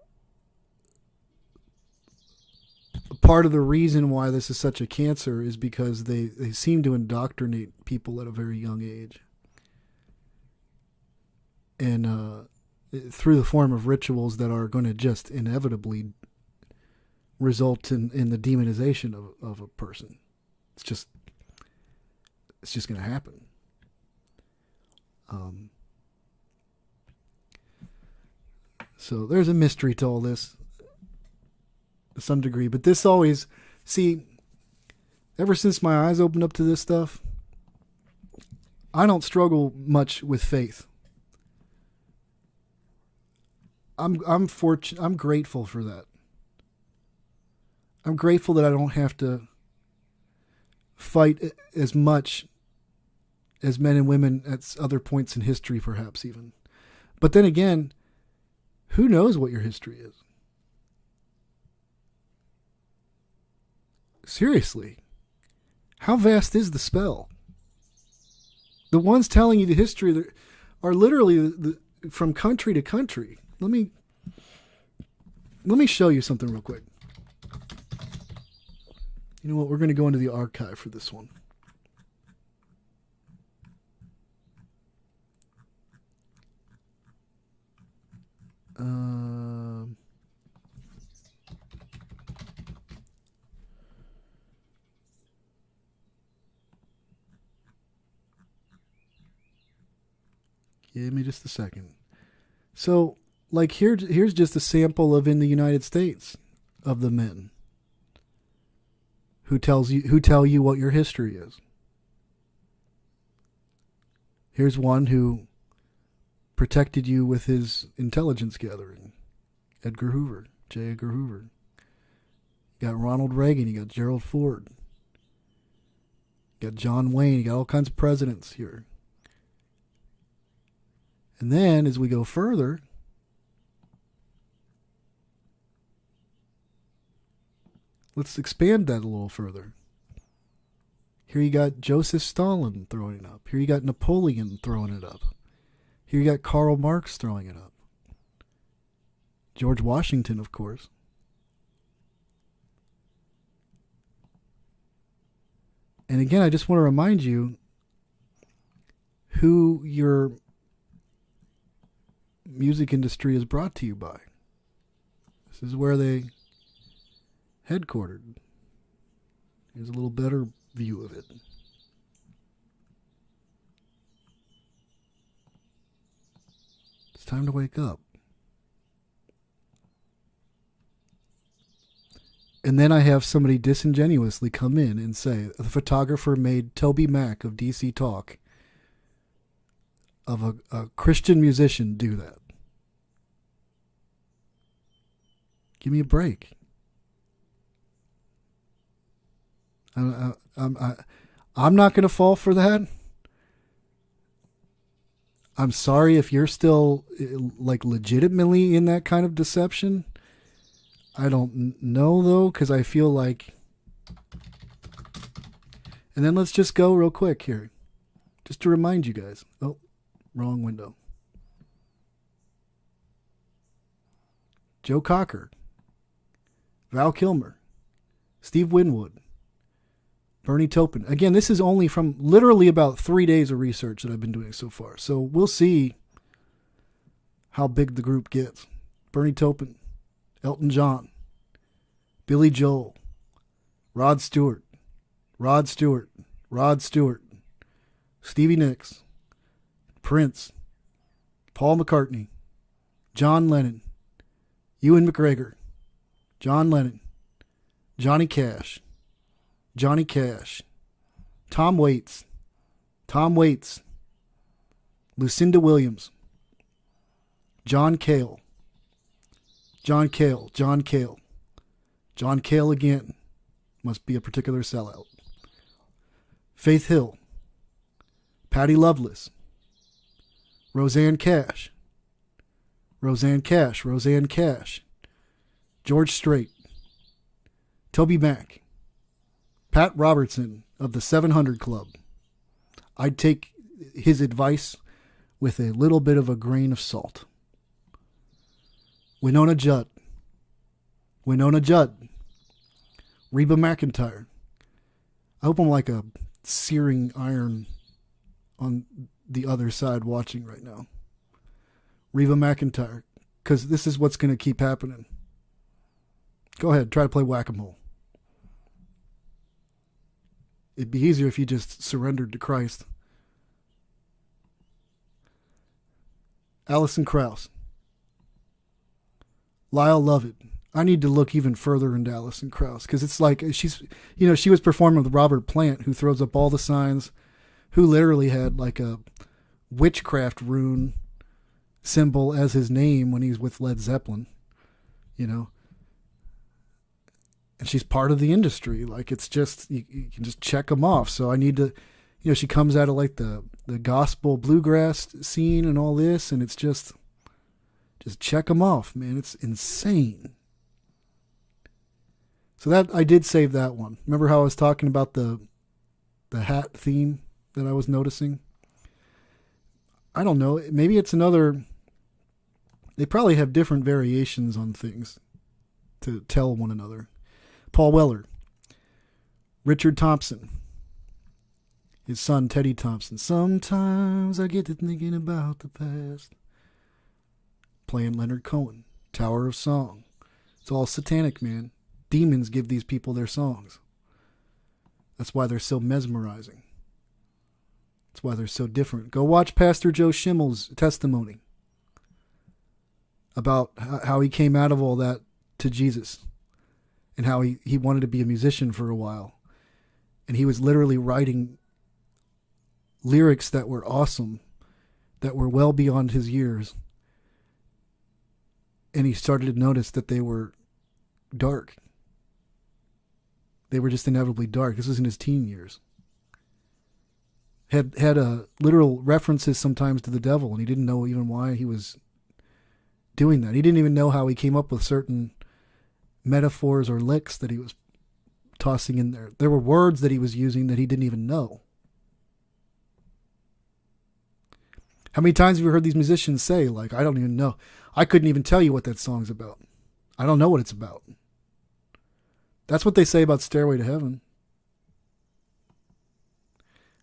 part of the reason why this is such a cancer is because they seem to indoctrinate people at a very young age. And through the form of rituals that are going to just inevitably result in the demonization of a person. It's just going to happen. So there's a mystery to all this to some degree, but this always, see, ever since my eyes opened up to this stuff, I don't struggle much with faith. I'm grateful for that. I'm grateful that I don't have to fight as much as men and women at other points in history, perhaps even. But then again, who knows what your history is? Seriously, how vast is the spell? The ones telling you the history are literally from country to country. Let me show you something real quick. You know what? We're going to go into the archive for this one. Give me just a second. So, like, here's just a sample of in the United States of the men who tell you what your history is. Here's one who protected you with his intelligence gathering. Edgar Hoover, J. Edgar Hoover. You got Ronald Reagan, you got Gerald Ford. You got John Wayne, you got all kinds of presidents here. And then as we go further, let's expand that a little further. Here you got Joseph Stalin throwing it up. Here you got Napoleon throwing it up. Here you got Karl Marx throwing it up. George Washington, of course. And again, I just want to remind you who your music industry is brought to you by. This is where they headquartered. Here's a little better view of it. It's time to wake up. And then I have somebody disingenuously come in and say, the photographer made Toby Mac of DC Talk, of a Christian musician, do that. Give me a break. I'm not going to fall for that. I'm sorry if you're still like legitimately in that kind of deception. I don't know though, because I feel like. And then let's just go real quick here, just to remind you guys. Oh, wrong window. Joe Cocker, Val Kilmer, Steve Winwood, Bernie Taupin. Again, this is only from literally about 3 days of research that I've been doing so far. So we'll see how big the group gets. Bernie Taupin, Elton John, Billy Joel, Rod Stewart, Stevie Nicks, Prince, Paul McCartney, John Lennon, Ewan McGregor, John Lennon, Johnny Cash, Tom Waits, Lucinda Williams, John Cale again, must be a particular sellout. Faith Hill, Patty Loveless, Roseanne Cash, George Strait, Toby Mac, Pat Robertson of the 700 Club. I'd take his advice with a little bit of a grain of salt. Winona Judd, Reba McEntire. I hope I'm like a searing iron on the other side watching right now. Reba McEntire, because this is what's going to keep happening. Go ahead, try to play whack-a-mole. It'd be easier if you just surrendered to Christ. Alison Krauss, Lyle Lovett. I need to look even further into Alison Krauss, because it's like she was performing with Robert Plant, who throws up all the signs, who literally had like a witchcraft rune symbol as his name when he's with Led Zeppelin, and she's part of the industry. Like, it's just, you can just check them off. So I need to, she comes out of like the gospel bluegrass scene and all this, and it's just check them off, man. It's insane. So that, I did save that one. Remember how I was talking about the hat theme that I was noticing? I don't know. Maybe it's another, they probably have different variations on things to tell one another. Paul Weller, Richard Thompson, his son Teddy Thompson. Sometimes I get to thinking about the past. Playing Leonard Cohen, Tower of Song. It's all satanic, man. Demons give these people their songs. That's why they're so mesmerizing. That's why they're so different. Go watch Pastor Joe Schimmel's testimony about how he came out of all that to Jesus and how he wanted to be a musician for a while. And he was literally writing lyrics that were awesome, that were well beyond his years. And he started to notice that they were dark. They were just inevitably dark. This was in his teen years. Had literal references sometimes to the devil, and he didn't know even why he was doing that. He didn't even know how he came up with certain metaphors or licks that he was tossing in there. There were words that he was using that he didn't even know. How many times have you heard these musicians say, like, I don't even know. I couldn't even tell you what that song's about. I don't know what it's about. That's what they say about Stairway to Heaven.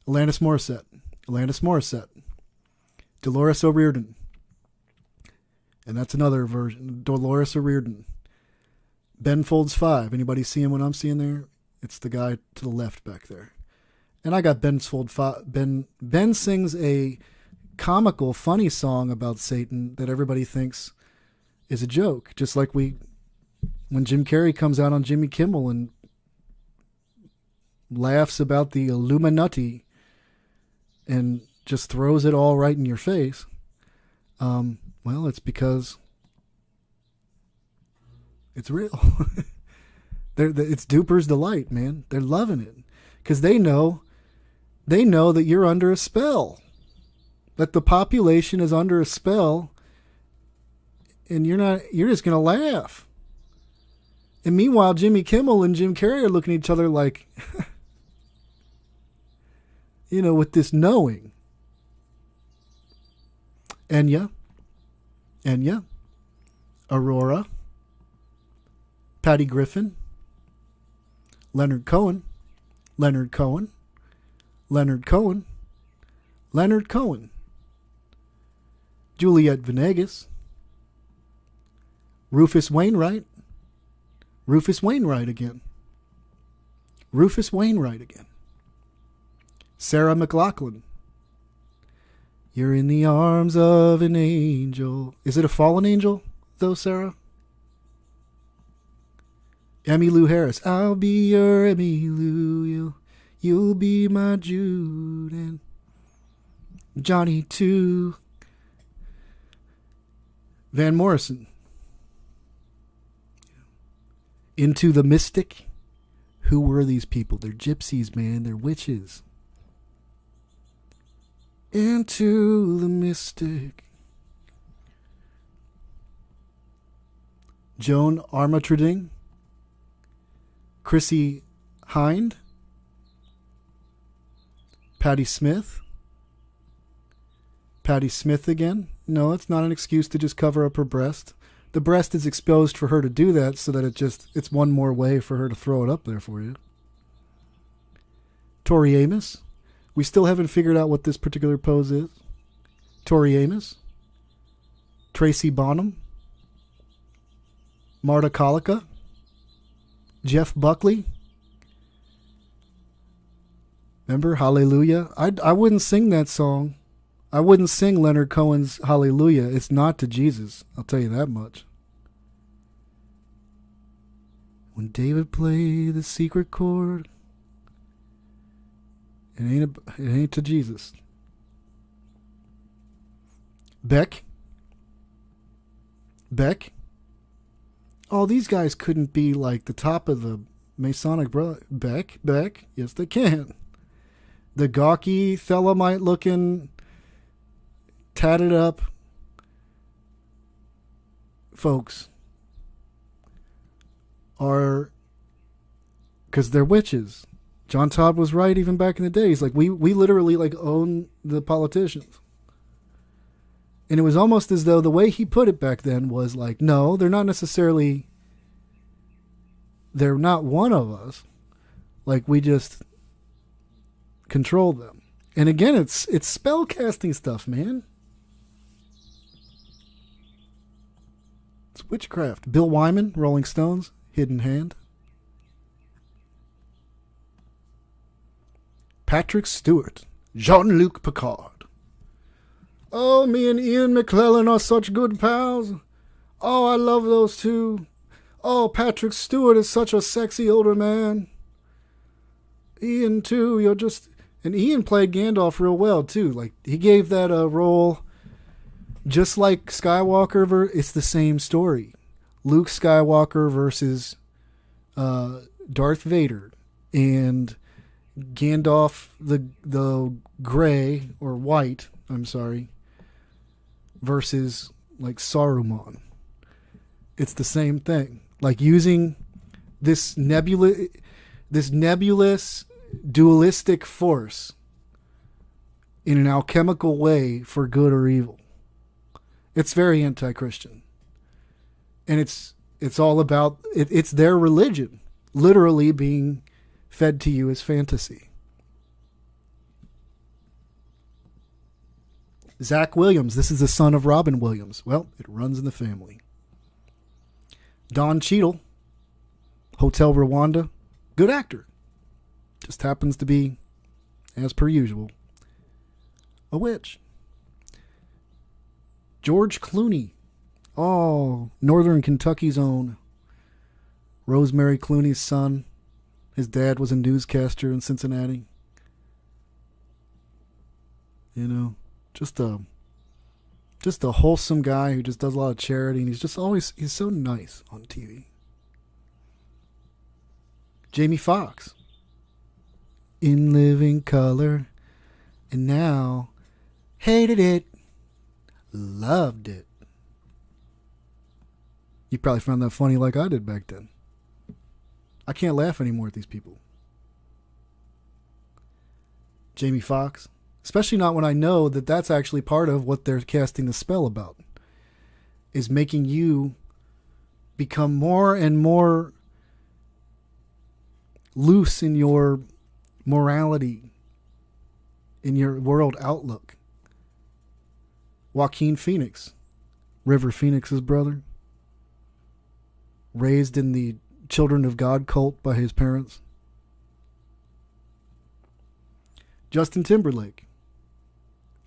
Alanis Morissette. Dolores O'Riordan. And that's another version. Dolores O'Riordan. Ben Folds 5. Anybody seeing what I'm seeing there? It's the guy to the left back there. And I got Ben Folds 5. Ben sings a comical, funny song about Satan that everybody thinks is a joke. Just like when Jim Carrey comes out on Jimmy Kimmel and laughs about the Illuminati and just throws it all right in your face. Well, it's because it's real. It's Duper's delight, man. They're loving it because they know that you're under a spell, that the population is under a spell, and you're just going to laugh. And meanwhile, Jimmy Kimmel and Jim Carrey are looking at each other like, with this knowing. Enya, Aurora, Patty Griffin, Leonard Cohen, Juliette Venegas, Rufus Wainwright again. Sarah McLachlan. You're in the arms of an angel. Is it a fallen angel, though, Sarah? Emmylou Harris. I'll be your Emmylou. You'll be my Jude. And Johnny too. Van Morrison. Into the Mystic. Who were these people? They're gypsies, man. They're witches. Into the Mystic. Joan Armatrading. Chrissy Hind. Patti Smith. Patti Smith again. No, it's not an excuse to just cover up her breast. The breast is exposed for her to do that so that it's one more way for her to throw it up there for you. Tori Amos. We still haven't figured out what this particular pose is. Tori Amos. Tracy Bonham. Marta Colica. Jeff Buckley. Remember Hallelujah? I wouldn't sing that song. I wouldn't sing Leonard Cohen's Hallelujah. It's not to Jesus. I'll tell you that much. When David played the secret chord, it ain't to Jesus. Beck. Oh, these guys couldn't be like the top of the Masonic brother. Beck. Yes, they can. The gawky, Thelemite-looking, tatted up folks are, because they're witches. John Todd was right even back in the day. He's like, we literally like own the politicians. And it was almost as though the way he put it back then was like, no, they're not one of us. Like, we just control them. And again, it's spell casting stuff, man. It's witchcraft. Bill Wyman, Rolling Stones, Hidden Hand. Patrick Stewart. Jean-Luc Picard. Oh, me and Ian McClellan are such good pals. Oh, I love those two. Oh, Patrick Stewart is such a sexy older man. Ian, too, you're just... And Ian played Gandalf real well, too. Like, he gave that a role just like Skywalker. It's the same story. Luke Skywalker versus Darth Vader. And Gandalf the gray, or white, I'm sorry, versus, like, Saruman. It's the same thing. Like, using this nebulous dualistic force in an alchemical way for good or evil. It's very anti-Christian. And it's all about, it's their religion literally being fed to you as fantasy. Zach Williams, this is the son of Robin Williams. Well, it runs in the family. Don Cheadle, Hotel Rwanda, good actor. Just happens to be, as per usual, a witch. George Clooney, Northern Kentucky's own. Rosemary Clooney's son. His dad was a newscaster in Cincinnati. You know, just a wholesome guy who just does a lot of charity, and he's so nice on TV. Jamie Foxx, In Living Color, and now hated it, loved it. You probably found that funny like I did back then. I can't laugh anymore at these people. Jamie Foxx. Especially not when I know that that's actually part of what they're casting the spell about. Is making you become more and more loose in your morality, in your world outlook. Joaquin Phoenix, River Phoenix's brother. Raised in the Children of God cult by his parents. Justin Timberlake.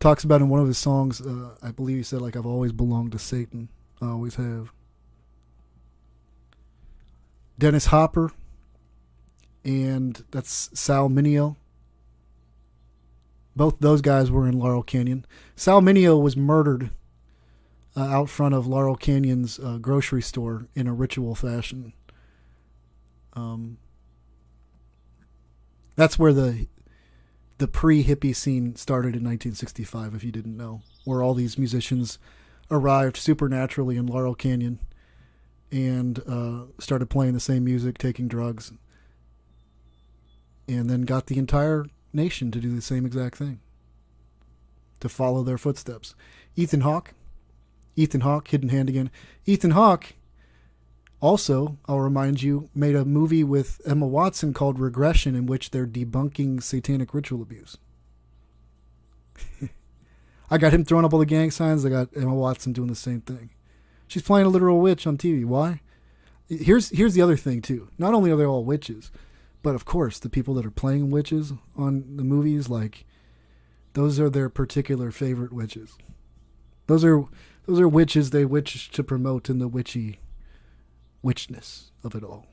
Talks about in one of his songs, I believe he said, like, I've always belonged to Satan. I always have. Dennis Hopper. And that's Sal Mineo. Both those guys were in Laurel Canyon. Sal Mineo was murdered out front of Laurel Canyon's grocery store in a ritual fashion. That's where the pre-hippie scene started in 1965, if you didn't know, where all these musicians arrived supernaturally in Laurel Canyon and started playing the same music, taking drugs, and then got the entire nation to do the same exact thing, to follow their footsteps. Ethan Hawke, Hidden Hand again. Ethan Hawke also, I'll remind you, made a movie with Emma Watson called Regression, in which they're debunking satanic ritual abuse. I got him throwing up all the gang signs. I got Emma Watson doing the same thing. She's playing a literal witch on TV. Why? Here's the other thing, too. Not only are they all witches, but of course, the people that are playing witches on the movies, like, those are their particular favorite witches. Those are witches they witch to promote in the witchness of it all.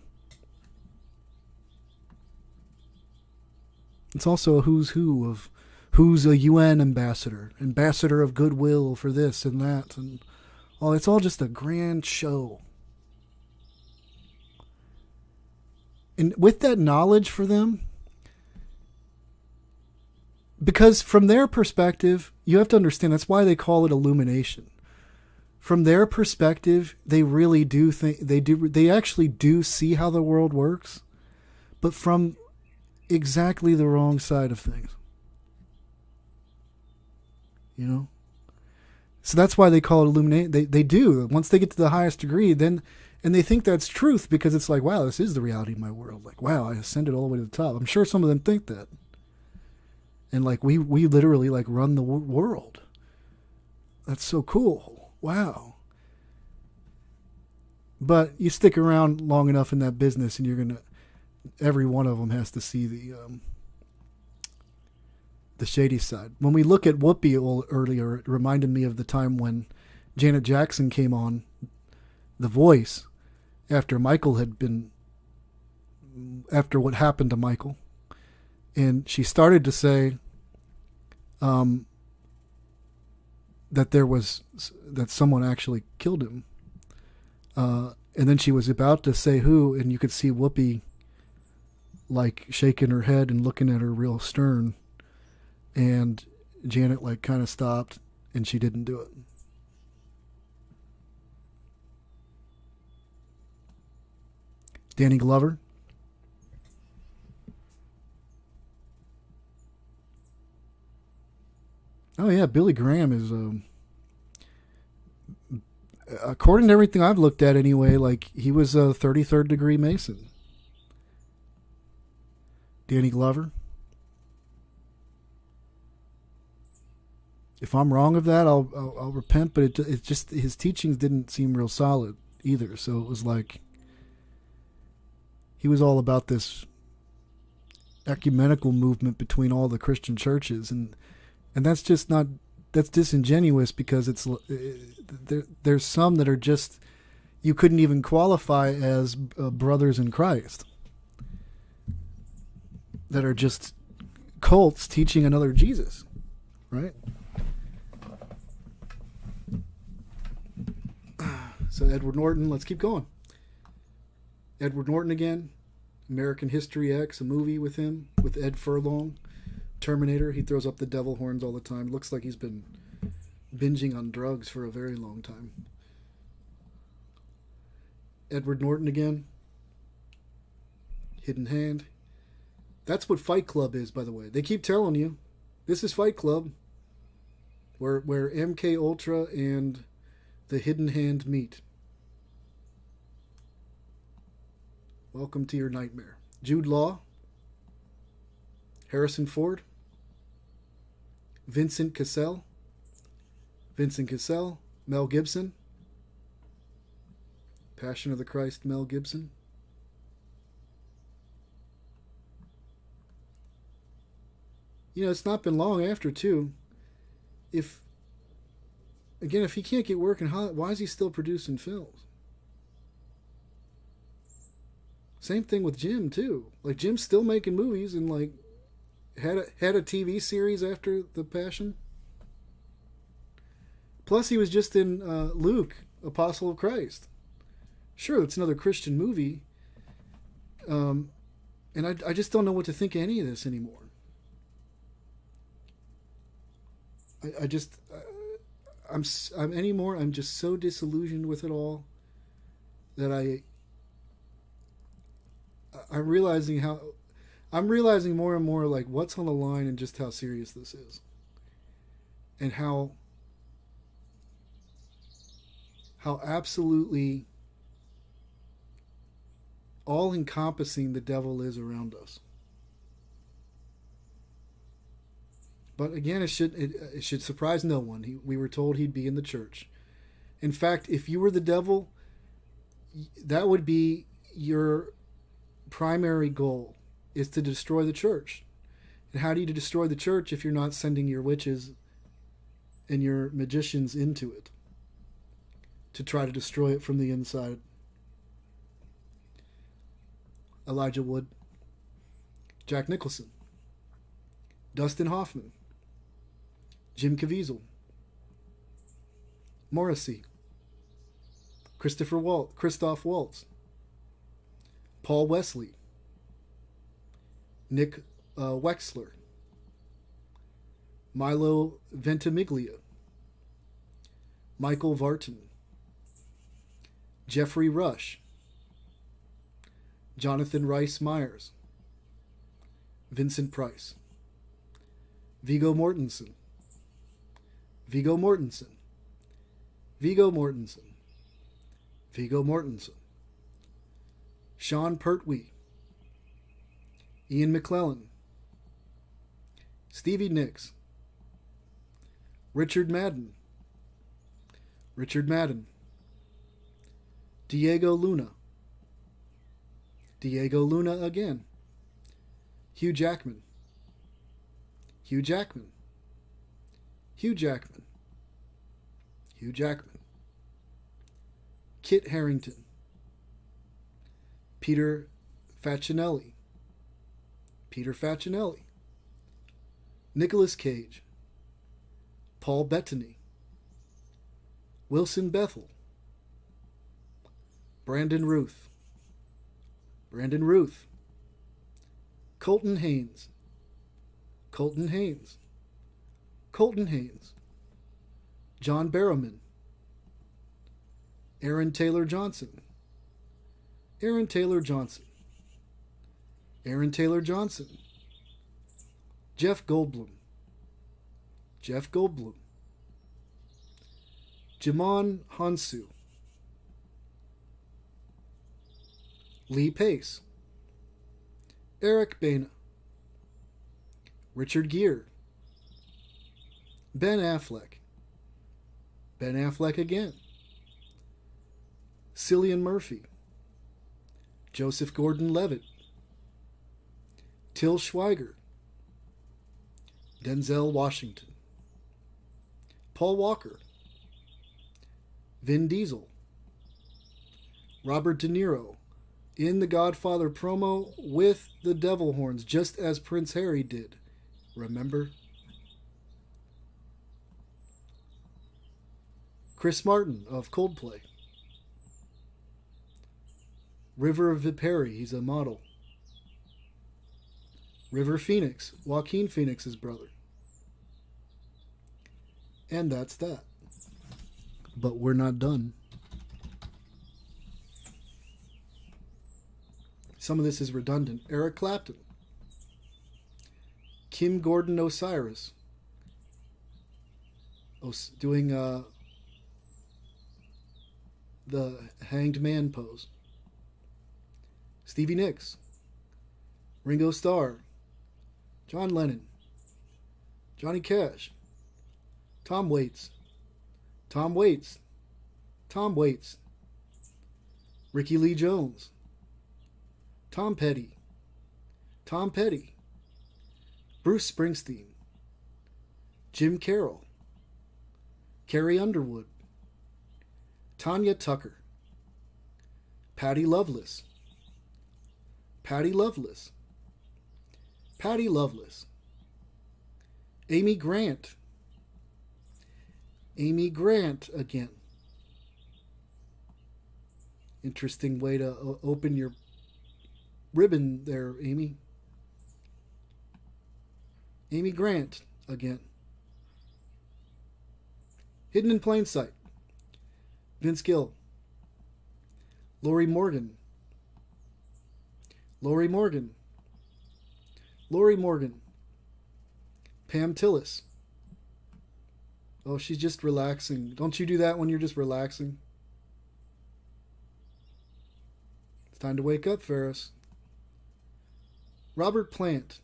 It's also a who's who of who's a UN ambassador of goodwill for this and that, and all. It's all just a grand show. And with that knowledge for them, because from their perspective, you have to understand, that's why they call it illumination. From their perspective, they really do think they actually do see how the world works, but from exactly the wrong side of things. You know? So that's why they call it illuminate. They do. Once they get to the highest degree, then, and they think that's truth, because it's like, wow, this is the reality of my world. Like, wow, I ascended all the way to the top. I'm sure some of them think that. And like, we literally like run the world. That's so cool. Wow. But you stick around long enough in that business, and every one of them has to see the the shady side. When we look at Whoopi earlier, it reminded me of the time when Janet Jackson came on The Voice after what happened to Michael. And she started to say that someone actually killed him. And then she was about to say who, and you could see Whoopi like shaking her head and looking at her real stern. And Janet like kind of stopped, and she didn't do it. Danny Glover. Oh yeah, Billy Graham is, according to everything I've looked at anyway, like he was a 33rd degree Mason. Danny Glover. If I'm wrong of that, I'll repent. But it just his teachings didn't seem real solid either. So it was like he was all about this ecumenical movement between all the Christian churches, and that's just not, that's disingenuous, because it's there's some that are just, you couldn't even qualify as brothers in Christ, that are just cults teaching another Jesus, right? So Edward Norton, let's keep going. Edward Norton again, American History X, a movie with him, with Ed Furlong. Terminator, he throws up the devil horns all the time. Looks like he's been binging on drugs for a very long time. Edward Norton again. Hidden Hand. That's what Fight Club is, by the way. They keep telling you, this is Fight Club, where MK Ultra and the Hidden Hand meet. Welcome to your nightmare. Jude Law. Harrison Ford. Vincent Cassell. Mel Gibson. Passion of the Christ, Mel Gibson. You know, it's not been long after, too. If he can't get work in Hollywood, why is he still producing films? Same thing with Jim, too. Like, Jim's still making movies and, like, had a TV series after The Passion. Plus, he was just in Luke, Apostle of Christ. Sure, it's another Christian movie. And I just don't know what to think of any of this anymore. I'm just so disillusioned with it all that I'm realizing more and more like what's on the line and just how serious this is, and how absolutely all-encompassing the devil is around us. But again, it should surprise no one. We were told he'd be in the church. In fact, if you were the devil, that would be your primary goal, is to destroy the church. And how do you destroy the church if you're not sending your witches and your magicians into it to try to destroy it from the inside? Elijah Wood, Jack Nicholson, Dustin Hoffman, Jim Caviezel, Morrissey, Christoph Waltz, Paul Wesley, Nick Wexler, Milo Ventimiglia, Michael Vartan, Jeffrey Rush, Jonathan Rhys Myers, Vincent Price, Viggo Mortensen, Sean Pertwee, Ian McClellan, Stevie Nicks, Richard Madden, Diego Luna again, Hugh Jackman, Hugh Jackman. Hugh Jackman. Hugh Jackman. Kit Harington. Peter Facinelli. Peter Facinelli. Nicolas Cage. Paul Bettany. Wilson Bethel. Brandon Ruth. Brandon Ruth. Colton Haynes. Colton Haynes. Colton Haynes. John Barrowman. Aaron Taylor Johnson. Aaron Taylor Johnson. Aaron Taylor Johnson. Jeff Goldblum. Jeff Goldblum. Jimon Hansu. Lee Pace. Eric Bana. Richard Gere. Ben Affleck. Ben Affleck again. Cillian Murphy. Joseph Gordon-Levitt. Till Schweiger. Denzel Washington. Paul Walker. Vin Diesel. Robert De Niro in the Godfather promo with the devil horns, just as Prince Harry did. Remember? Chris Martin of Coldplay. River Viperi, he's a model. River Phoenix, Joaquin Phoenix's brother. And that's that. But we're not done. Some of this is redundant. Eric Clapton. Kim Gordon Osiris. Doing the hanged man pose. Stevie Nicks. Ringo Starr. John Lennon. Johnny Cash. Tom Waits. Tom Waits. Tom Waits. Ricky Lee Jones. Tom Petty. Tom Petty. Bruce Springsteen. Jim Carroll. Carrie Underwood. Tanya Tucker. Patty Loveless. Patty Loveless. Patty Loveless. Amy Grant. Amy Grant again. Interesting way to open your ribbon there, Amy. Amy Grant again. Hidden in Plain Sight. Vince Gill. Lori Morgan. Lori Morgan. Lori Morgan. Pam Tillis. Oh, she's just relaxing. Don't you do that when you're just relaxing? It's time to wake up, Ferris. Robert Plant.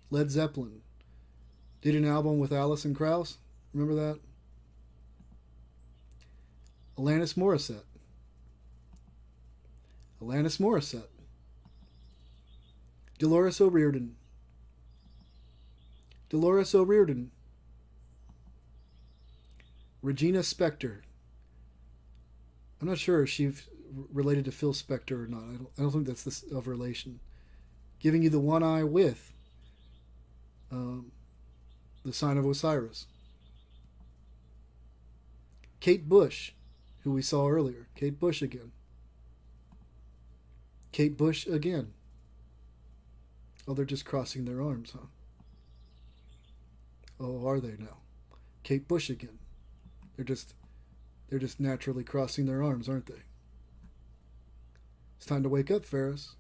Led Zeppelin. Did an album with Alison Krauss. Remember that? Alanis Morissette. Alanis Morissette. Dolores O'Riordan. Dolores O'Riordan. Regina Spektor. I'm not sure if she's related to Phil Spector or not. I don't think that's this of relation. Giving you the one eye with the sign of Osiris. Kate Bush, who we saw earlier. Kate Bush again. Kate Bush again. Oh, they're just crossing their arms, huh? Oh, are they now? Kate Bush again. They're just naturally crossing their arms, aren't they? It's time to wake up, Ferris.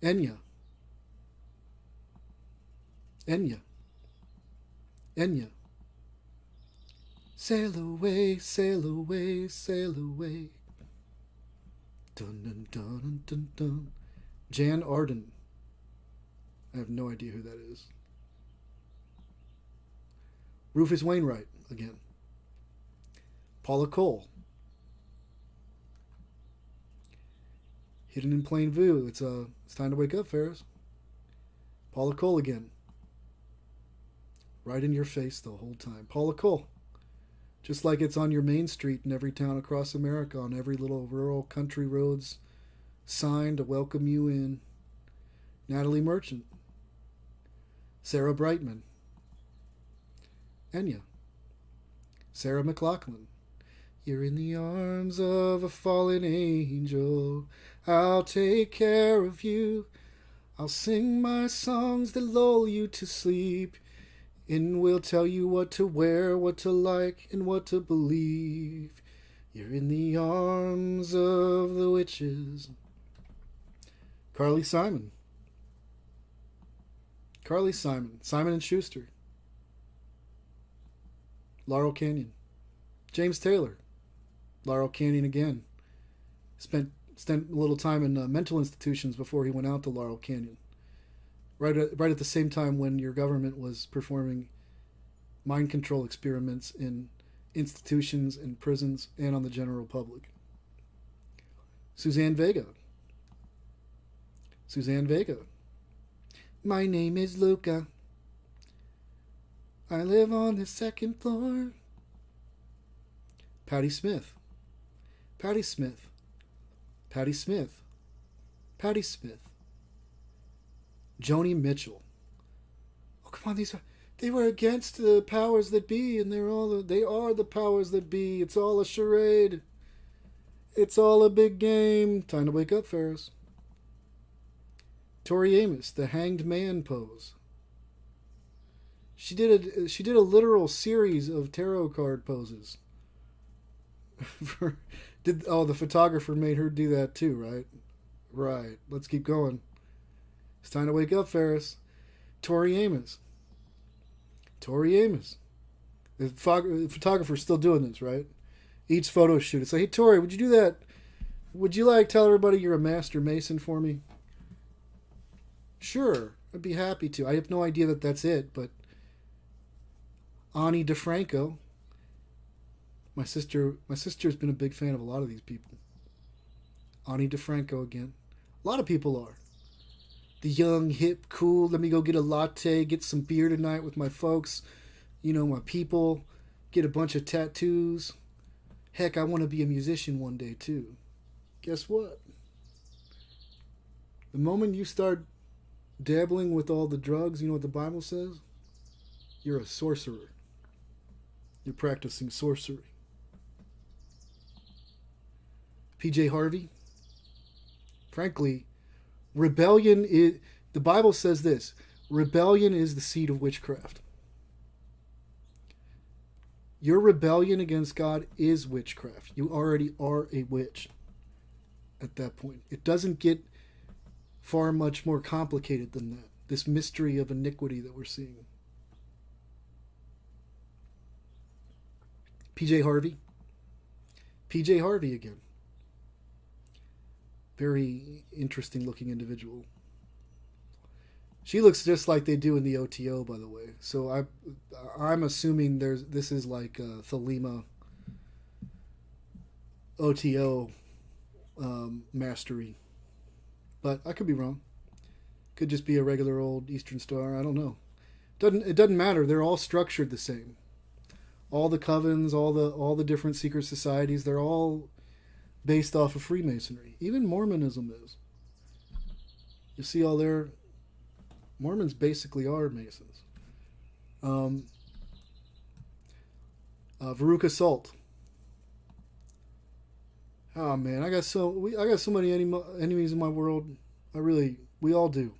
Enya. Enya. Enya. Sail away, sail away, sail away. Dun dun dun dun dun. Jan Arden. I have no idea who that is. Rufus Wainwright again. Paula Cole. Hidden in Plain View. It's time to wake up, Ferris. Paula Cole again. Right in your face the whole time. Paula Cole. Just like it's on your main street in every town across America, on every little rural country roads sign to welcome you in. Natalie Merchant. Sarah Brightman. Enya. Sarah McLachlan. You're in the arms of a fallen angel. I'll take care of you. I'll sing my songs that lull you to sleep. And we'll tell you what to wear, what to like, and what to believe. You're in the arms of the witches. Carly Simon. Carly Simon. Simon and Schuster. Laurel Canyon. James Taylor. Laurel Canyon again. Spent a little time in mental institutions before he went out to Laurel Canyon. Right at the same time when your government was performing mind control experiments in institutions and prisons and on the general public. Suzanne Vega. Suzanne Vega. My name is Luca. I live on the second floor. Patti Smith. Patti Smith. Patti Smith. Patti Smith. Joni Mitchell. Oh, come on, they were against the powers that be, and they are the powers that be. It's all a charade. It's all a big game. Time to wake up, Ferris. Tori Amos, the hanged man pose. She did a literal series of tarot card poses. The photographer made her do that too, right? Right. Let's keep going. It's time to wake up, Ferris. Tori Amos. Tori Amos. The photographer's still doing this, right? Each photo shoot. It's like, hey, Tori, would you do that? Would you tell everybody you're a master mason for me? Sure. I'd be happy to. I have no idea that that's it, but Ani DeFranco. My sister's been a big fan of a lot of these people. Ani DeFranco again. A lot of people are. The young, hip, cool, let me go get a latte, get some beer tonight with my folks, my people, get a bunch of tattoos. Heck, I want to be a musician one day too. Guess what? The moment you start dabbling with all the drugs, you know what the Bible says? You're a sorcerer. You're practicing sorcery. PJ Harvey. Frankly, rebellion is, the Bible says this, rebellion is the seed of witchcraft. Your rebellion against God is witchcraft. You already are a witch at that point. It doesn't get far much more complicated than that. This mystery of iniquity that we're seeing. PJ Harvey. PJ Harvey again. Very interesting looking individual. She looks just like they do in the OTO, by the way. So I'm assuming this is like a Thelema OTO mastery. But I could be wrong. Could just be a regular old Eastern Star. I don't know. It doesn't matter. They're all structured the same. All the covens, all the different secret societies, they're all based off of Freemasonry. Even Mormonism is. You see all their... Mormons basically are Masons. Veruca Salt. Oh man, I got so many enemies in my world. We all do.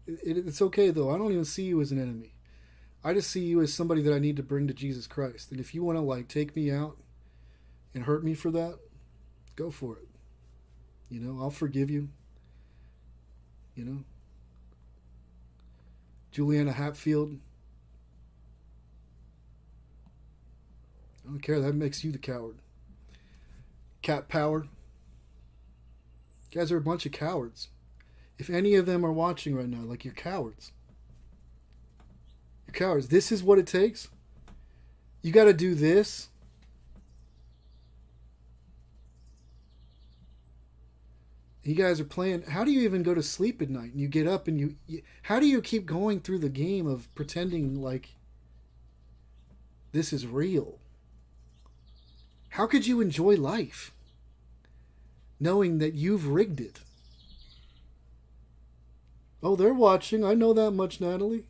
It's okay though. I don't even see you as an enemy. I just see you as somebody that I need to bring to Jesus Christ. And if you want to take me out and hurt me for that, go for it. I'll forgive you. Juliana Hatfield. I don't care. That makes you the coward. Cat Power. You guys are a bunch of cowards. If any of them are watching right now, you're cowards. You're cowards. This is what it takes. You got to do this. You guys are playing. How do you even go to sleep at night and you get up and how do you keep going through the game of pretending like This is real. How could you enjoy life knowing that you've rigged it? Oh, they're watching. I know that much, Natalie.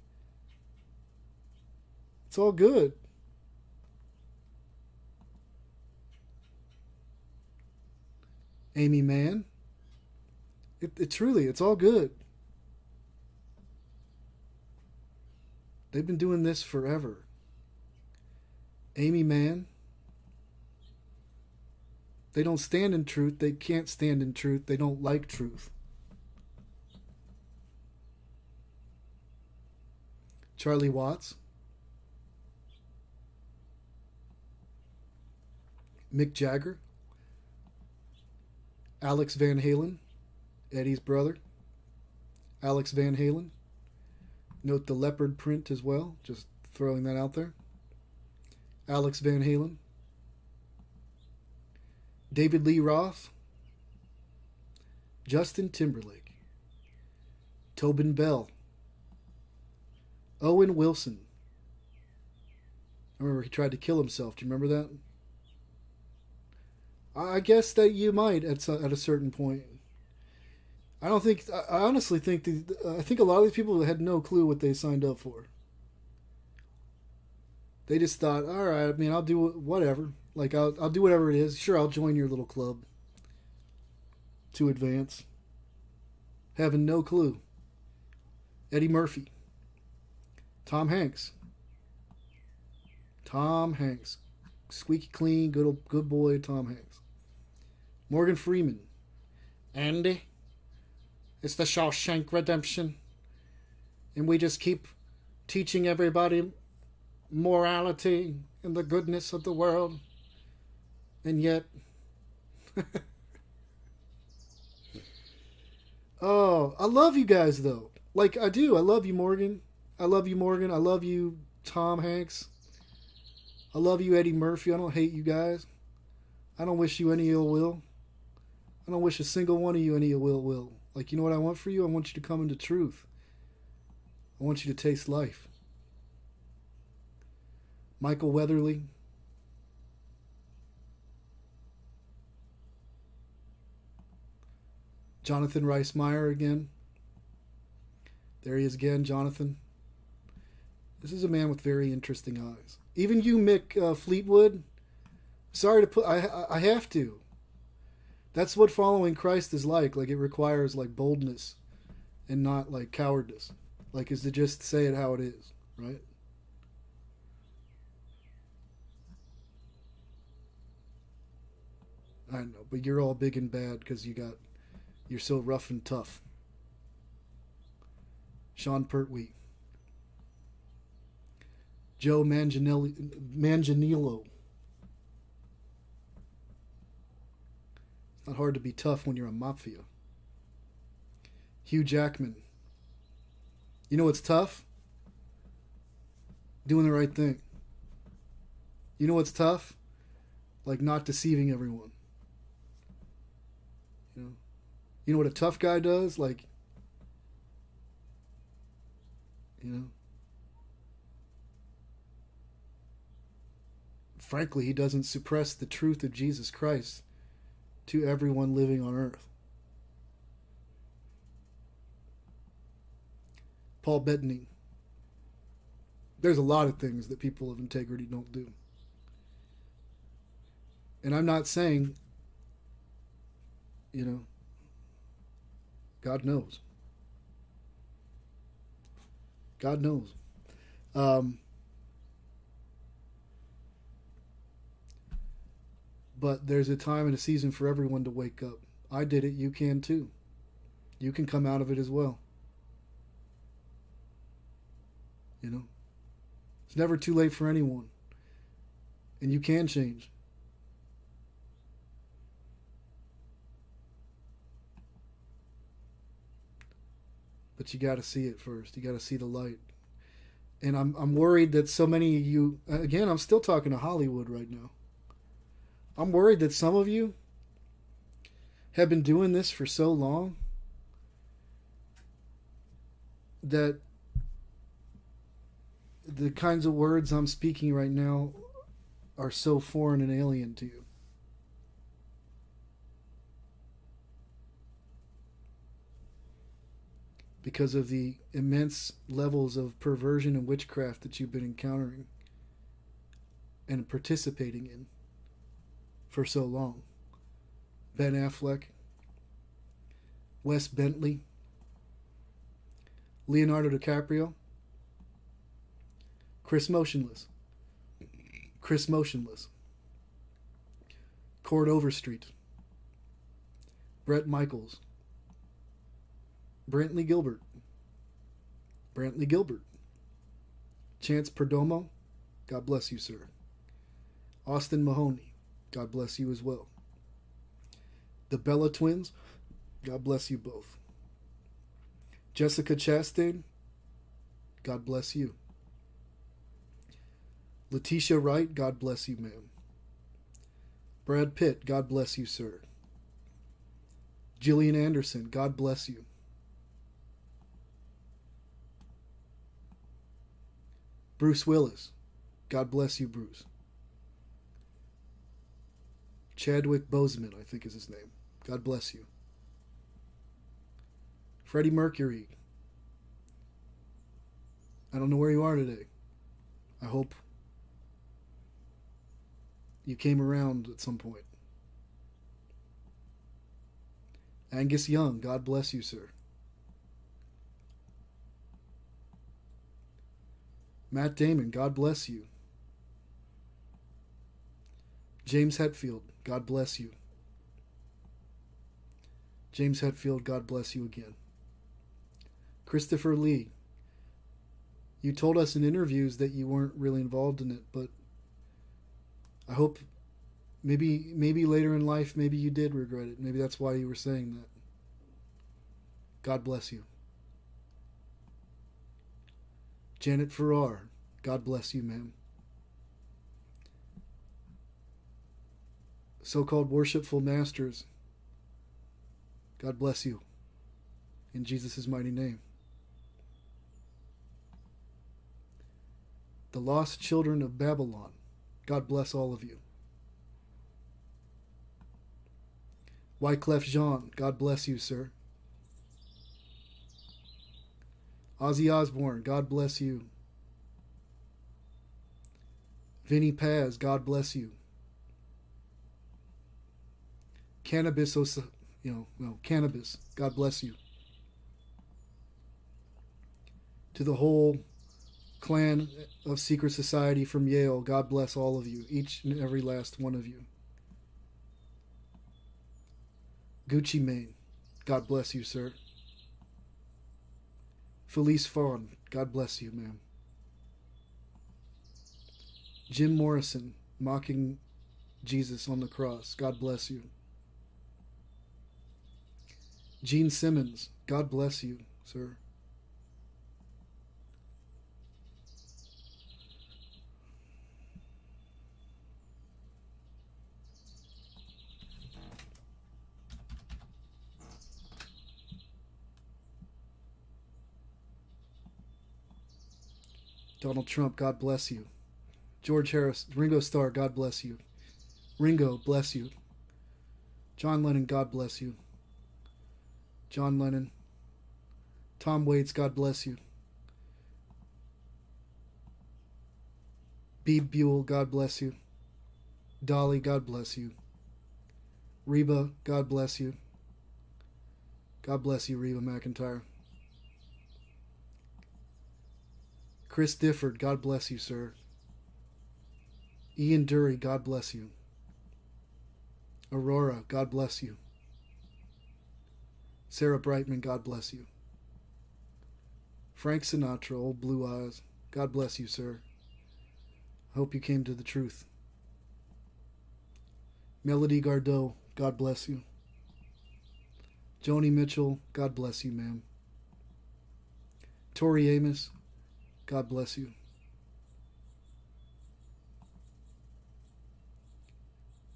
It's all good. Amy Mann. It truly, it's all good. They've been doing this forever. Amy Mann. They don't stand in truth. They can't stand in truth. They don't like truth. Charlie Watts. Mick Jagger. Alex Van Halen. Eddie's brother. Alex Van Halen. Note the leopard print as well. Just throwing that out there. Alex Van Halen. David Lee Roth. Justin Timberlake. Tobin Bell. Owen Wilson. I remember he tried to kill himself. Do you remember that? I guess that you might at a certain point. I honestly think I think a lot of these people had no clue what they signed up for. They just thought, all right, I mean, I'll do whatever. Like, I'll do whatever it is. Sure, I'll join your little club to advance. Having no clue. Eddie Murphy. Tom Hanks. Tom Hanks. Squeaky clean, good boy Tom Hanks. Morgan Freeman. Andy, it's the Shawshank Redemption. And we just keep teaching everybody morality and the goodness of the world. And yet... Oh, I love you guys, though. Like, I do. I love you, Morgan. I love you, Morgan. I love you, Tom Hanks. I love you, Eddie Murphy. I don't hate you guys. I don't wish you any ill will. I don't wish a single one of you any ill will. Like, you know what I want for you? I want you to come into truth. I want you to taste life. Michael Weatherly. Jonathan Rhys Meyer again. There he is again, Jonathan. This is a man with very interesting eyes. Even you, Mick Fleetwood. Sorry to put... I have to. That's what following Christ is like. Like, it requires, like, boldness and not, like, cowardice. Like, is to just say it how it is, right? I know, but you're all big and bad because you're so rough and tough. Sean Pertwee. Joe Manganiello. It's not hard to be tough when you're a mafia. Hugh Jackman. You know what's tough? Doing the right thing. You know what's tough? Like not deceiving everyone. You know what a tough guy does? Like, frankly, he doesn't suppress the truth of Jesus Christ to everyone living on earth. Paul Bettany. There's a lot of things that people of integrity don't do. And I'm not saying, God knows. God knows. But there's a time and a season for everyone to wake up. I did it. You can too. You can come out of it as well. It's never too late for anyone. And you can change. But you got to see it first. You got to see the light. And I'm worried that so many of you, again, I'm still talking to Hollywood right now. I'm worried that some of you have been doing this for so long the kinds of words I'm speaking right now are so foreign and alien to you. Because of the immense levels of perversion and witchcraft that you've been encountering and participating in for so long. Ben Affleck, Wes Bentley, Leonardo DiCaprio, Chris Motionless, Cord Overstreet, Brett Michaels, Brantley Gilbert, Chance Perdomo, God bless you, sir. Austin Mahoney, God bless you as well. The Bella Twins, God bless you both. Jessica Chastain, God bless you. Letitia Wright, God bless you, ma'am. Brad Pitt, God bless you, sir. Gillian Anderson, God bless you. Bruce Willis, God bless you, Bruce. Chadwick Boseman, I think is his name. God bless you. Freddie Mercury, I don't know where you are today. I hope you came around at some point. Angus Young, God bless you, sir. Matt Damon, God bless you. James Hetfield, God bless you. James Hetfield, God bless you again. Christopher Lee, you told us in interviews that you weren't really involved in it, but I hope maybe later in life, maybe you did regret it. Maybe that's why you were saying that. God bless you. Janet Farrar, God bless you, ma'am. So-called worshipful masters, God bless you. In Jesus' mighty name. The lost children of Babylon, God bless all of you. Wyclef Jean, God bless you, sir. Ozzy Osbourne, God bless you. Vinny Paz, God bless you. Cannabis, Cannabis, God bless you. To the whole clan of Secret Society from Yale, God bless all of you, each and every last one of you. Gucci Mane, God bless you, sir. Felice Fawn, God bless you, ma'am. Jim Morrison, mocking Jesus on the cross, God bless you. Gene Simmons, God bless you, sir. Donald Trump, God bless you. George Harris, Ringo Starr, God bless you. Ringo, bless you. John Lennon, God bless you. John Lennon. Tom Waits, God bless you. Beebe Buell, God bless you. Dolly, God bless you. Reba, God bless you. God bless you, Reba McEntire. Chris Difford, God bless you, sir. Ian Dury, God bless you. Aurora, God bless you. Sarah Brightman, God bless you. Frank Sinatra, Old Blue Eyes, God bless you, sir. I hope you came to the truth. Melody Gardot, God bless you. Joni Mitchell, God bless you, ma'am. Tori Amos, God bless you.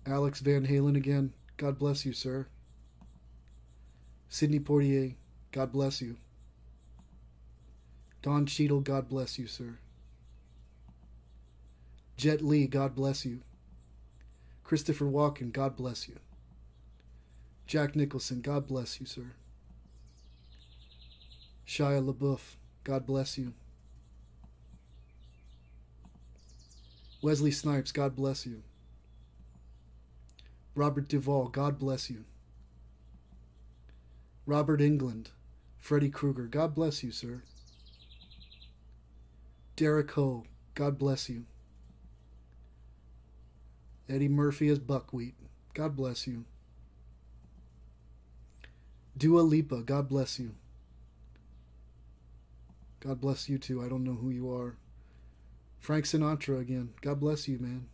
Alex Van Halen again, God bless you, sir. Sidney Poitier, God bless you. Don Cheadle, God bless you, sir. Jet Li, God bless you. Christopher Walken, God bless you. Jack Nicholson, God bless you, sir. Shia LaBeouf, God bless you. Wesley Snipes, God bless you. Robert Duvall, God bless you. Robert Englund, Freddy Krueger, God bless you, sir. Derek Ho, God bless you. Eddie Murphy as Buckwheat, God bless you. Dua Lipa, God bless you. God bless you too, I don't know who you are. Frank Sinatra again, God bless you, man.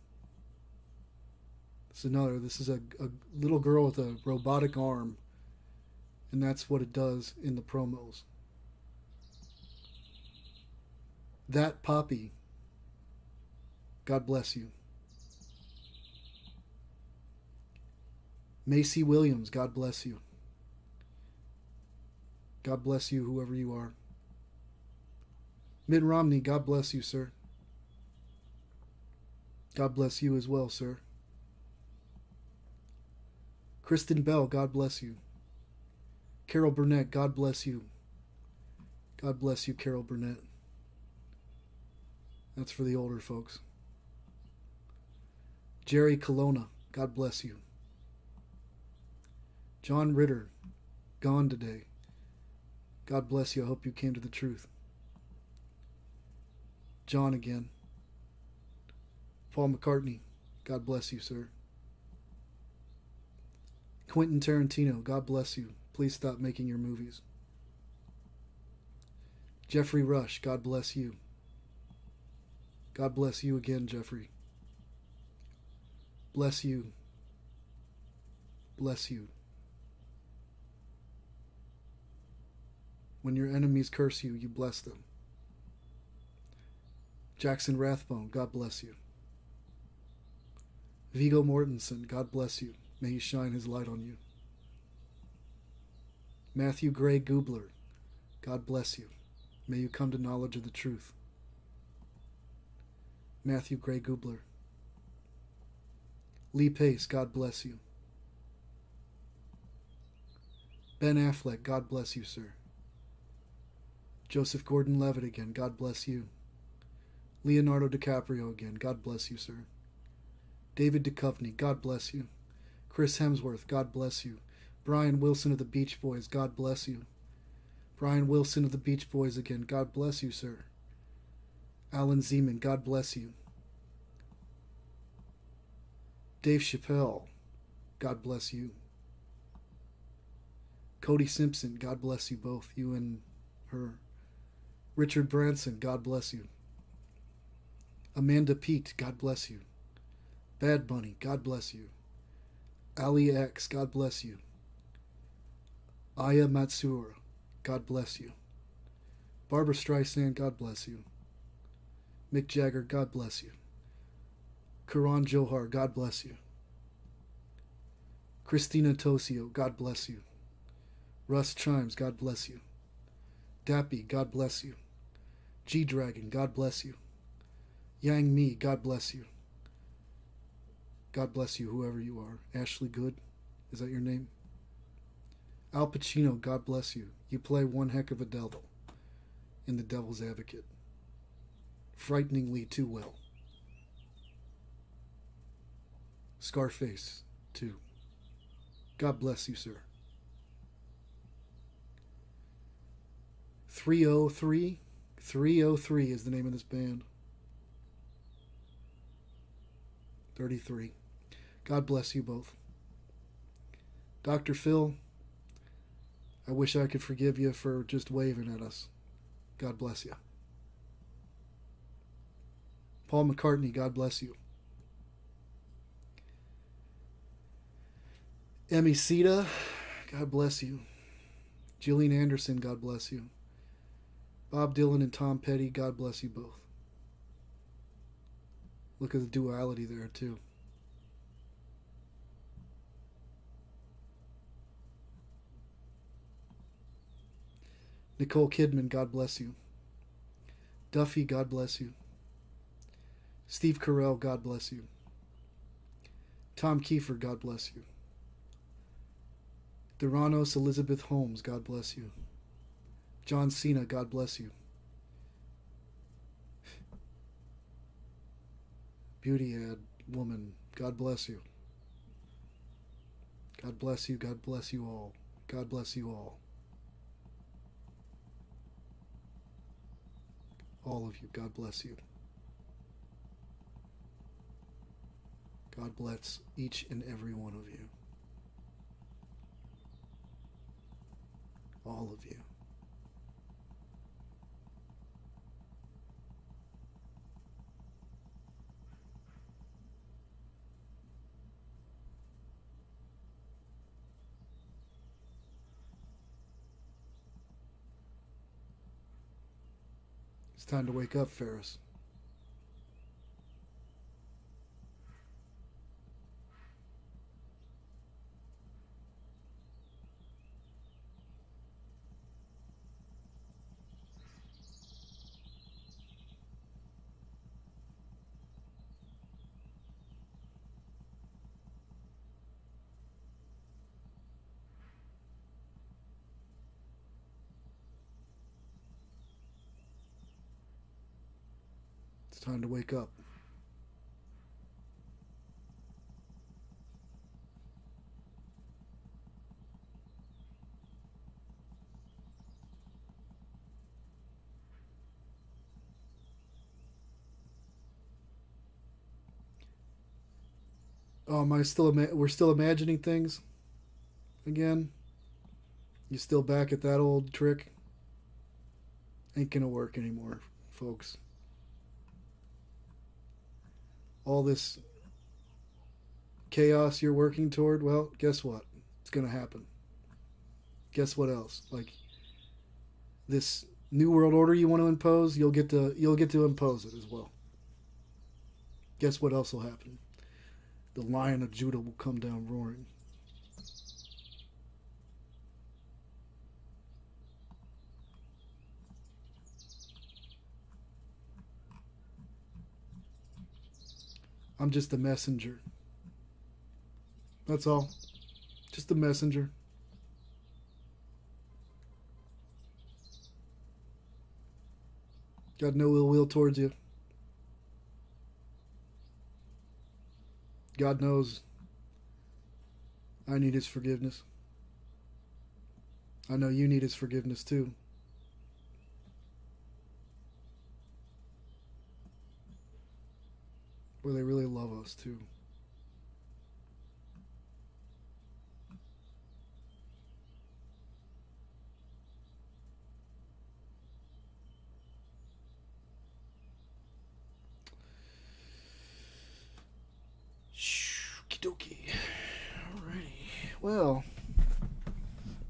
This is a little girl with a robotic arm, and that's what it does in the promos. That Poppy, God bless you. Macy Williams, God bless you. God bless you, whoever you are. Mitt Romney, God bless you, sir. God bless you as well, sir. Kristen Bell, God bless you. Carol Burnett, God bless you. God bless you, Carol Burnett. That's for the older folks. Jerry Colonna, God bless you. John Ritter, gone today. God bless you, I hope you came to the truth. John again. Paul McCartney, God bless you, sir. Quentin Tarantino, God bless you. Please stop making your movies. Jeffrey Rush, God bless you. God bless you again, Jeffrey. Bless you. Bless you. When your enemies curse you, you bless them. Jackson Rathbone, God bless you. Viggo Mortensen, God bless you. May he shine his light on you. Matthew Gray Gubler, God bless you. May you come to knowledge of the truth. Matthew Gray Gubler. Lee Pace, God bless you. Ben Affleck, God bless you, sir. Joseph Gordon-Levitt again, God bless you. Leonardo DiCaprio again, God bless you, sir. David Duchovny, God bless you. Chris Hemsworth, God bless you. Brian Wilson of the Beach Boys, God bless you. Brian Wilson of the Beach Boys again, God bless you, sir. Alan Zeman, God bless you. Dave Chappelle, God bless you. Cody Simpson, God bless you both, you and her. Richard Branson, God bless you. Amanda Peet, God bless you. Bad Bunny, God bless you. Ali X, God bless you. Aya Matsura, God bless you. Barbara Streisand, God bless you. Mick Jagger, God bless you. Karan Johar, God bless you. Christina Tosio, God bless you. Russ Chimes, God bless you. Dappy, God bless you. G-Dragon, God bless you. Yang Mi, God bless you. God bless you, whoever you are. Ashley Good, is that your name? Al Pacino, God bless you. You play one heck of a devil in The Devil's Advocate. Frighteningly too well. Scarface, too. God bless you, sir. 303 is the name of this band. 33. God bless you both. Dr. Phil, I wish I could forgive you for just waving at us. God bless you. Paul McCartney, God bless you. Emmy Sita, God bless you. Gillian Anderson, God bless you. Bob Dylan and Tom Petty, God bless you both. Look at the duality there, too. Nicole Kidman, God bless you. Duffy, God bless you. Steve Carell, God bless you. Tom Kiefer, God bless you. Duranos Elizabeth Holmes, God bless you. John Cena, God bless you. Beauty ad woman, God bless you. God bless you, God bless you all. God bless you all. All of you, God bless you. God bless each and every one of you. All of you. It's time to wake up, Ferris. It's time to wake up. Oh, am I still? We're still imagining things again. You still back at that old trick? Ain't gonna work anymore, folks. All this chaos you're working toward, well, guess what? It's gonna happen. Guess what else? Like this new world order you want to impose, you'll get to impose it as well. Guess what else will happen? The Lion of Judah will come down roaring. I'm just a messenger. That's all. Just a messenger. Got no ill will towards you. God knows I need his forgiveness. I know you need his forgiveness too. Where they really love us too. Okie. Alrighty. Well,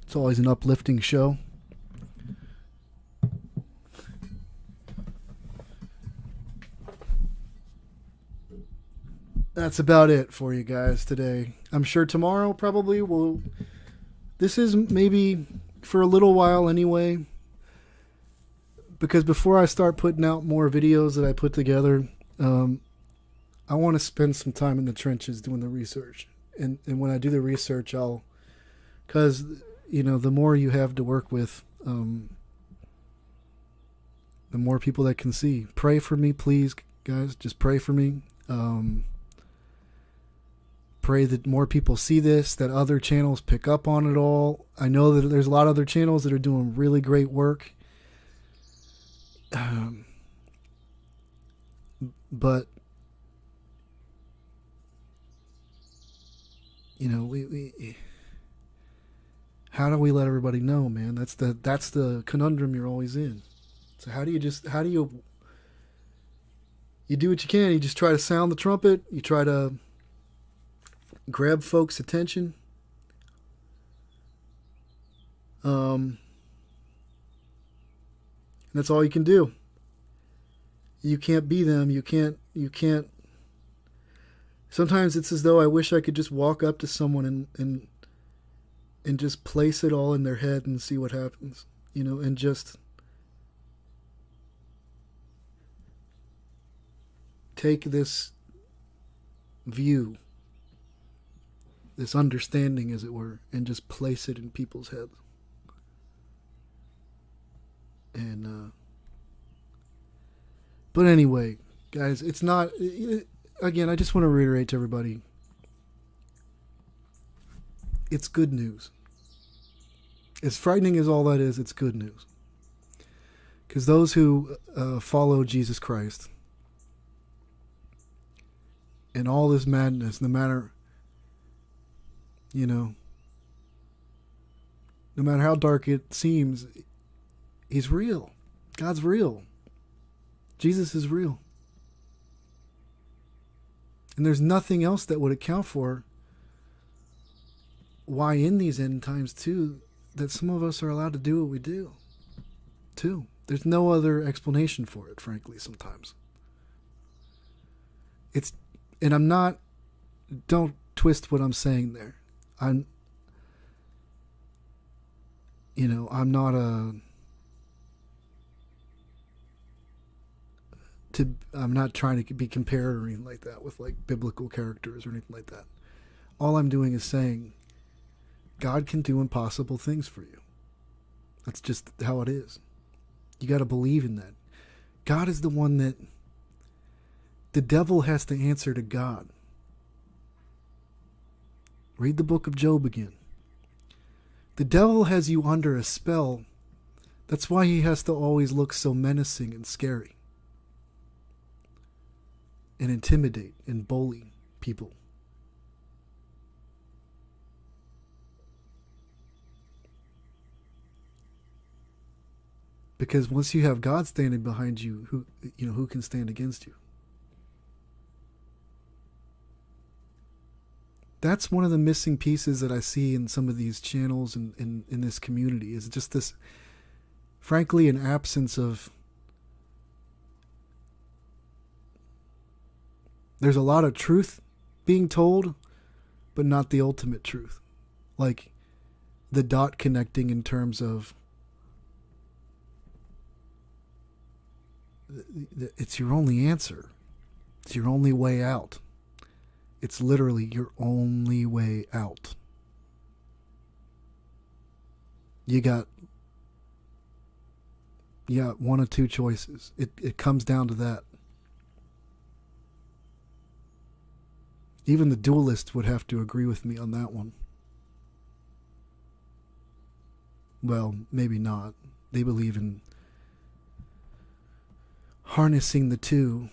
it's always an uplifting show. That's about it for you guys today. I'm sure tomorrow probably will. This is maybe for a little while anyway. Because before I start putting out more videos that I put together, I want to spend some time in the trenches doing the research. And when I do the research, because, the more you have to work with, the more people that can see. Pray for me, please, guys. Just pray for me. Pray that more people see this, that other channels pick up on it all. I know that there's a lot of other channels that are doing really great work. But we how do we let everybody know, man? That's the conundrum you're always in. So how do you do what you can. You just try to sound the trumpet. You try to grab folks' attention. That's all you can do. You can't be them. You can't. Sometimes it's as though I wish I could just walk up to someone and just place it all in their head and see what happens, and just take this view, this understanding, as it were, and just place it in people's heads. And, but anyway, guys, it's not, again, I just want to reiterate to everybody, it's good news. As frightening as all that is, it's good news. Because those who follow Jesus Christ and all this madness, no matter, no matter how dark it seems, he's real. God's real. Jesus is real. And there's nothing else that would account for why in these end times, too, that some of us are allowed to do what we do, too. There's no other explanation for it, frankly, sometimes. And I'm not, don't twist what I'm saying there. I'm not I'm not trying to be compared or anything like that with like biblical characters or anything like that. All I'm doing is saying God can do impossible things for you. That's just how it is. You got to believe in that. God is the one that the devil has to answer to God. Read the book of Job again. The devil has you under a spell. That's why he has to always look so menacing and scary and intimidate and bully people. Because once you have God standing behind you, who can stand against you? That's one of the missing pieces that I see in some of these channels and in this community, is just this, frankly, an absence of, there's a lot of truth being told, but not the ultimate truth. Like the dot connecting in terms of, it's your only answer. It's your only way out. It's literally your only way out. You got one of two choices. It comes down to that. Even the dualists would have to agree with me on that one. Well, maybe not. They believe in harnessing the two.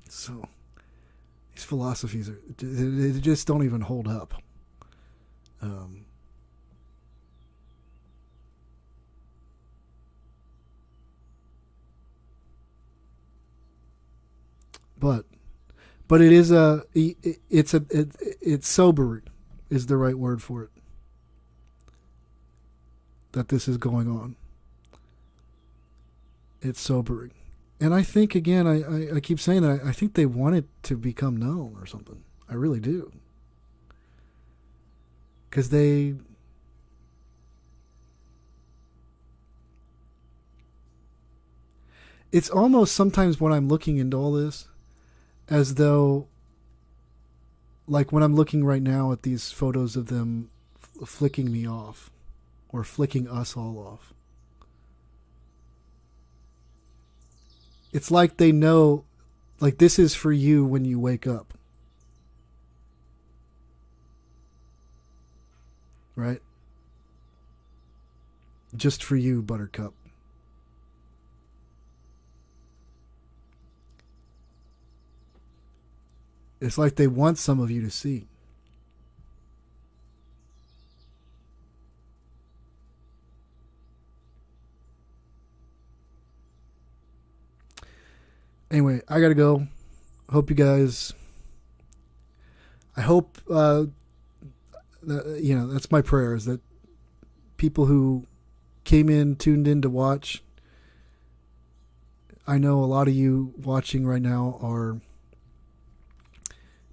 So these philosophies they just don't even hold up. But it is it's sobering is the right word for it, that this is going on. It's sobering. And I think, again, I keep saying that, I think they want it to become known or something. I really do. Because it's almost sometimes when I'm looking into all this, as though, like when I'm looking right now at these photos of them flicking me off, or flicking us all off. It's like they know, like, this is for you when you wake up. Right? Just for you, Buttercup. It's like they want some of you to see. Anyway, I gotta go. Hope you guys. I hope that's my prayer, is that people who came in, tuned in to watch. I know a lot of you watching right now are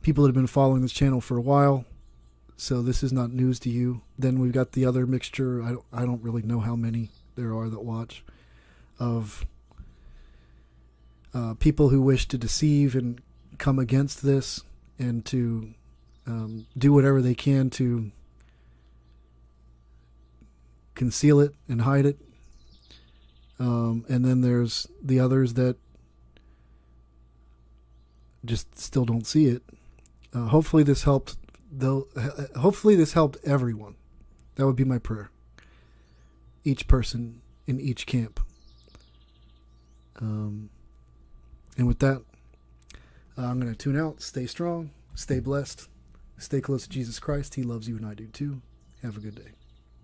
people that have been following this channel for a while, so this is not news to you. Then we've got the other mixture. I don't really know how many there are that watch, of people who wish to deceive and come against this and to do whatever they can to conceal it and hide it. And then there's the others that just still don't see it. Hopefully this helped. Hopefully this helped everyone. That would be my prayer. Each person in each camp. And with that, I'm going to tune out. Stay strong. Stay blessed. Stay close to Jesus Christ. He loves you and I do too. Have a good day.